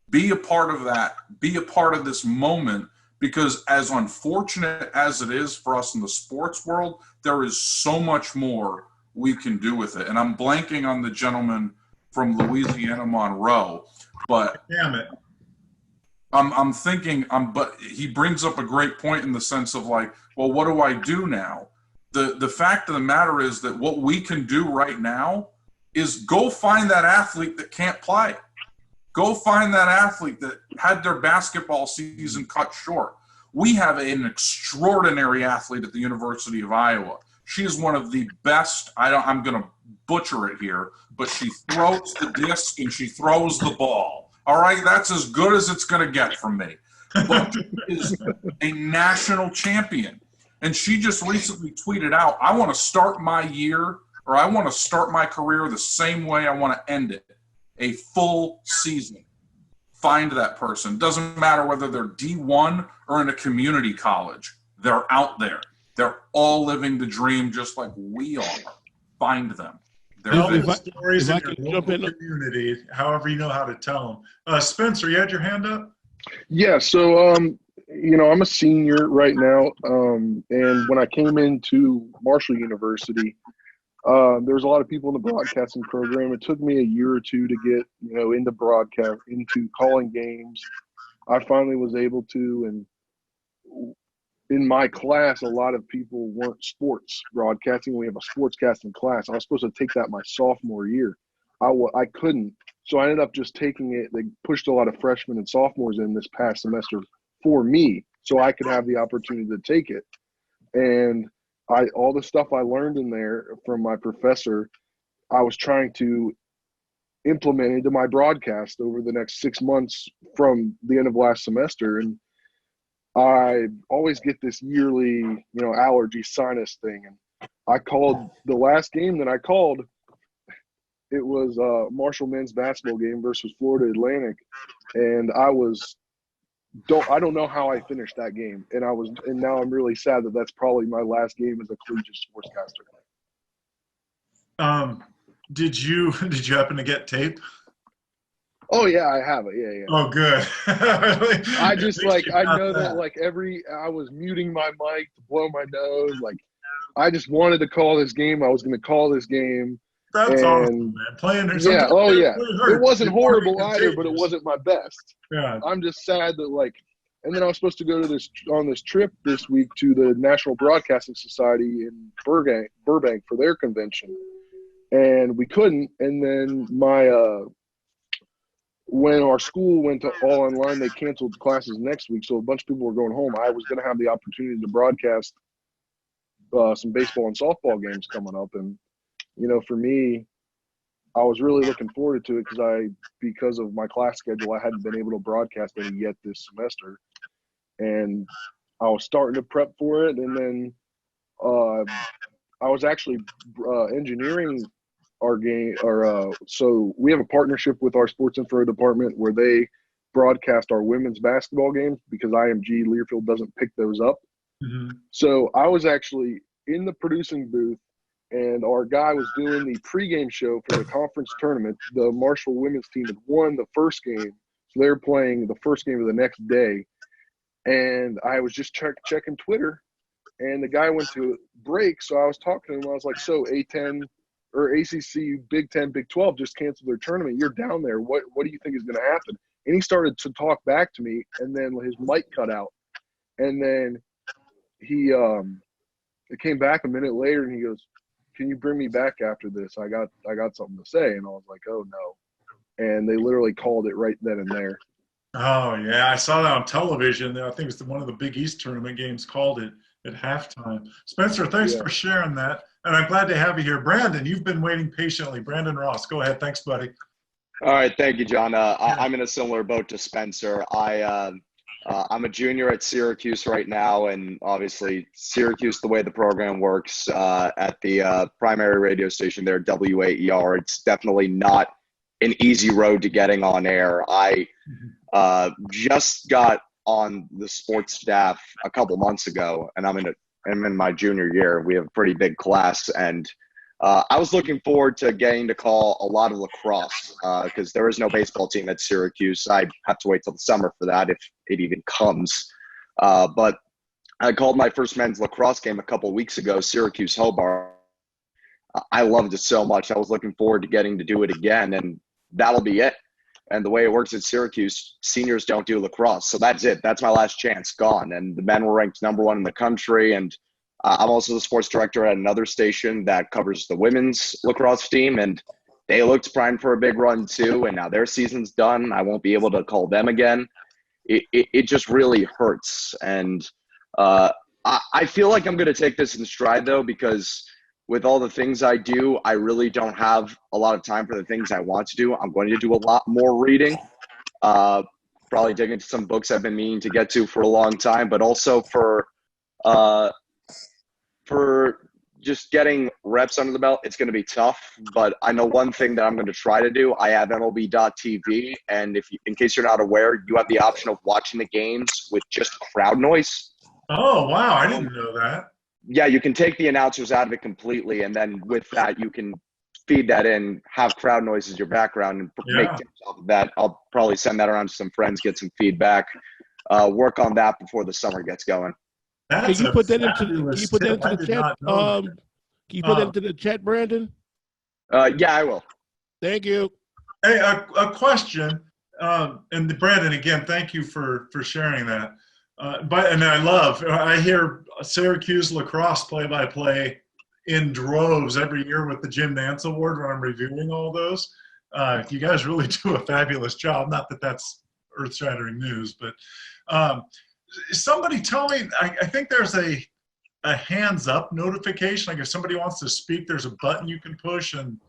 Be a part of that. Be a part of this moment, because as unfortunate as it is for us in the sports world, there is so much more we can do with it. And I'm blanking on the gentleman from Louisiana, Monroe, but damn it. I'm thinking, but he brings up a great point in the sense of like, well, what do I do now? The fact of the matter is that what we can do right now is go find that athlete that can't play. Go find that athlete that had their basketball season cut short. We have an extraordinary athlete at the University of Iowa. She is one of the best. I'm going to butcher it here, but she throws the disc and she throws the ball. All right, that's as good as it's going to get from me. But she is a national champion. And she just recently tweeted out, I want to start my year, or I want to start my career the same way I want to end it. A full season. Find that person. Doesn't matter whether they're D1 or in a community college. They're out there. They're all living the dream just like we are. Find them. Tell the stories in your local community, however you know how to tell them. Spencer, you had your hand up? Yeah, so, I'm a senior right now, and when I came into Marshall University, there's a lot of people in the broadcasting program. It took me a year or two to get, into broadcast, into calling games. I finally was able to, and in my class, a lot of people weren't sports broadcasting. We have a sportscasting class. I was supposed to take that my sophomore year. I couldn't, so I ended up just taking it. They pushed a lot of freshmen and sophomores in this past semester for me, so I could have the opportunity to take it. And all the stuff I learned in there from my professor, I was trying to implement into my broadcast over the next 6 months from the end of last semester. And I always get this yearly, allergy sinus thing. And I called the last game that I called. It was Marshall men's basketball game versus Florida Atlantic. And I don't know how I finished that game. And now I'm really sad that that's probably my last game as a collegiate sportscaster. Did you happen to get tape? Oh yeah, I have it. Yeah. Oh, good. I just I know that I was muting my mic to blow my nose. Like, I just wanted to call this game. I was going to call this game. That's awesome, man. Playing or something. Yeah. Oh yeah. It wasn't horrible either, but it wasn't my best. Yeah. I'm just sad that and then I was supposed to go to on this trip this week to the National Broadcasting Society in Burbank for their convention, and we couldn't. And then when our school went to all online, they canceled classes next week, so a bunch of people were going home. I was going to have the opportunity to broadcast some baseball and softball games coming up, and for me, I was really looking forward to it because of my class schedule, I hadn't been able to broadcast any yet this semester, and I was starting to prep for it, and then I was actually engineering our game, so we have a partnership with our sports info department where they broadcast our women's basketball games because IMG Learfield doesn't pick those up. Mm-hmm. So I was actually in the producing booth, and our guy was doing the pregame show for the conference tournament. The Marshall women's team had won the first game, so they were playing the first game of the next day. And I was just checking Twitter, and the guy went to break, so I was talking to him. I was like, so A10 or ACC, Big 10, Big 12 just canceled their tournament. You're down there. What do you think is going to happen? And he started to talk back to me, and then his mic cut out. And then he came back a minute later, and he goes, "Can you bring me back after this? I got something to say." And I was like, "Oh no!" And they literally called it right then and there. Oh yeah, I saw that on television. I think it's one of the Big East tournament games called it at halftime. Spencer, thanks for sharing that, and I'm glad to have you here. Brandon, you've been waiting patiently. Brandon Ross, go ahead. Thanks, buddy. All right, thank you, John. I'm in a similar boat to Spencer. I'm a junior at Syracuse right now, and obviously Syracuse, the way the program works at the primary radio station there, WAER, it's definitely not an easy road to getting on air. I just got on the sports staff a couple months ago, and I'm in my junior year. We have a pretty big class, and I was looking forward to getting to call a lot of lacrosse because there is no baseball team at Syracuse. I have to wait till the summer for that if it even comes. But I called my first men's lacrosse game a couple weeks ago, Syracuse Hobart. I loved it so much. I was looking forward to getting to do it again, and that'll be it. And the way it works at Syracuse, seniors don't do lacrosse. So that's it. That's my last chance. Gone. And the men were ranked #1 in the country, and I'm also the sports director at another station that covers the women's lacrosse team, and they looked primed for a big run too, and now their season's done. I won't be able to call them again. It just really hurts, and I feel like I'm going to take this in stride, though, because with all the things I do, I really don't have a lot of time for the things I want to do. I'm going to do a lot more reading, probably dig into some books I've been meaning to get to for a long time, but also for just getting reps under the belt, it's going to be tough. But I know one thing that I'm going to try to do. I have MLB.TV, and in case you're not aware, you have the option of watching the games with just crowd noise. Oh, wow. I didn't know that. Yeah, you can take the announcers out of it completely, and then with that, you can feed that in, have crowd noise as your background, and make tips off of that. I'll probably send that around to some friends, get some feedback, work on that before the summer gets going. Can you put that into the chat? Can you put that into the chat, Brandon? Yeah, I will. Thank you. Hey, a question, and Brandon, again, thank you for sharing that. And I hear Syracuse lacrosse play-by-play in droves every year with the Jim Nance Award when I'm reviewing all those. You guys really do a fabulous job. Not that that's earth-shattering news, but somebody tell me, I think there's a hands up notification. Like if somebody wants to speak, there's a button you can push, and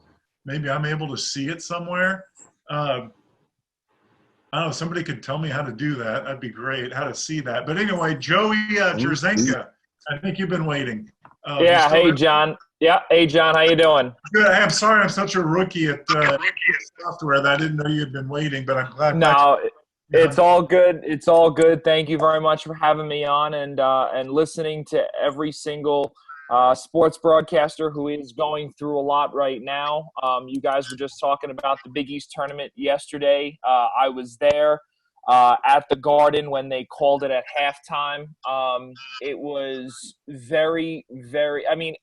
maybe I'm able to see it somewhere. I don't know, somebody could tell me how to do that. That'd be great, how to see that. But anyway, Joey Jerzenka, I think you've been waiting. Yeah, hey, John. Yeah, hey, John, how you doing? Good. I'm sorry I'm such a rookie at software that I didn't know you had been waiting, but I'm glad. No, it's all good. It's all good. Thank you very much for having me on and listening to every single sports broadcaster who is going through a lot right now. You guys were just talking about the Big East tournament yesterday. I was there at the Garden when they called it at halftime. It was very, very – I mean,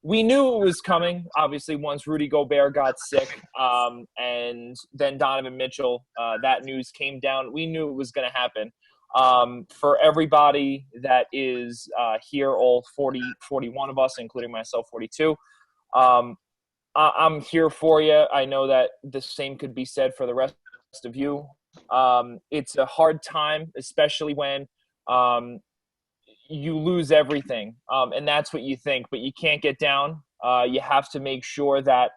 we knew it was coming, obviously, once Rudy Gobert got sick and then Donovan Mitchell, that news came down. We knew it was going to happen. For everybody that is here, all 41 of us, including myself, 42, I'm here for you. I know that the same could be said for the rest of you. It's a hard time, especially when you lose everything, and that's what you think, but you can't get down. You have to make sure that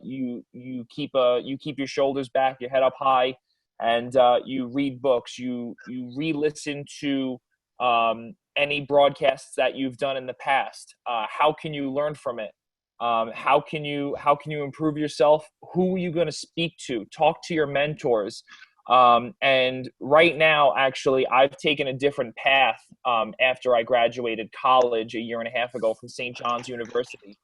you keep your shoulders back, your head up high, and you read books. You re-listen to any broadcasts that you've done in the past. How can you learn from it? How can you improve yourself? Who are you going to speak to? Talk to your mentors. And right now, actually, I've taken a different path after I graduated college a year and a half ago from St. John's University.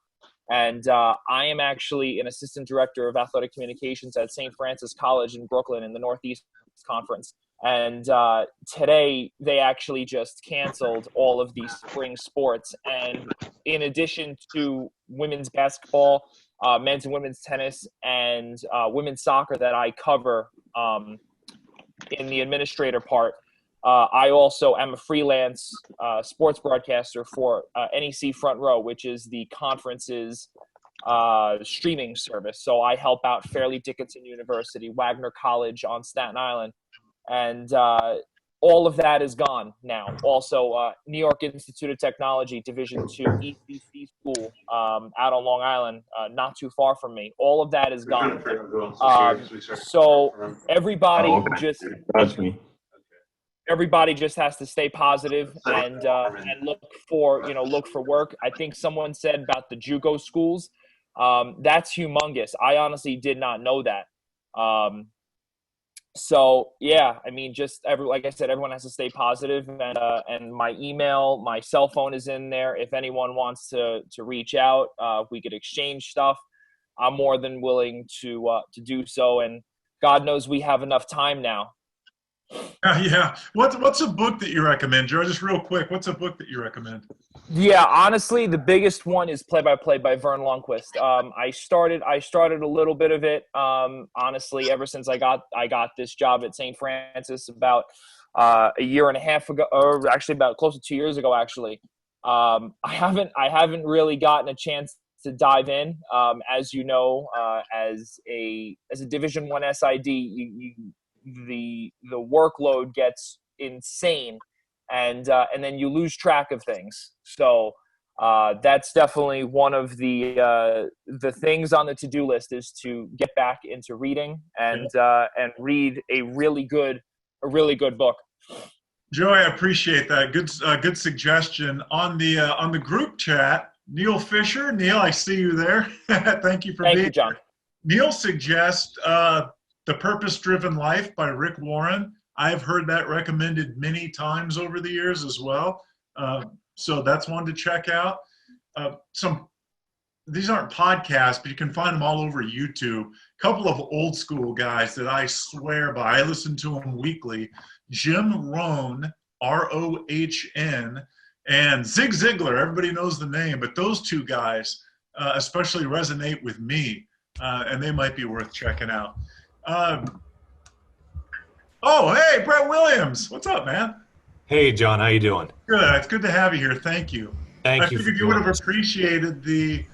And I am actually an assistant director of athletic communications at St. Francis College in Brooklyn in the Northeast Conference. And today, they actually just canceled all of these spring sports. And in addition to women's basketball, men's and women's tennis, and women's soccer that I cover in the administrator part, I also am a freelance sports broadcaster for NEC Front Row, which is the conference's streaming service. So I help out Fairleigh Dickinson University, Wagner College on Staten Island, and all of that is gone now. Also, New York Institute of Technology, Division II ECC School out on Long Island, not too far from me. All of that is gone. So everybody just everybody just has to stay positive and look for work. I think someone said about the JUCO schools. That's humongous. I honestly did not know that. So yeah, I mean, like I said, everyone has to stay positive, and my email, my cell phone is in there. If anyone wants to reach out, we could exchange stuff. I'm more than willing to do so, and God knows we have enough time now. Yeah. What's a book that you recommend, Joe? Just real quick, what's a book that you recommend? Yeah, honestly, the biggest one is Play by Play by Vern Lundquist. I started a little bit of it. Honestly, ever since I got this job at St. Francis about a year and a half ago, or actually about close to 2 years ago. Actually, I haven't really gotten a chance to dive in. As you know, as a Division I SID, the workload gets insane, and then you lose track of things. So that's definitely one of the things on the to-do list, is to get back into reading and read a really good book. Joe, I appreciate that. Good suggestion on the group chat. Neil Fisher, Neil, I see you there. Thank you for being here. John. Neil suggests The Purpose-Driven Life by Rick Warren. I've heard that recommended many times over the years as well. So that's one to check out. These aren't podcasts, but you can find them all over YouTube. A couple of old school guys that I swear by. I listen to them weekly. Jim Rohn, R-O-H-N, and Zig Ziglar. Everybody knows the name, but those two guys especially resonate with me, and they might be worth checking out. Oh, hey, Brett Williams. What's up, man? Hey, John. How you doing? Good. It's good to have you here. Thank you. Thank you. I figured you would have appreciated the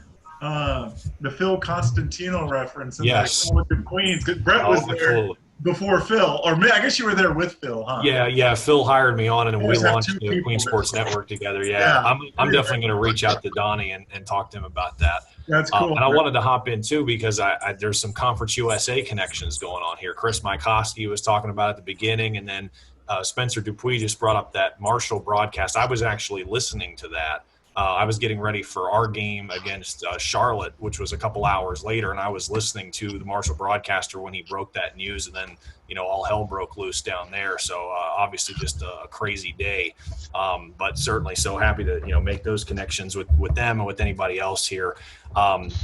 Phil Constantino reference. Yes. The Queens. Brett was there before Phil, or I guess you were there with Phil, huh? Yeah. Phil hired me on, and we launched the Queen Sports Network together. Yeah. I'm definitely going to reach out to Donnie and talk to him about that. That's cool. And I wanted to hop in too because there's some Conference USA connections going on here. Chris Mikoski was talking about at the beginning, and then Spencer Dupuis just brought up that Marshall broadcast. I was actually listening to that. I was getting ready for our game against Charlotte, which was a couple hours later, and I was listening to the Marshall broadcaster when he broke that news, and then all hell broke loose down there. So obviously just a crazy day, but certainly so happy to make those connections with them and with anybody else here.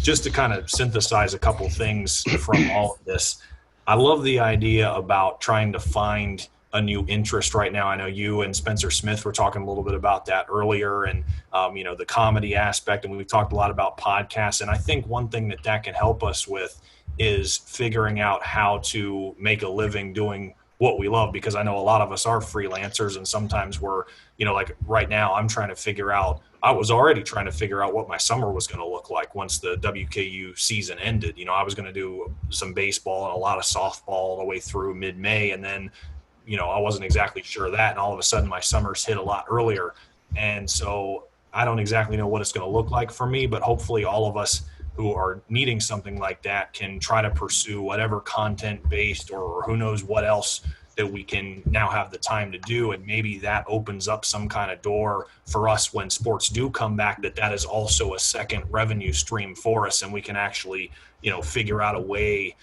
Just to kind of synthesize a couple things from all of this, I love the idea about trying to find a new interest right now. I know you and Spencer Smith were talking a little bit about that earlier, and the comedy aspect, and we've talked a lot about podcasts. And I think one thing that can help us with is figuring out how to make a living doing what we love, because I know a lot of us are freelancers, and sometimes we're, like right now I was already trying to figure out what my summer was going to look like once the WKU season ended. I was going to do some baseball and a lot of softball all the way through mid-May, and then I wasn't exactly sure of that. And all of a sudden my summers hit a lot earlier. And so I don't exactly know what it's going to look like for me, but hopefully all of us who are needing something like that can try to pursue whatever content based or who knows what else that we can now have the time to do. And maybe that opens up some kind of door for us when sports do come back, that is also a second revenue stream for us. And we can actually, figure out a way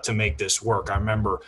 to make this work. I remember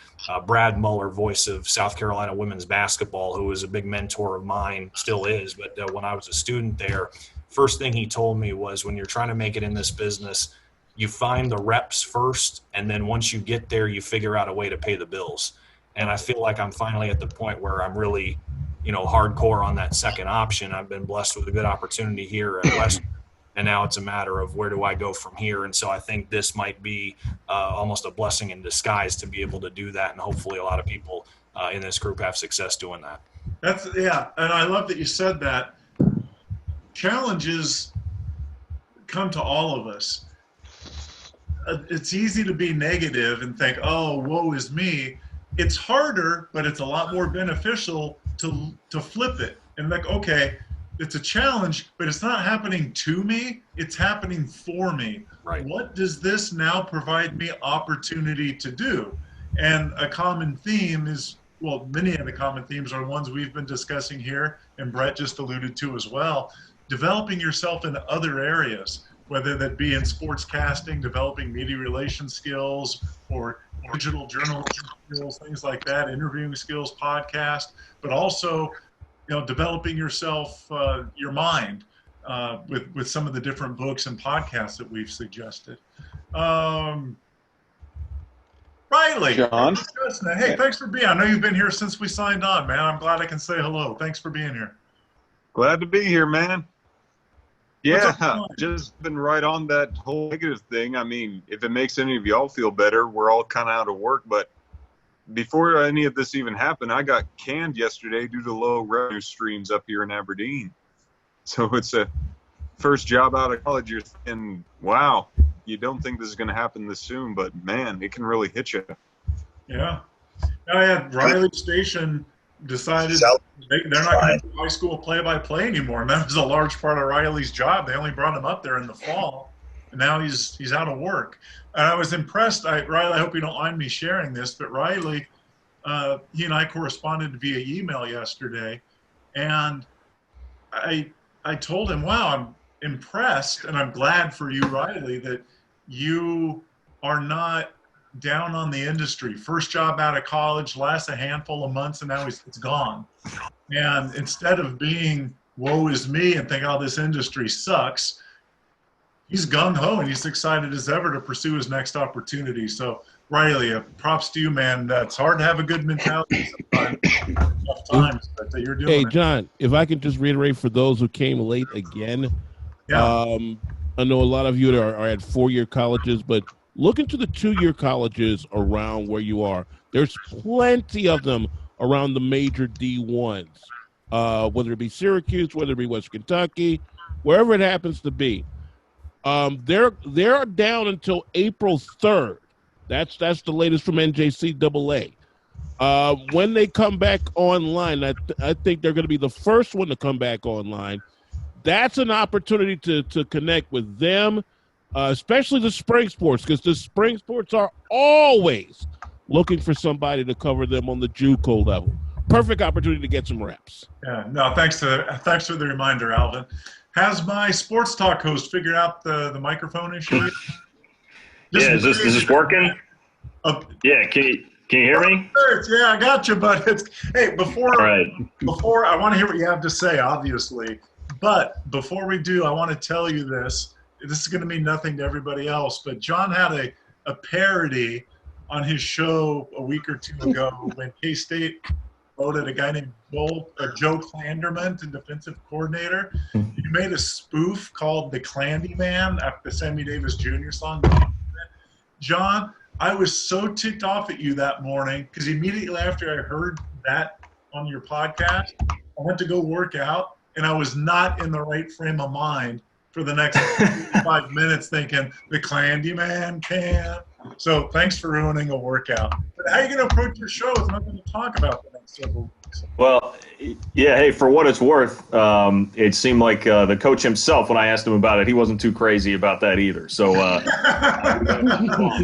Brad Muller, voice of South Carolina women's basketball, who was a big mentor of mine, still is, but when I was a student there, first thing he told me was, when you're trying to make it in this business, you find the reps first, and then once you get there, you figure out a way to pay the bills. And I feel like I'm finally at the point where I'm really, hardcore on that second option. I've been blessed with a good opportunity here at Western, and now it's a matter of where do I go from here. And so I think this might be almost a blessing in disguise to be able to do that, and hopefully a lot of people in this group have success doing that. And I love that you said that. Challenges come to all of us. It's easy to be negative and think, oh, woe is me. It's harder, but it's a lot more beneficial to flip it and like, okay, it's a challenge, but it's not happening to me, it's happening for me. Right. What does this now provide me opportunity to do? And a common theme is, well, many of the common themes are ones we've been discussing here, and Brett just alluded to as well. Developing yourself in other areas, whether that be in sportscasting, developing media relations skills, or digital journalism skills, things like that, interviewing skills, podcast, but also, developing yourself, your mind, with some of the different books and podcasts that we've suggested. Riley, John. Hey, thanks for being. I know you've been here since we signed on, man. I'm glad I can say hello. Thanks for being here. Glad to be here, man. Yeah, just been right on that whole negative thing. I mean, if it makes any of y'all feel better, we're all kind of out of work. But before any of this even happened, I got canned yesterday due to low revenue streams up here in Aberdeen. So it's a first job out of college. You're thinking, wow, you don't think this is going to happen this soon, but man, it can really hit you. Yeah. Riley Station decided they're not going to do high school play-by-play anymore, and that was a large part of Riley's job. They only brought him up there in the fall, and now he's out of work. And I was impressed. Riley, I hope you don't mind me sharing this, but Riley, he and I corresponded via email yesterday, and I told him, wow, I'm impressed, and I'm glad for you, Riley, that you are not down on the industry. First job out of college, lasts a handful of months, and now it's gone. And instead of being woe is me and thinking, oh, this industry sucks, he's gung-ho and he's excited as ever to pursue his next opportunity. So Riley, props to you, man. It's hard to have a good mentality sometimes. Tough times, but you're doing it. Hey, John, if I can just reiterate for those who came late again, I know a lot of you that are at four-year colleges, but look into the two-year colleges around where you are. There's plenty of them around the major D1s, whether it be Syracuse, whether it be West Kentucky, wherever it happens to be. They're down until April 3rd. That's the latest from NJCAA. When they come back online, I think they're going to be the first one to come back online. That's an opportunity to connect with them, especially the spring sports, because the spring sports are always looking for somebody to cover them on the JUCO level. Perfect opportunity to get some reps. Yeah, no, thanks for the reminder, Alvin. Has my sports talk host figured out the microphone issue? Yeah, is this working? Yeah, can you hear me? Yeah, I got you, but before I want to hear what you have to say, obviously. But before we do, I want to tell you this. This is going to mean nothing to everybody else, but John had a parody on his show a week or two ago when K-State voted a guy named Joe Clanderman to defensive coordinator. He made a spoof called The Clandy Man after the Sammy Davis Jr. song. John, I was so ticked off at you that morning because immediately after I heard that on your podcast, I went to go work out, and I was not in the right frame of mind for the next 5 minutes thinking, the Clandy Man can. So thanks for ruining a workout. But how are you going to approach your show with nothing to talk about the next several weeks? Well, yeah, hey, for what it's worth, it seemed like the coach himself, when I asked him about it, he wasn't too crazy about that either. So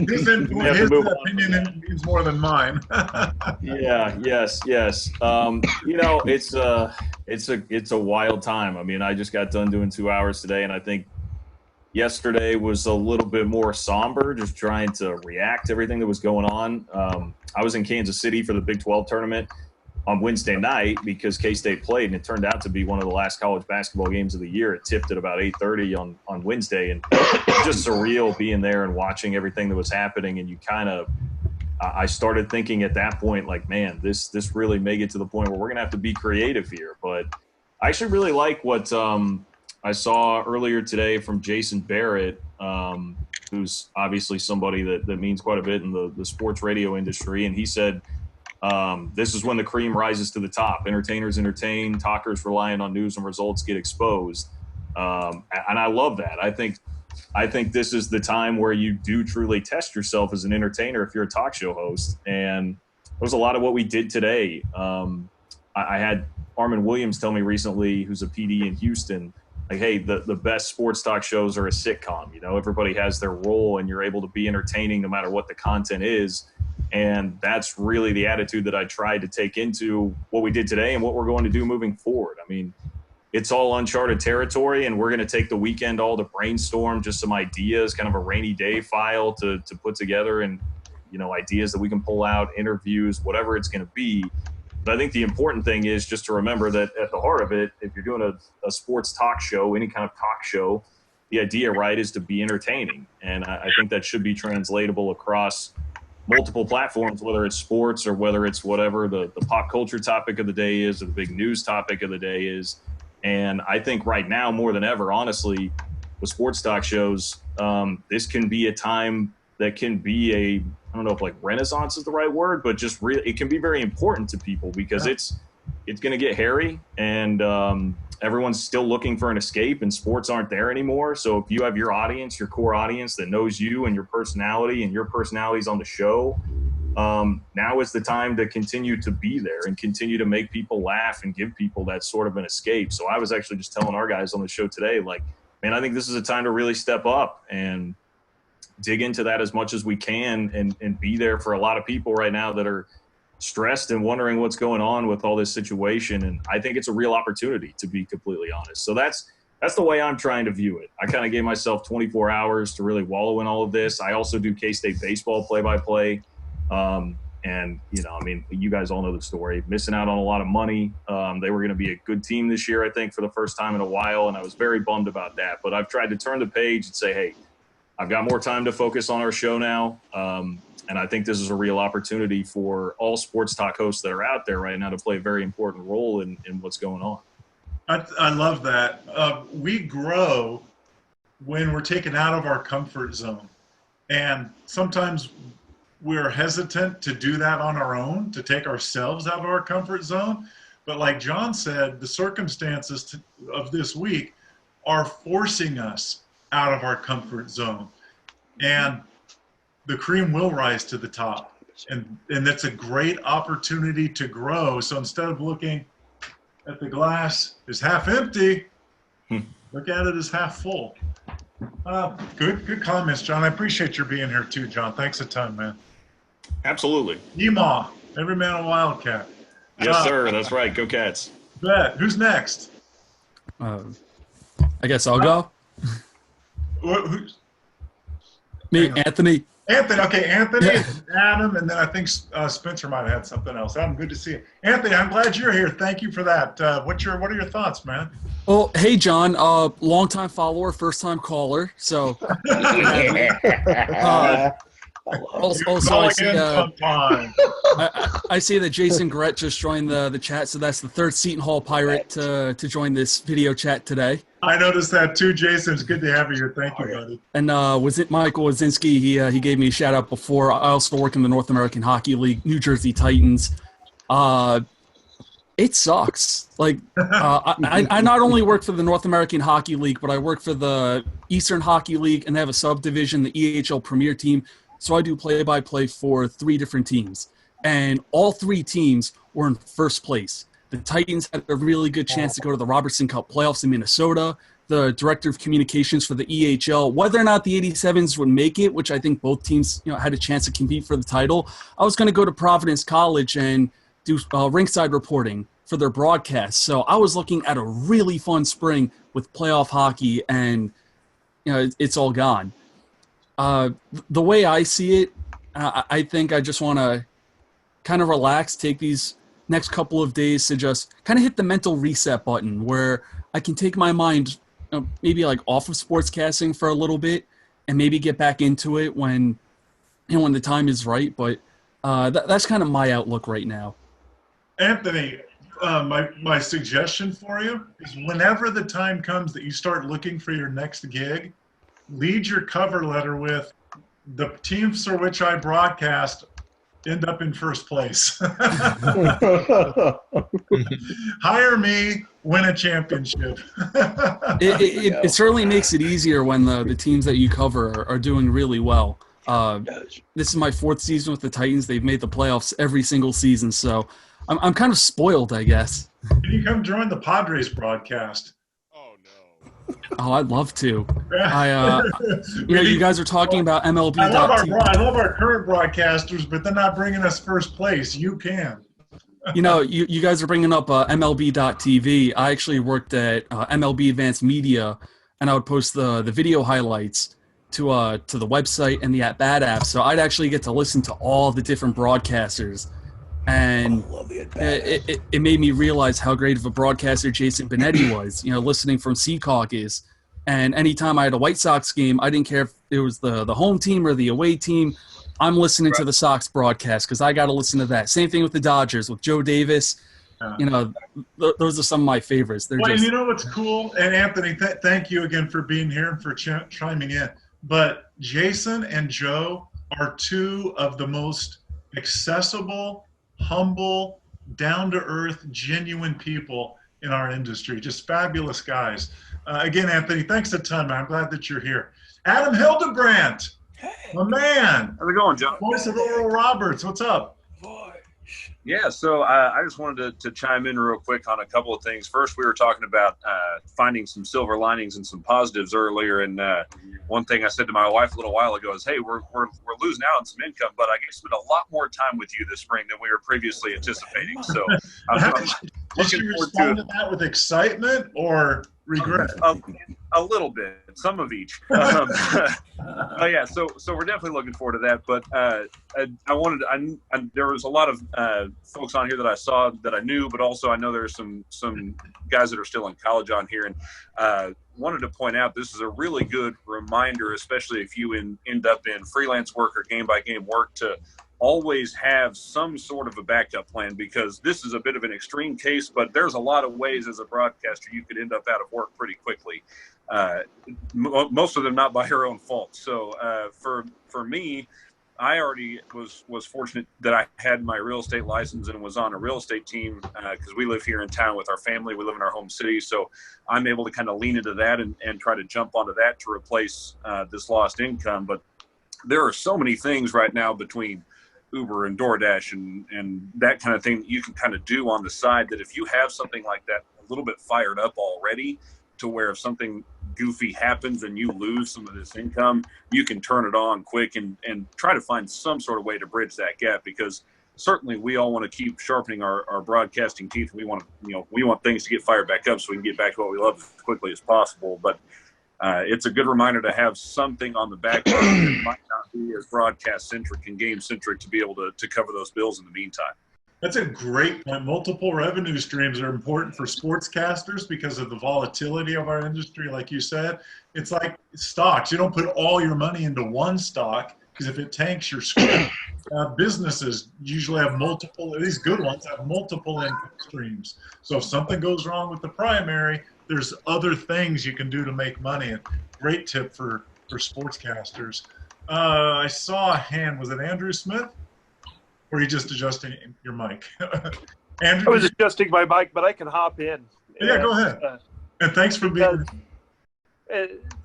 his opinion means more than mine. Yes. It's a wild time. I mean, I just got done doing 2 hours today, and I think Yesterday was a little bit more somber, just trying to react to everything that was going on. I was in Kansas City for the Big 12 tournament on Wednesday night because K-State played, and it turned out to be one of the last college basketball games of the year. It tipped at about 8:30 on Wednesday, and it's just surreal being there and watching everything that was happening. And you kind of I started thinking at that point, like, man, this really may get to the point where we're going to have to be creative here. But I actually really like what I saw earlier today from Jason Barrett, who's obviously somebody that means quite a bit in the sports radio industry. And he said, this is when the cream rises to the top. Entertainers entertain, talkers relying on news and results get exposed. And I love that. I think this is the time where you do truly test yourself as an entertainer if you're a talk show host. And it was a lot of what we did today. I had Armin Williams tell me recently, who's a PD in Houston, like, hey, the best sports talk shows are a sitcom. You know, everybody has their role and you're able to be entertaining no matter what the content is. And that's really the attitude that I tried to take into what we did today and what we're going to do moving forward. I mean, it's all uncharted territory, and we're going to take the weekend all to brainstorm just some ideas, kind of a rainy day file to put together, and, you know, ideas that we can pull out, interviews, whatever it's going to be. But I think the important thing is just to remember that at the heart of it, if you're doing a sports talk show, any kind of talk show, the idea, right, is to be entertaining. And I think that should be translatable across multiple platforms, whether it's sports or whether it's whatever the pop culture topic of the day is or the big news topic of the day is. And I think right now, more than ever, honestly, with sports talk shows, this can be a time that can be I don't know if like renaissance is the right word, but just really, it can be very important to people because it's going to get hairy, and everyone's still looking for an escape, and sports aren't there anymore. So if you have your audience, your core audience that knows you and your personality's on the show, now is the time to continue to be there and continue to make people laugh and give people that sort of an escape. So I was actually just telling our guys on the show today, like, man, I think this is a time to really step up and dig into that as much as we can and be there for a lot of people right now that are stressed and wondering what's going on with all this situation. And I think it's a real opportunity, to be completely honest. So that's the way I'm trying to view it. I kind of gave myself 24 hours to really wallow in all of this. I also do K-State baseball play-by-play. And, you know, I mean, you guys all know the story. Missing out on a lot of money. They were going to be a good team this year, I think, for the first time in a while, and I was very bummed about that. But I've tried to turn the page and say, hey, I've got more time to focus on our show now, and I think this is a real opportunity for all sports talk hosts that are out there right now to play a very important role in what's going on. I love that. We grow when we're taken out of our comfort zone, and sometimes we're hesitant to do that on our own, to take ourselves out of our comfort zone. But like John said, the circumstances of this week are forcing us out of our comfort zone. And the cream will rise to the top. And that's a great opportunity to grow. So instead of looking at the glass as half empty, look at it as half full. Good comments, John. I appreciate your being here too, John. Thanks a ton, man. Absolutely. Emaw, every man a Wildcat. Yes, sir. That's right. Go Cats. Bet. Who's next? I guess I'll go. Who's? Me, Anthony. Anthony. Okay, Anthony, Adam, and then I think Spencer might have had something else. Adam, good to see you. Anthony, I'm glad you're here. Thank you for that. What are your thoughts, man? Well, hey, John, longtime follower, first-time caller. So, also I see that Jason Gret just joined the chat, so that's the third Seton Hall Pirate to join this video chat today. I noticed that too, Jason. It's good to have you here. Thank you, buddy. And was it Michael Wazinski? He gave me a shout out before. I also work in the North American Hockey League, New Jersey Titans. It sucks. Like I not only work for the North American Hockey League, but I work for the Eastern Hockey League, and they have a subdivision, the EHL Premier Team. So I do play-by-play for 3 different teams, and all 3 teams were in first place. The Titans had a really good chance to go to the Robertson Cup playoffs in Minnesota. The director of communications for the EHL, whether or not the 87s would make it, which I think both teams had a chance to compete for the title, I was going to go to Providence College and do rinkside reporting for their broadcast. So I was looking at a really fun spring with playoff hockey, and it's all gone. The way I see it, I think I just want to kind of relax, take these next couple of days to just kind of hit the mental reset button where I can take my mind maybe like off of sportscasting for a little bit and maybe get back into it when the time is right. But that's kind of my outlook right now. Anthony, my suggestion for you is whenever the time comes that you start looking for your next gig, lead your cover letter with the teams for which I broadcast end up in first place. Hire me, win a championship. It certainly makes it easier when the teams that you cover are doing really well. This is my 4th season with the Titans. They've made the playoffs every single season, so I'm kind of spoiled, I guess. Can you come join the Padres broadcast? Oh, I'd love to. You guys are talking about MLB. I love our current broadcasters, but they're not bringing us first place. You can. You guys are bringing up MLB.TV. I actually worked at MLB Advanced Media, and I would post the video highlights to the website and the at-bat app. So I'd actually get to listen to all the different broadcasters. And it made me realize how great of a broadcaster Jason Benetti was, listening from Sea Caucus. And anytime I had a White Sox game, I didn't care if it was the home team or the away team. I'm listening to the Sox broadcast because I got to listen to that. Same thing with the Dodgers, with Joe Davis. Those are some of my favorites. You know what's cool? And Anthony, thank you again for being here and for chiming in. But Jason and Joe are 2 of the most accessible, humble, down-to-earth, genuine people in our industry. Just fabulous guys. Again, Anthony, thanks a ton, man. I'm glad that you're here. Adam Hildebrandt, my man. How's it going, John? Voice of Oral Roberts. What's up? Yeah, so I just wanted to chime in real quick on a couple of things. First, we were talking about finding some silver linings and some positives earlier, and one thing I said to my wife a little while ago is, hey, we're losing out on some income, but I get to spend a lot more time with you this spring than we were previously anticipating. So Did you respond to that with excitement or regret? A little bit, some of each. But yeah, so we're definitely looking forward to that. But there was a lot of folks on here that I saw that I knew, but also I know there's some guys that are still in college on here, and wanted to point out this is a really good reminder, especially if you end up in freelance work or game-by-game work, to always have some sort of a backup plan, because this is a bit of an extreme case, but there's a lot of ways as a broadcaster you could end up out of work pretty quickly. Most of them not by your own fault. So for me, I already was fortunate that I had my real estate license and was on a real estate team because we live here in town with our family. We live in our home city. So I'm able to kind of lean into that and try to jump onto that to replace this lost income. But there are so many things right now between Uber and DoorDash and that kind of thing that you can kind of do on the side, that if you have something like that a little bit fired up already, to where if something goofy happens and you lose some of this income, you can turn it on quick and try to find some sort of way to bridge that gap, because certainly we all want to keep sharpening our broadcasting teeth. We want things to get fired back up so we can get back to what we love as quickly as possible. But it's a good reminder to have something on the back end that might not be as broadcast centric and game centric to be able to cover those bills in the meantime. That's a great point. Multiple revenue streams are important for sportscasters because of the volatility of our industry. Like you said, it's like stocks. You don't put all your money into one stock, because if it tanks, you're screwed. Businesses usually have multiple, these good ones have multiple income streams. So if something goes wrong with the primary, there's other things you can do to make money. And great tip for sportscasters. I saw a hand. Was it Andrew Smith? Or are you just adjusting your mic? Andrew, I was adjusting my mic, but I can hop in. Yeah, go ahead. And thanks for being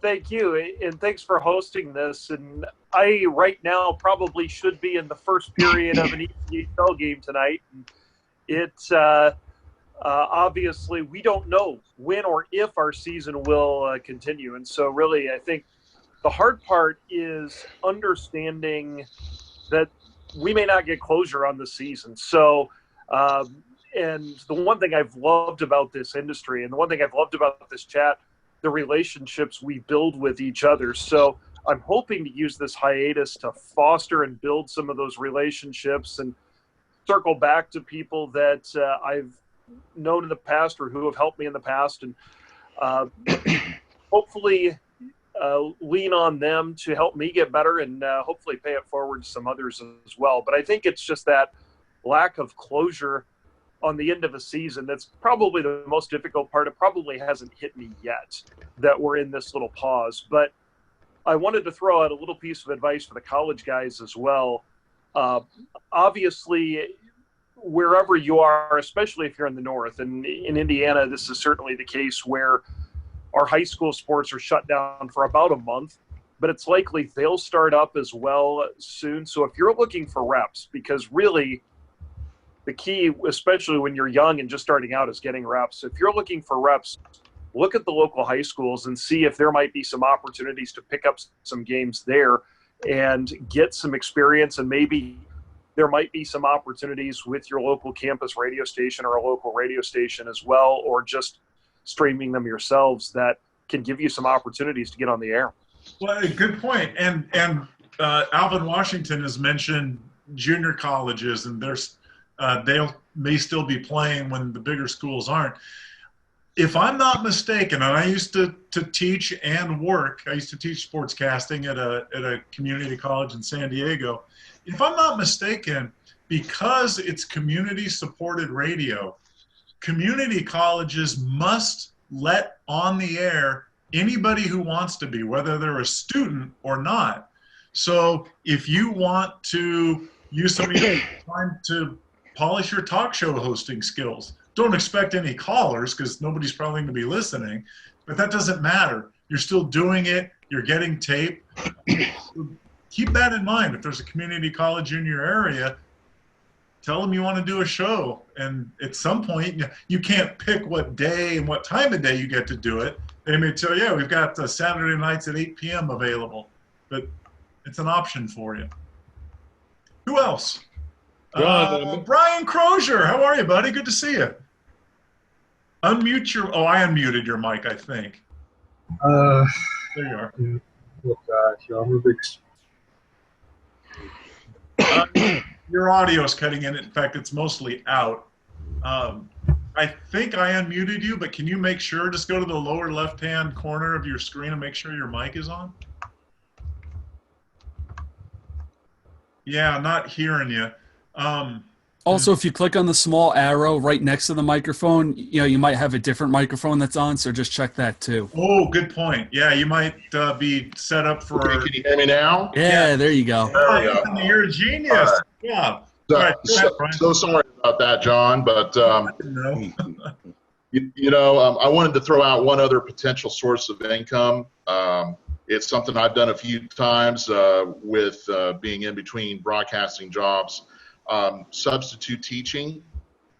thank you, and thanks for hosting this. And I, right now, probably should be in the first period of an ECHL game tonight. It's obviously we don't know when or if our season will continue. And so really, I think the hard part is understanding that we may not get closure on the season. So, and the one thing I've loved about this industry and the one thing I've loved about this chat, the relationships we build with each other. So I'm hoping to use this hiatus to foster and build some of those relationships and circle back to people that I've known in the past or who have helped me in the past, and hopefully lean on them to help me get better, and hopefully pay it forward to some others as well. But I think it's just that lack of closure on the end of a season that's probably the most difficult part. It probably hasn't hit me yet that we're in this little pause. But I wanted to throw out a little piece of advice for the college guys as well. Obviously, wherever you are, especially if you're in the North, and in Indiana, this is certainly the case where our high school sports are shut down for about a month, but it's likely they'll start up as well soon. So if you're looking for reps, because really the key, especially when you're young and just starting out, is getting reps. If you're looking for reps, look at the local high schools and see if there might be some opportunities to pick up some games there and get some experience. And maybe there might be some opportunities with your local campus radio station or a local radio station as well, or just streaming them yourselves, that can give you some opportunities to get on the air. Well, good point. And Alvin Washington has mentioned junior colleges, and they may still be playing when the bigger schools aren't. If I'm not mistaken, and I used to teach and work, I used to teach sportscasting at a community college in San Diego. If I'm not mistaken, because it's community-supported radio, community colleges must let on the air anybody who wants to be, whether they're a student or not. So if you want to use some of your time to polish your talk show hosting skills, don't expect any callers because nobody's probably going to be listening, but that doesn't matter. You're still doing it. You're getting tape. Keep that in mind. If there's a community college in your area, tell them you want to do a show. And at some point, you can't pick what day and what time of day you get to do it. They may tell you, yeah, we've got Saturday nights at 8 p.m. available, but it's an option for you. Who else? Brian Crozier. How are you, buddy? Good to see you. Unmute your, I unmuted your mic, I think. There you are. Yeah, I'm a big... Your audio is cutting in. In fact, it's mostly out. I think I unmuted you, but can you make sure, just go to the lower left-hand corner of your screen and make sure your mic is on? Yeah, not hearing you. Also, if you click on the small arrow right next to the microphone, you might have a different microphone that's on, so just check that too. Oh, good point. Yeah, you might be set up for... Can you hear me now? Yeah, there you go. There we go. You're a genius. Yeah. So sorry about that, John, but I wanted to throw out one other potential source of income. It's something I've done a few times with being in between broadcasting jobs. Substitute teaching.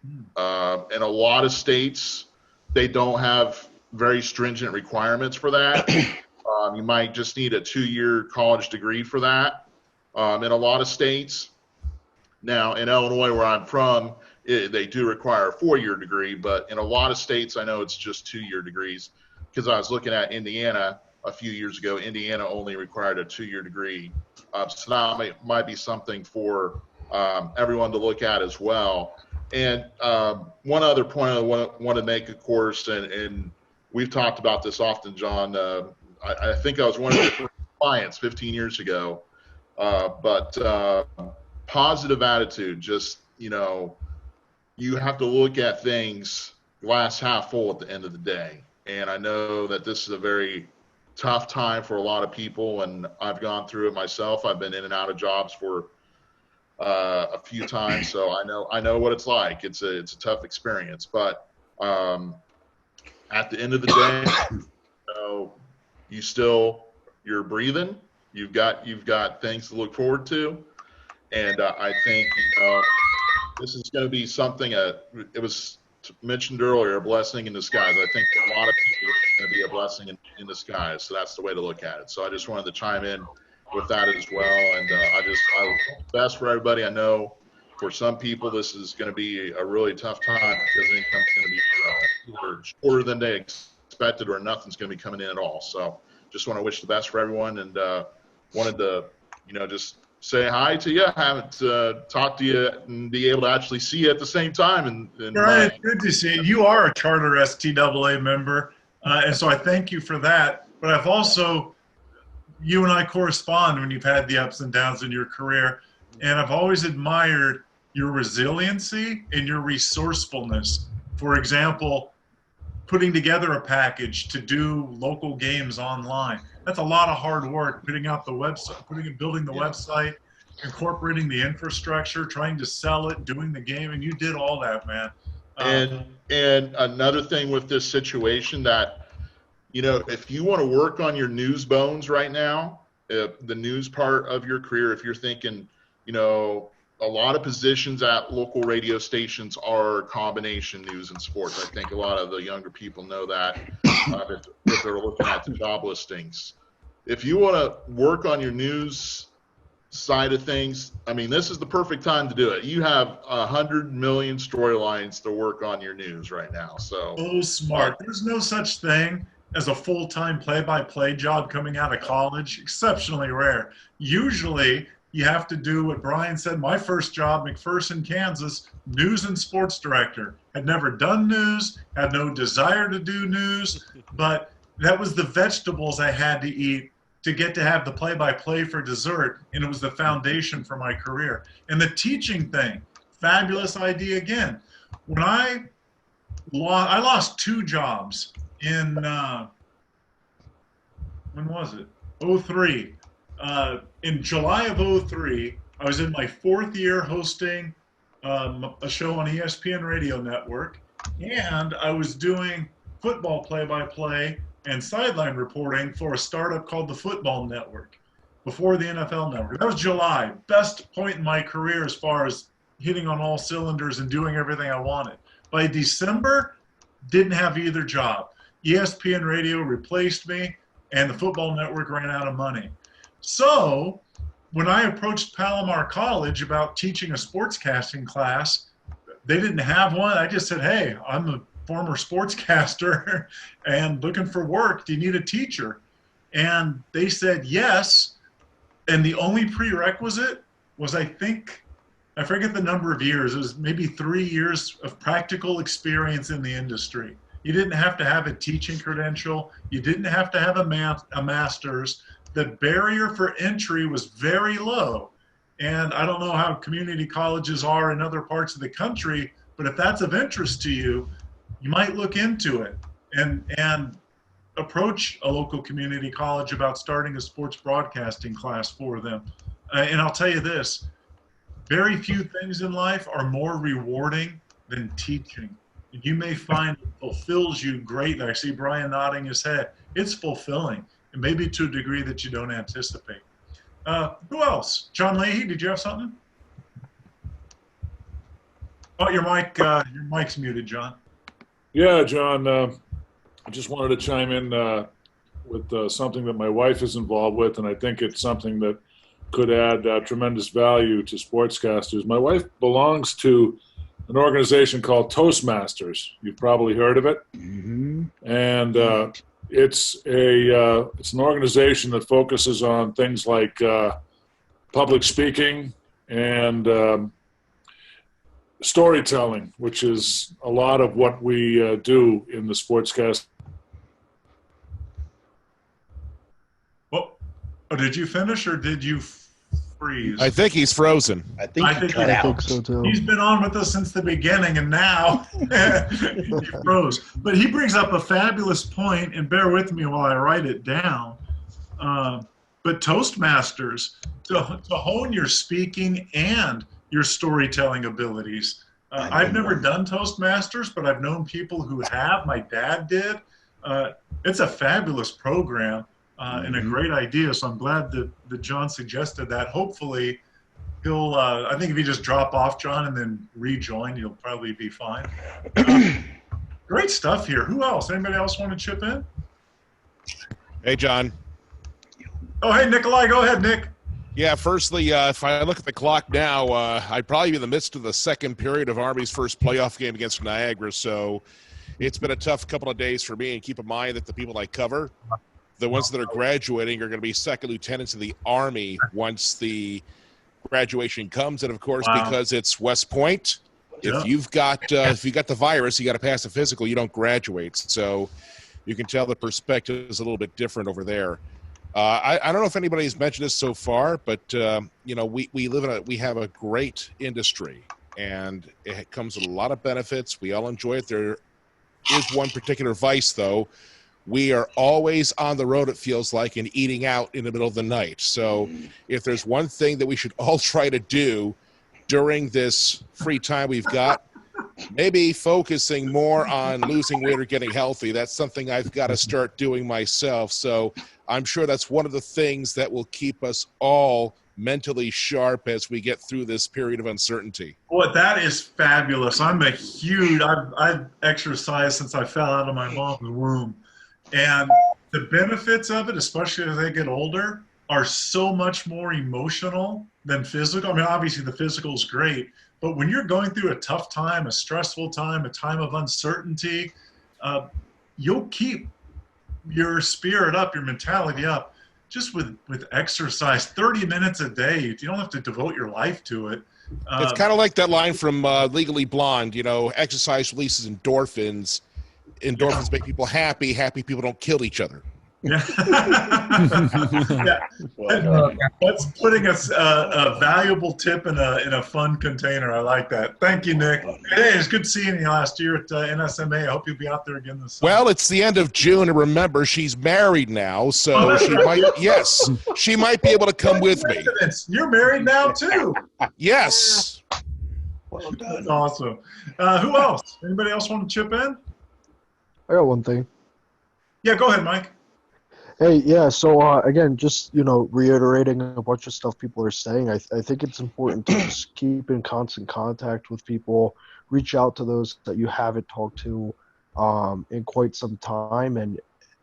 In a lot of states, they don't have very stringent requirements for that. You might just need a 2-year college degree for that. In a lot of states, now in Illinois, where I'm from, they do require a 4-year degree, but in a lot of states, I know it's just 2-year degrees. Because I was looking at Indiana a few years ago, Indiana only required a 2-year degree. So that might be something for everyone to look at as well. And one other point I want to make, of course, and we've talked about this often, John. I think I was one of the first clients 15 years ago. But positive attitude, just, you have to look at things glass half full at the end of the day. And I know that this is a very tough time for a lot of people, and I've gone through it myself. I've been in and out of jobs for a few times, so I know what it's like. It's a tough experience, but at the end of the day, you're breathing. You've got things to look forward to, and I think this is going to be something. It was mentioned earlier, a blessing in disguise. I think for a lot of people, it's going to be a blessing in disguise. So that's the way to look at it. So I just wanted to chime in with that as well, and I hope the best for everybody. I know for some people this is going to be a really tough time because income's going to be shorter than they unexpected or nothing's going to be coming in at all. So just want to wish the best for everyone, and wanted to, just say hi to you. I haven't talked to you and be able to actually see you at the same time. Brian, good to see you. You are a charter STAA member, and so I thank you for that. But I've also, you and I correspond when you've had the ups and downs in your career, and I've always admired your resiliency and your resourcefulness. For example, putting together a package to do local games online. That's a lot of hard work, putting out the website, building the website, incorporating the infrastructure, trying to sell it, doing the game, and you did all that, man. And another thing with this situation that, if you want to work on your news bones right now, the news part of your career, if you're thinking, a lot of positions at local radio stations are combination news and sports. I think a lot of the younger people know that if they're looking at the job listings. If you want to work on your news side of things, this is the perfect time to do it. You have 100 million storylines to work on your news right now. So smart. There's no such thing as a full-time play-by-play job coming out of college. Exceptionally rare. Usually, you have to do what Brian said. My first job, McPherson, Kansas, news and sports director. Had never done news, had no desire to do news, but that was the vegetables I had to eat to get to have the play-by-play for dessert, and it was the foundation for my career. And the teaching thing, fabulous idea again. When I lost 2 jobs in, when was it? 03. In July of 03, I was in my 4th year hosting a show on ESPN Radio Network, and I was doing football play-by-play and sideline reporting for a startup called the Football Network before the NFL Network. That was July. Best point in my career as far as hitting on all cylinders and doing everything I wanted. By December, didn't have either job. ESPN Radio replaced me, and the Football Network ran out of money. So when I approached Palomar College about teaching a sportscasting class, they didn't have one. I just said, hey, I'm a former sportscaster and looking for work. Do you need a teacher? And they said yes. And the only prerequisite was, I forget the number of years. It was maybe 3 years of practical experience in the industry. You didn't have to have a teaching credential. You didn't have to have a master's. The barrier for entry was very low. And I don't know how community colleges are in other parts of the country, but if that's of interest to you, you might look into it and approach a local community college about starting a sports broadcasting class for them. And I'll tell you this, very few things in life are more rewarding than teaching. You may find it fulfills you greatly. I see Brian nodding his head. It's fulfilling, and maybe to a degree that you don't anticipate. Who else? John Leahy, did you have something? Oh, your mic's muted, John. Yeah, John, I just wanted to chime in with something that my wife is involved with, and I think it's something that could add tremendous value to sportscasters. My wife belongs to an organization called Toastmasters. You've probably heard of it. Mm-hmm. And it's an organization that focuses on things like public speaking and storytelling, which is a lot of what we do in the sportscast. Oh, did you finish or did you freeze? I think he's frozen. I think so too. He's been on with us since the beginning, and now he froze. But he brings up a fabulous point, and bear with me while I write it down. But Toastmasters, to hone your speaking and your storytelling abilities. I've never done Toastmasters, but I've known people who have. My dad did. It's a fabulous program and a great idea, so I'm glad that John suggested that. Hopefully, he'll, I think if you just drop off, John, and then rejoin, you'll probably be fine. Great stuff here. Who else? Anybody else want to chip in? Hey, John. Oh, hey, Nikolai. Go ahead, Nick. Yeah, firstly, if I look at the clock now, I'd probably be in the midst of the second period of Army's first playoff game against Niagara. So it's been a tough couple of days for me. And keep in mind that the people I cover, the ones that are graduating, are going to be second lieutenants in the Army once the graduation comes. And of course, because it's West Point, if you've got the virus, you got to pass a physical. You don't graduate, so you can tell the perspective is a little bit different over there. I don't know if anybody's mentioned this so far, but we have a great industry, and it comes with a lot of benefits. We all enjoy it. There is one particular vice, though. We are always on the road, it feels like, and eating out in the middle of the night. So if there's one thing that we should all try to do during this free time we've got, maybe focusing more on losing weight or getting healthy. That's something I've got to start doing myself. So I'm sure that's one of the things that will keep us all mentally sharp as we get through this period of uncertainty. Boy, that is fabulous. I've exercised since I fell out of my mom's womb. And the benefits of it, especially as they get older, are so much more emotional than physical. I mean, obviously the physical is great, but when you're going through a tough time, a stressful time, a time of uncertainty, you'll keep your spirit up, your mentality up, just with exercise. 30 minutes a day. You don't have to devote your life to it. It's kind of like that line from Legally Blonde, exercise releases endorphins. Endorphins make people happy. Happy people don't kill each other. Yeah. That's putting a valuable tip in a fun container. I like that. Thank you, Nick. Hey, it's good seeing you last year at NSMA. I hope you'll be out there again this summer. Well, it's the end of June, and remember, she's married now, so she might be able to come with me. You're married now too. Yes. Well done. That's awesome. Who else? Anybody else want to chip in? I got one thing. Yeah, go ahead, Mike. Hey, yeah, so again, just, reiterating a bunch of stuff people are saying, I think it's important to just keep in constant contact with people, reach out to those that you haven't talked to in quite some time, and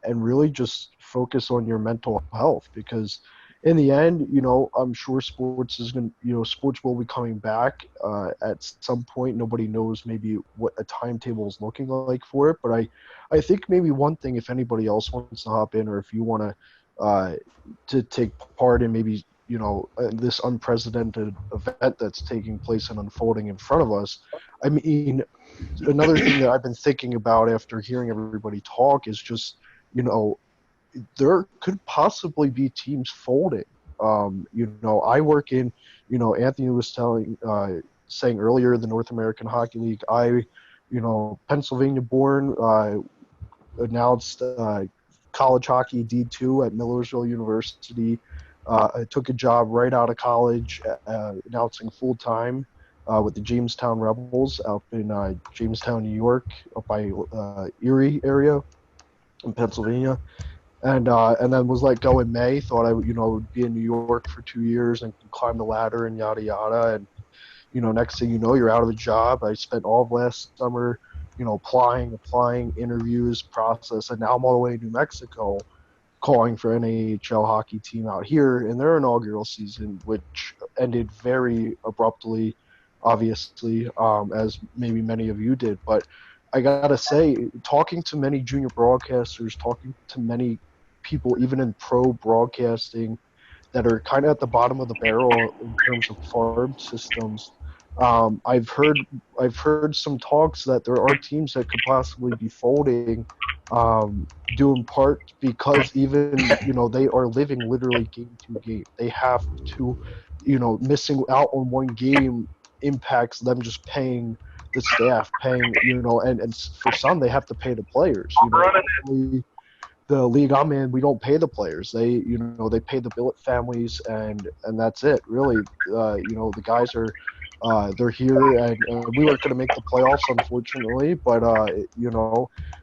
really just focus on your mental health, because in the end, I'm sure sports will be coming back at some point. Nobody knows maybe what a timetable is looking like for it, but I think maybe one thing, if anybody else wants to hop in, or if you want to take part in maybe this unprecedented event that's taking place and unfolding in front of us. I mean, another thing that I've been thinking about after hearing everybody talk is just there could possibly be teams folding. I work in, Anthony was saying earlier, the North American Hockey League. Pennsylvania born, announced college hockey D2 at Millersville University. I took a job right out of college, announcing full time with the Jamestown Rebels out in Jamestown, New York, up by Erie area in Pennsylvania. And then was let go in May. Thought I would be in New York for 2 years and climb the ladder and yada yada. And next thing you know, you're out of a job. I spent all of last summer, applying, interviews, process, and now I'm all the way in New Mexico, calling for an NHL hockey team out here in their inaugural season, which ended very abruptly, obviously, as maybe many of you did. But I gotta say, talking to many junior broadcasters, talking to many people, even in pro broadcasting, that are kind of at the bottom of the barrel in terms of farm systems. I've heard some talks that there are teams that could possibly be folding, due in part because even they are living literally game to game. They have to, missing out on one game impacts them just paying the staff, and for some they have to pay the players. The league I'm in, we don't pay the players. They pay the billet families, and that's it. Really, the guys are they're here, and we weren't going to make the playoffs, unfortunately. But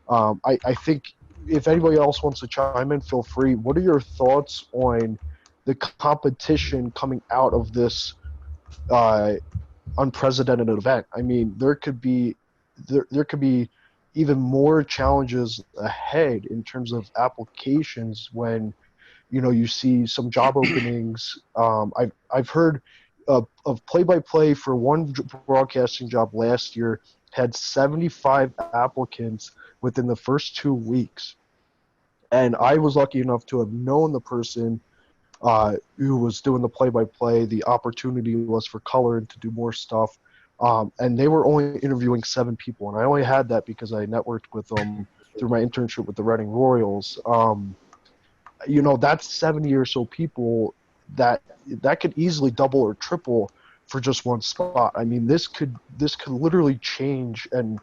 I think if anybody else wants to chime in, feel free. What are your thoughts on the competition coming out of this unprecedented event? I mean, there could be even more challenges ahead in terms of applications when you see some job openings. I've heard of play-by-play for one broadcasting job last year had 75 applicants, within the first 2 weeks. And I was lucky enough to have known the person who was doing the play-by-play. The opportunity was for color and to do more stuff. And they were only interviewing 7 people. And I only had that because I networked with them through my internship with the Reading Royals. That's 70 or so people that could easily double or triple for just one spot. I mean, this could literally change and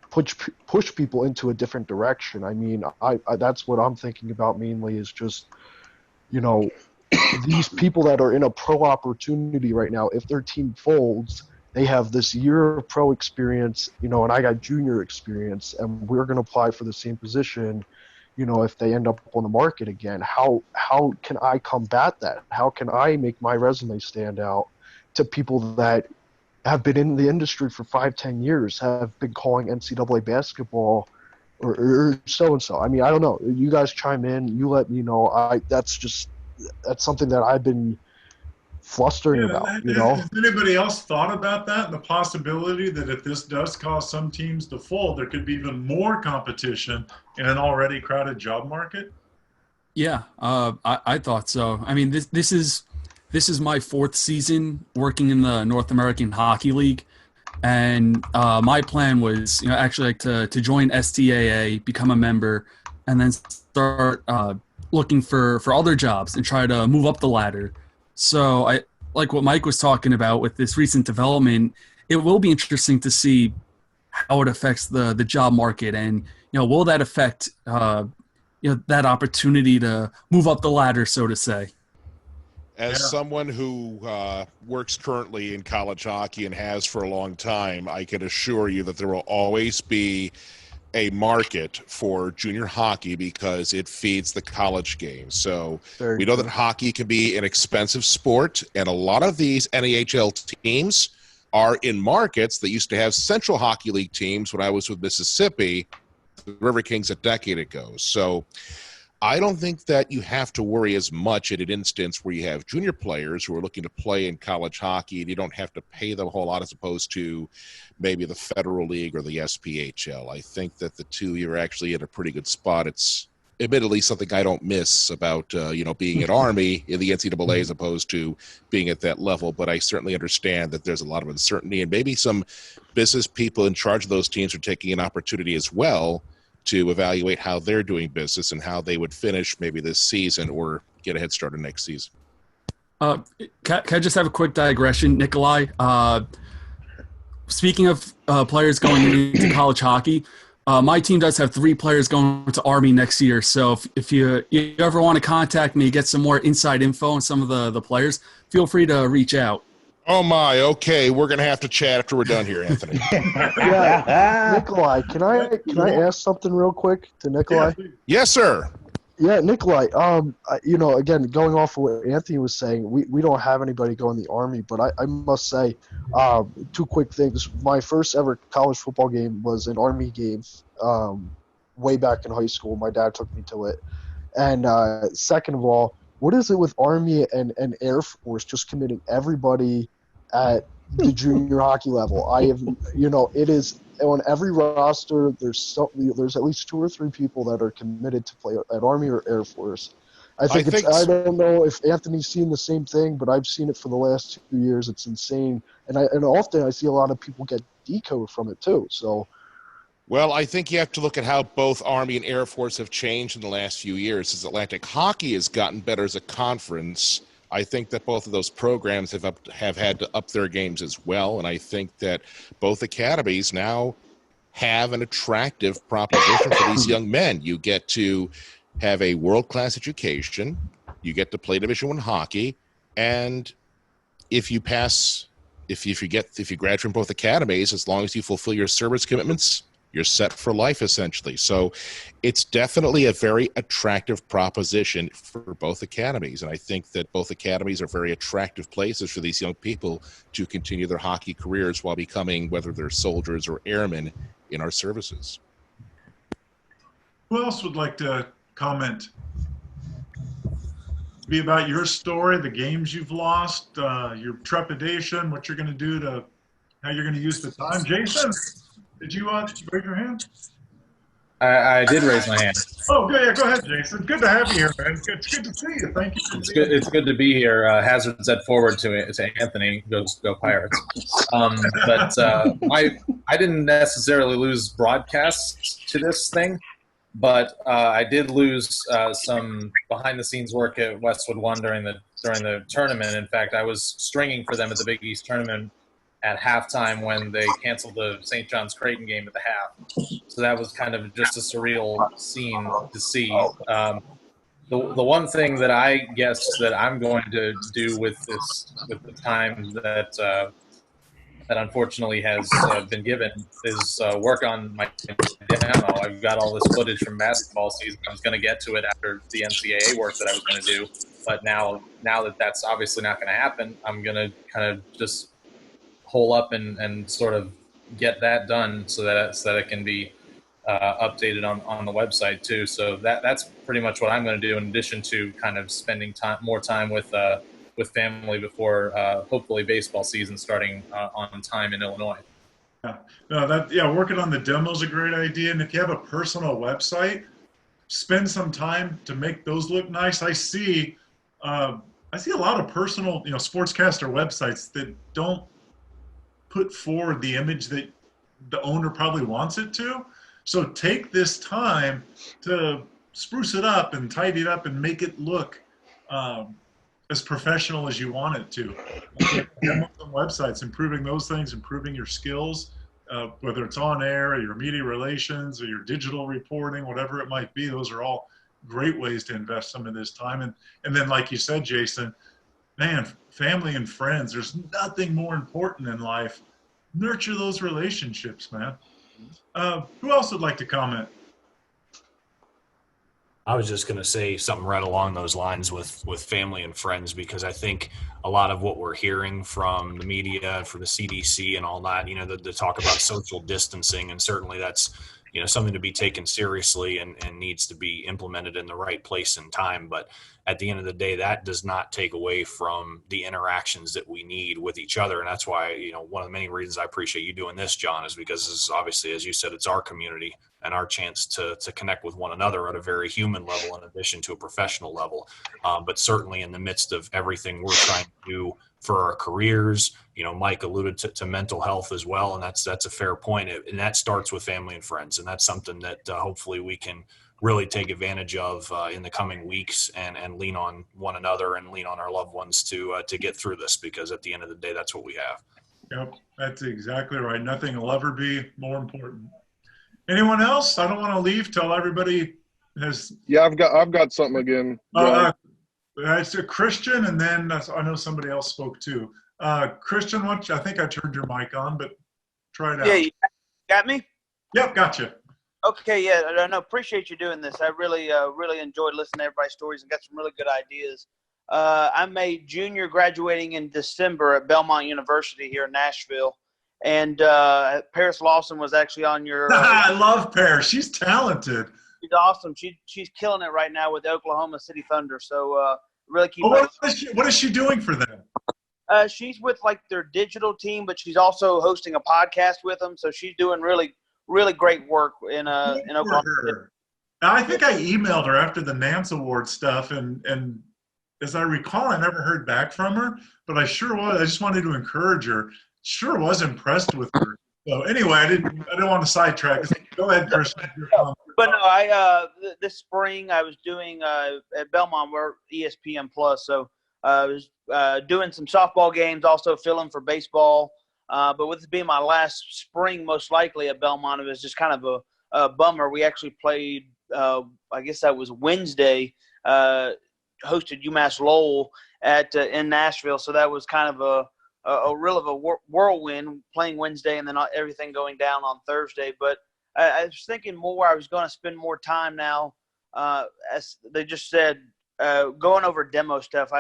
push people into a different direction. I mean, I that's what I'm thinking about mainly is just, these people that are in a pro opportunity right now, if their team folds, they have this year of pro experience, and I got junior experience, and we're going to apply for the same position, if they end up on the market again. How can I combat that? How can I make my resume stand out to people that have been in the industry for 5-10 years, have been calling NCAA basketball or so-and-so? I mean, I don't know. You guys chime in. You let me know. That's something that I've been flustering about, Has anybody else thought about that and the possibility that if this does cause some teams to fold, there could be even more competition in an already crowded job market? Yeah, I thought so. I mean, this is my 4th season working in the North American Hockey League, and my plan was, actually to join STAA, become a member, and then start looking for other jobs and try to move up the ladder. So I like what Mike was talking about with this recent development. It will be interesting to see how it affects the job market, and will that affect that opportunity to move up the ladder, so to say. As someone who works currently in college hockey and has for a long time, I can assure you that there will always be a market for junior hockey because it feeds the college game. So we know that hockey can be an expensive sport, and a lot of these NAHL teams are in markets that used to have Central Hockey League teams when I was with Mississippi, the River Kings a decade ago. So I don't think that you have to worry as much in an instance where you have junior players who are looking to play in college hockey and you don't have to pay them a whole lot as opposed to maybe the Federal League or the SPHL. I think that the two, you're actually in a pretty good spot. It's admittedly something I don't miss about, being at Army in the NCAA as opposed to being at that level. But I certainly understand that there's a lot of uncertainty, and maybe some business people in charge of those teams are taking an opportunity as well to evaluate how they're doing business and how they would finish maybe this season or get a head start on next season. Can I just have a quick digression, Nikolai? Speaking of players going into college hockey, my team does have 3 players going to Army next year. So if you ever want to contact me, get some more inside info on some of the players, feel free to reach out. Oh my, okay. We're gonna have to chat after we're done here, Anthony. Nikolai, can I ask something real quick to Nikolai? Yes, sir. Yeah, Nikolai. Again, going off of what Anthony was saying, we don't have anybody go in the Army, but I must say, 2 quick things. My first ever college football game was an Army game, way back in high school. My dad took me to it, and second of all, what is it with Army and Air Force just committing everybody at the junior hockey level? I have, it is on every roster. There's at least 2 or 3 people that are committed to play at Army or Air Force. I don't know if Anthony's seen the same thing, but I've seen it for the last 2 years. It's insane, and often I see a lot of people get decode from it too. So. Well, I think you have to look at how both Army and Air Force have changed in the last few years. As Atlantic Hockey has gotten better as a conference, I think that both of those programs have had to up their games as well. And I think that both academies now have an attractive proposition for these young men. You get to have a world-class education. You get to play Division I hockey. And if you graduate from both academies, as long as you fulfill your service commitments, you're set for life, essentially. So it's definitely a very attractive proposition for both academies. And I think that both academies are very attractive places for these young people to continue their hockey careers while becoming, whether they're soldiers or airmen, in our services. Who else would like to comment? Be about your story, the games you've lost, your trepidation, what you're going to do how you're going to use the time. Jason? Did you raise your hand? I did raise my hand. Oh, good. Yeah, go ahead, Jason. Good to have you here, man. It's good to see you. Thank you. It's good to be here. Hazard said forward to Anthony. Go Pirates. But I didn't necessarily lose broadcasts to this thing, but I did lose some behind the scenes work at Westwood One during the tournament. In fact, I was stringing for them at the Big East tournament at halftime when they canceled the St. John's Creighton game at the half. So that was kind of just a surreal scene to see. The one thing that I guess that I'm going to do with the time that unfortunately has been given is work on my demo. I've got all this footage from basketball season. I was going to get to it after the NCAA work that I was going to do, but now that that's obviously not going to happen, I'm going to kind of just hole up and sort of get that done so that it can be updated on the website too. So that's pretty much what I'm going to do, in addition to kind of spending more time with family before hopefully baseball season starting on time in Illinois. Working on the demo is a great idea. And if you have a personal website, spend some time to make those look nice. I see a lot of personal, sportscaster websites that don't put forward the image that the owner probably wants it to. So take this time to spruce it up and tidy it up and make it look as professional as you want it to. Demos on websites, improving those things, improving your skills, whether it's on air or your media relations or your digital reporting, whatever it might be. Those are all great ways to invest some of this time. And then, like you said, Jason, man, family and friends, there's nothing more important in life. Nurture those relationships, man. Who else would like to comment? I was just going to say something right along those lines with family and friends, because I think a lot of what we're hearing from the media, from the CDC and all that, the talk about social distancing, and certainly that's, something to be taken seriously and needs to be implemented in the right place and time. But at the end of the day, that does not take away from the interactions that we need with each other. And that's why, one of the many reasons I appreciate you doing this, John, is because this is obviously, as you said, it's our community and our chance to connect with one another at a very human level in addition to a professional level. But certainly in the midst of everything we're trying to do for our careers, Mike alluded to mental health as well. And that's a fair point. And that starts with family and friends. And that's something that hopefully we can really take advantage of in the coming weeks and lean on one another and lean on our loved ones to get through this, because at the end of the day, that's what we have. Yep, that's exactly right. Nothing will ever be more important. Anyone else? I don't want to leave till everybody has. Yeah, I've got something again. It's a Christian, and then I know somebody else spoke too. Christian, I think I turned your mic on, but try it out. Yeah, you got me? Yep, gotcha. Okay, yeah, no, appreciate you doing this. I really enjoyed listening to everybody's stories and got some really good ideas. I'm a junior graduating in December at Belmont University here in Nashville. And Paris Lawson was actually on your I love Paris. She's talented. She's awesome. She's killing it right now with the Oklahoma City Thunder. So really keep what is she doing for them? She's with like their digital team, but she's also hosting a podcast with them. So she's doing really great work in Oklahoma City. I think I emailed her after the Nance Award stuff, and as I recall, I never heard back from her, but I sure was. I just wanted to encourage her. Sure was impressed with her. So anyway, I didn't want to sidetrack. Go ahead, Christian. But no, this spring I was doing at Belmont, we're ESPN Plus, so I was doing some softball games, also filling for baseball. But with it being my last spring, most likely at Belmont, it was just kind of a bummer. We actually played, I guess that was Wednesday, hosted UMass Lowell in Nashville, so that was kind of a whirlwind, playing Wednesday and then everything going down on Thursday. But I was thinking more, I was going to spend more time now, as they just said, going over demo stuff.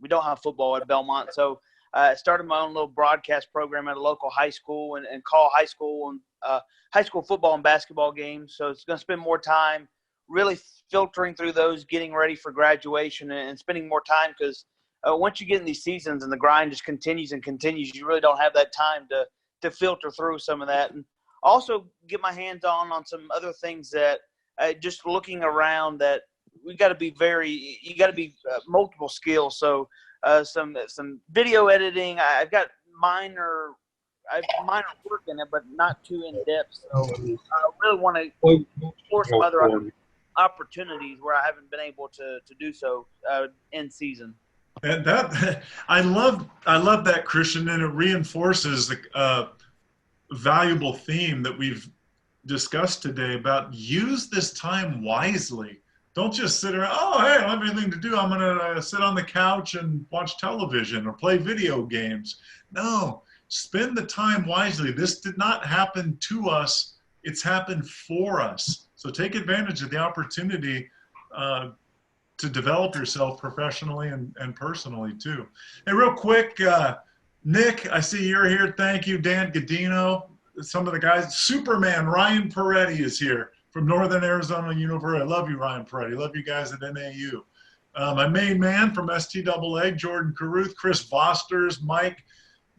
We don't have football at Belmont, so I started my own little broadcast program at a local high school and call high school football and basketball games. So it's going to spend more time really filtering through those, getting ready for graduation, and spending more time, because once you get in these seasons and the grind just continues and continues, you really don't have that time to filter through some of that. And also get my hands on some other things that just looking around that you got to be multiple skills. So some video editing. I've got minor work in it, but not too in depth. So I really want to explore some other opportunities where I haven't been able to do so in season. And that I love that, Christian, and it reinforces the valuable theme that we've discussed today about use this time wisely. Don't just sit around, oh, hey, I don't have anything to do. I'm going to sit on the couch and watch television or play video games. No, spend the time wisely. This did not happen to us. It's happened for us. So take advantage of the opportunity to develop yourself professionally and personally too. Hey, real quick, Nick, I see you're here. Thank you. Dan Godino, some of the guys. Superman, Ryan Peretti is here from Northern Arizona University. I love you, Ryan Peretti. Love you guys at NAU. My main man from STAA, Jordan Caruth, Chris Vosters, Mike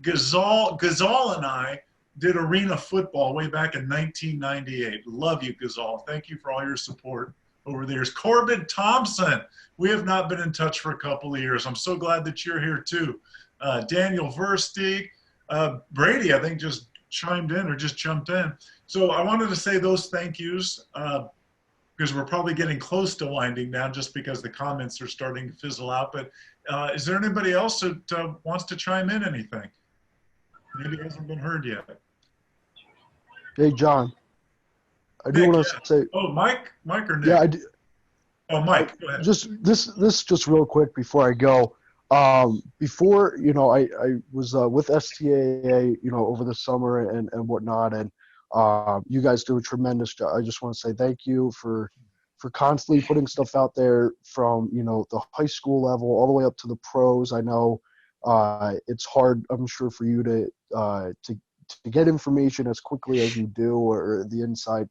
Gazal and I did arena football way back in 1998. Love you, Gazal. Thank you for all your support over the years. Corbin Thompson, we have not been in touch for a couple of years. I'm so glad that you're here too. Daniel Versteeg, Brady, I think just chimed in or just jumped in. So I wanted to say those thank yous because we're probably getting close to winding down just because the comments are starting to fizzle out. But is there anybody else that wants to chime in anything? Maybe it hasn't been heard yet. Hey, John. I do want to say. Oh, Mike or Nick? Yeah, I do. Oh, Mike, go ahead. Just real quick before I go. Before, I was with STAA, over the summer and whatnot, and you guys do a tremendous job. I just want to say thank you for constantly putting stuff out there from, the high school level all the way up to the pros. I know it's hard, I'm sure, for you to get information as quickly as you do, or the insights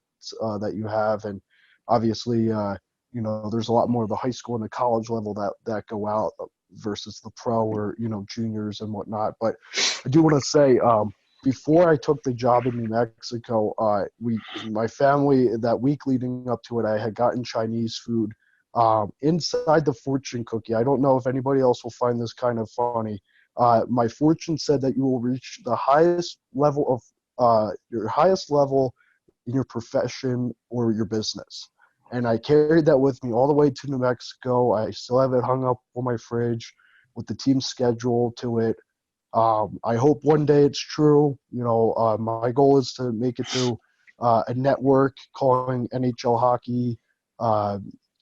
that you have, and obviously, there's a lot more of the high school and the college level that go out versus the pro or juniors and whatnot. But I do want to say, before I took the job in New Mexico, my family, that week leading up to it, I had gotten Chinese food inside the fortune cookie. I don't know if anybody else will find this kind of funny. My fortune said that you will reach the highest level of your highest level in your profession or your business. And I carried that with me all the way to New Mexico. I still have it hung up on my fridge with the team schedule to it. I hope one day it's true. My goal is to make it to a network calling NHL hockey.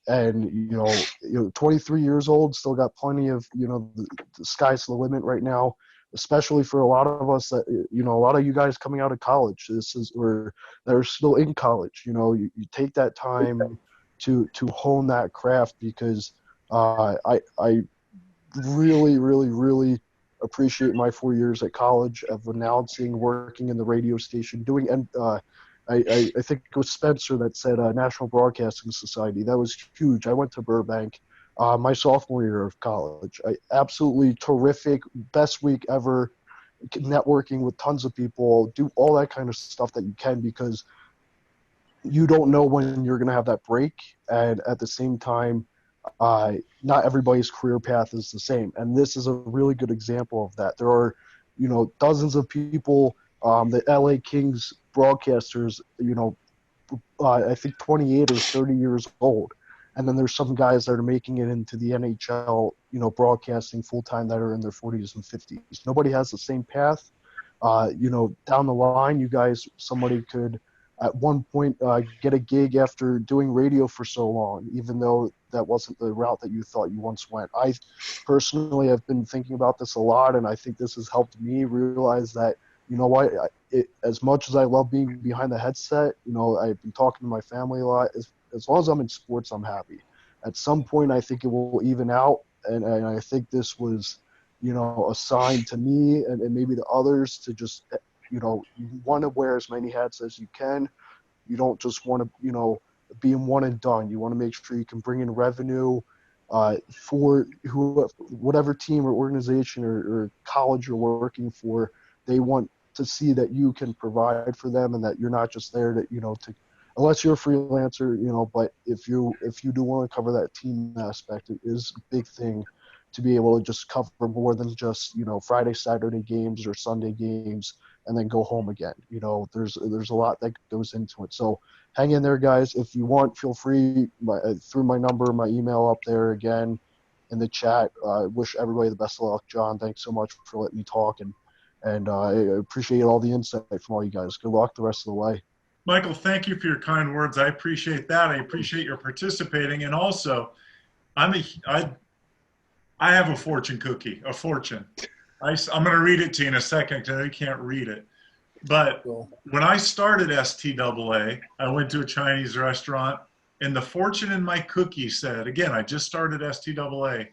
And 23 years old, still got plenty of, the sky's the limit right now, especially for a lot of us that, a lot of you guys coming out of college. That are still in college. You take that time to hone that craft, because I really, really, really appreciate my 4 years at college of announcing, working in the radio station, doing, and I think it was Spencer that said National Broadcasting Society. That was huge. I went to Burbank my sophomore year of college. Absolutely terrific, best week ever, networking with tons of people, do all that kind of stuff that you can, because you don't know when you're going to have that break. And at the same time, not everybody's career path is the same. And this is a really good example of that. There are, dozens of people, the LA Kings broadcasters, I think 28 or 30 years old. And then there's some guys that are making it into the NHL, broadcasting full-time, that are in their 40s and 50s. Nobody has the same path. Down the line, you guys, somebody could at one point get a gig after doing radio for so long, even though that wasn't the route that you thought you once went. I personally have been thinking about this a lot, and I think this has helped me realize that, as much as I love being behind the headset, I've been talking to my family a lot. As long as I'm in sports, I'm happy. At some point, I think it will even out, and I think this was, a sign to me and maybe to others to just, you want to wear as many hats as you can. You don't just want to, be in one and done. You want to make sure you can bring in revenue for whatever team or organization or college you're working for. They want to see that you can provide for them and that you're not just there to, unless you're a freelancer, but if you do want to cover that team aspect, it is a big thing to be able to just cover more than just, Friday, Saturday games or Sunday games and then go home again. There's a lot that goes into it. So hang in there, guys. If you want, feel free through my number, my email up there again in the chat. I wish everybody the best of luck. John, thanks so much for letting me talk, and I appreciate all the insight from all you guys. Good luck the rest of the way. Michael, thank you for your kind words. I appreciate that. I appreciate your participating. And also, I have a fortune cookie, a fortune. I'm going to read it to you in a second because I know you can't read it. But when I started STAA, I went to a Chinese restaurant, and the fortune in my cookie said, again, I just started STAA,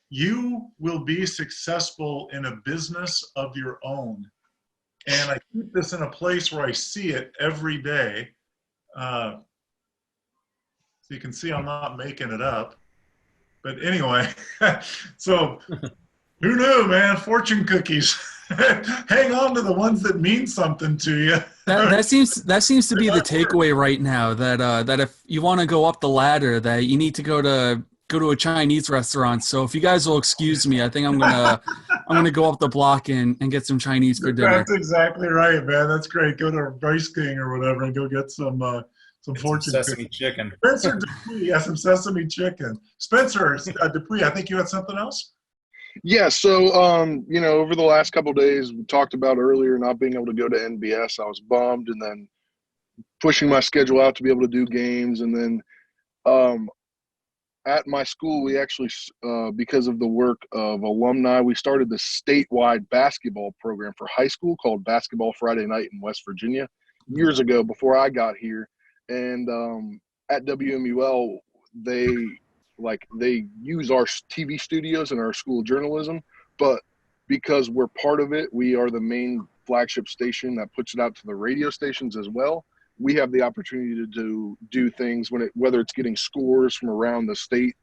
you will be successful in a business of your own. And I keep this in a place where I see it every day. So you can see I'm not making it up. But anyway, so who knew, man? Fortune cookies. Hang on to the ones that mean something to you. That seems to be the takeaway right now. That if you want to go up the ladder, that you need to go to a Chinese restaurant. So if you guys will excuse me, I think I'm gonna go up the block and get some Chinese for dinner. That's exactly right, man. That's great. Go to Rice King or whatever and go get some fortune sesame chicken. Spencer Dupuy, yeah, some sesame chicken. Spencer Dupuy, I think you had something else? Yeah, so, over the last couple of days, we talked about earlier not being able to go to NBS. I was bummed, and then pushing my schedule out to be able to do games. And then at my school, we actually, because of the work of alumni, we started the statewide basketball program for high school called Basketball Friday Night in West Virginia years ago before I got here. And at WMUL, they use our TV studios and our school of journalism, but because we're part of it, we are the main flagship station that puts it out to the radio stations as well. We have the opportunity to do things whether it's getting scores from around the state.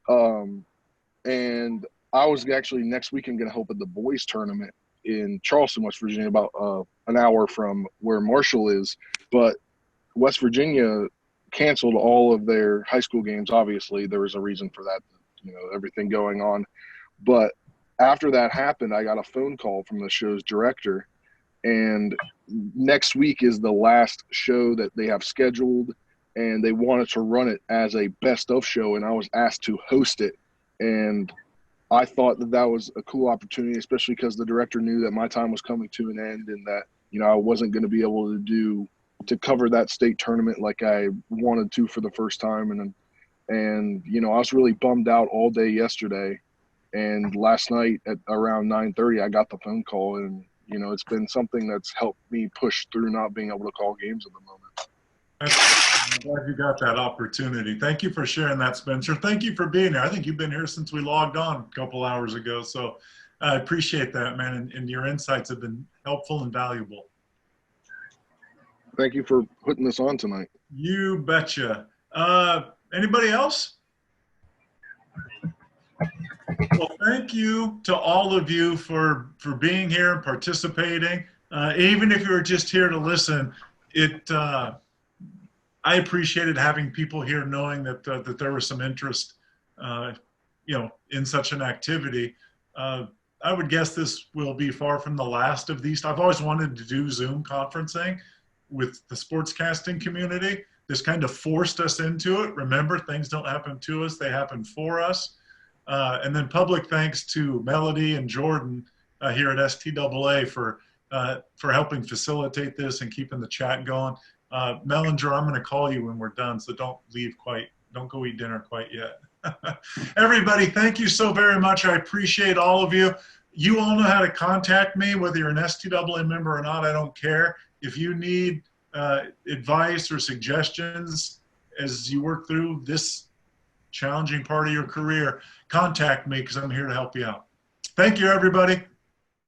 And I was actually next weekend going to help at the boys tournament in Charleston, West Virginia, about an hour from where Marshall is. But West Virginia canceled all of their high school games. Obviously, there was a reason for that, everything going on. But after that happened, I got a phone call from the show's director, and next week is the last show that they have scheduled, and they wanted to run it as a best of show, and I was asked to host it. And I thought that was a cool opportunity, especially because the director knew that my time was coming to an end and that, I wasn't going to be able to cover that state tournament like I wanted to for the first time. And I was really bummed out all day yesterday. And last night at around 9:30, I got the phone call, and, it's been something that's helped me push through not being able to call games at the moment. I'm glad you got that opportunity. Thank you for sharing that, Spencer. Thank you for being here. I think you've been here since we logged on a couple hours ago. So I appreciate that, man. And your insights have been helpful and valuable. Thank you for putting this on tonight. You betcha. Anybody else? Well, thank you to all of you for being here and participating. Even if you were just here to listen, I appreciated having people here knowing that there was some interest, in such an activity. I would guess this will be far from the last of these. I've always wanted to do Zoom conferencing with the sportscasting community. This kind of forced us into it. Remember, things don't happen to us, they happen for us. And then public thanks to Melody and Jordan here at STAA for helping facilitate this and keeping the chat going. Mellinger, I'm going to call you when we're done, so don't go eat dinner quite yet. Everybody, thank you so very much. I appreciate all of you. You all know how to contact me, whether you're an STAA member or not, I don't care. If you need advice or suggestions as you work through this challenging part of your career, contact me because I'm here to help you out. Thank you, everybody.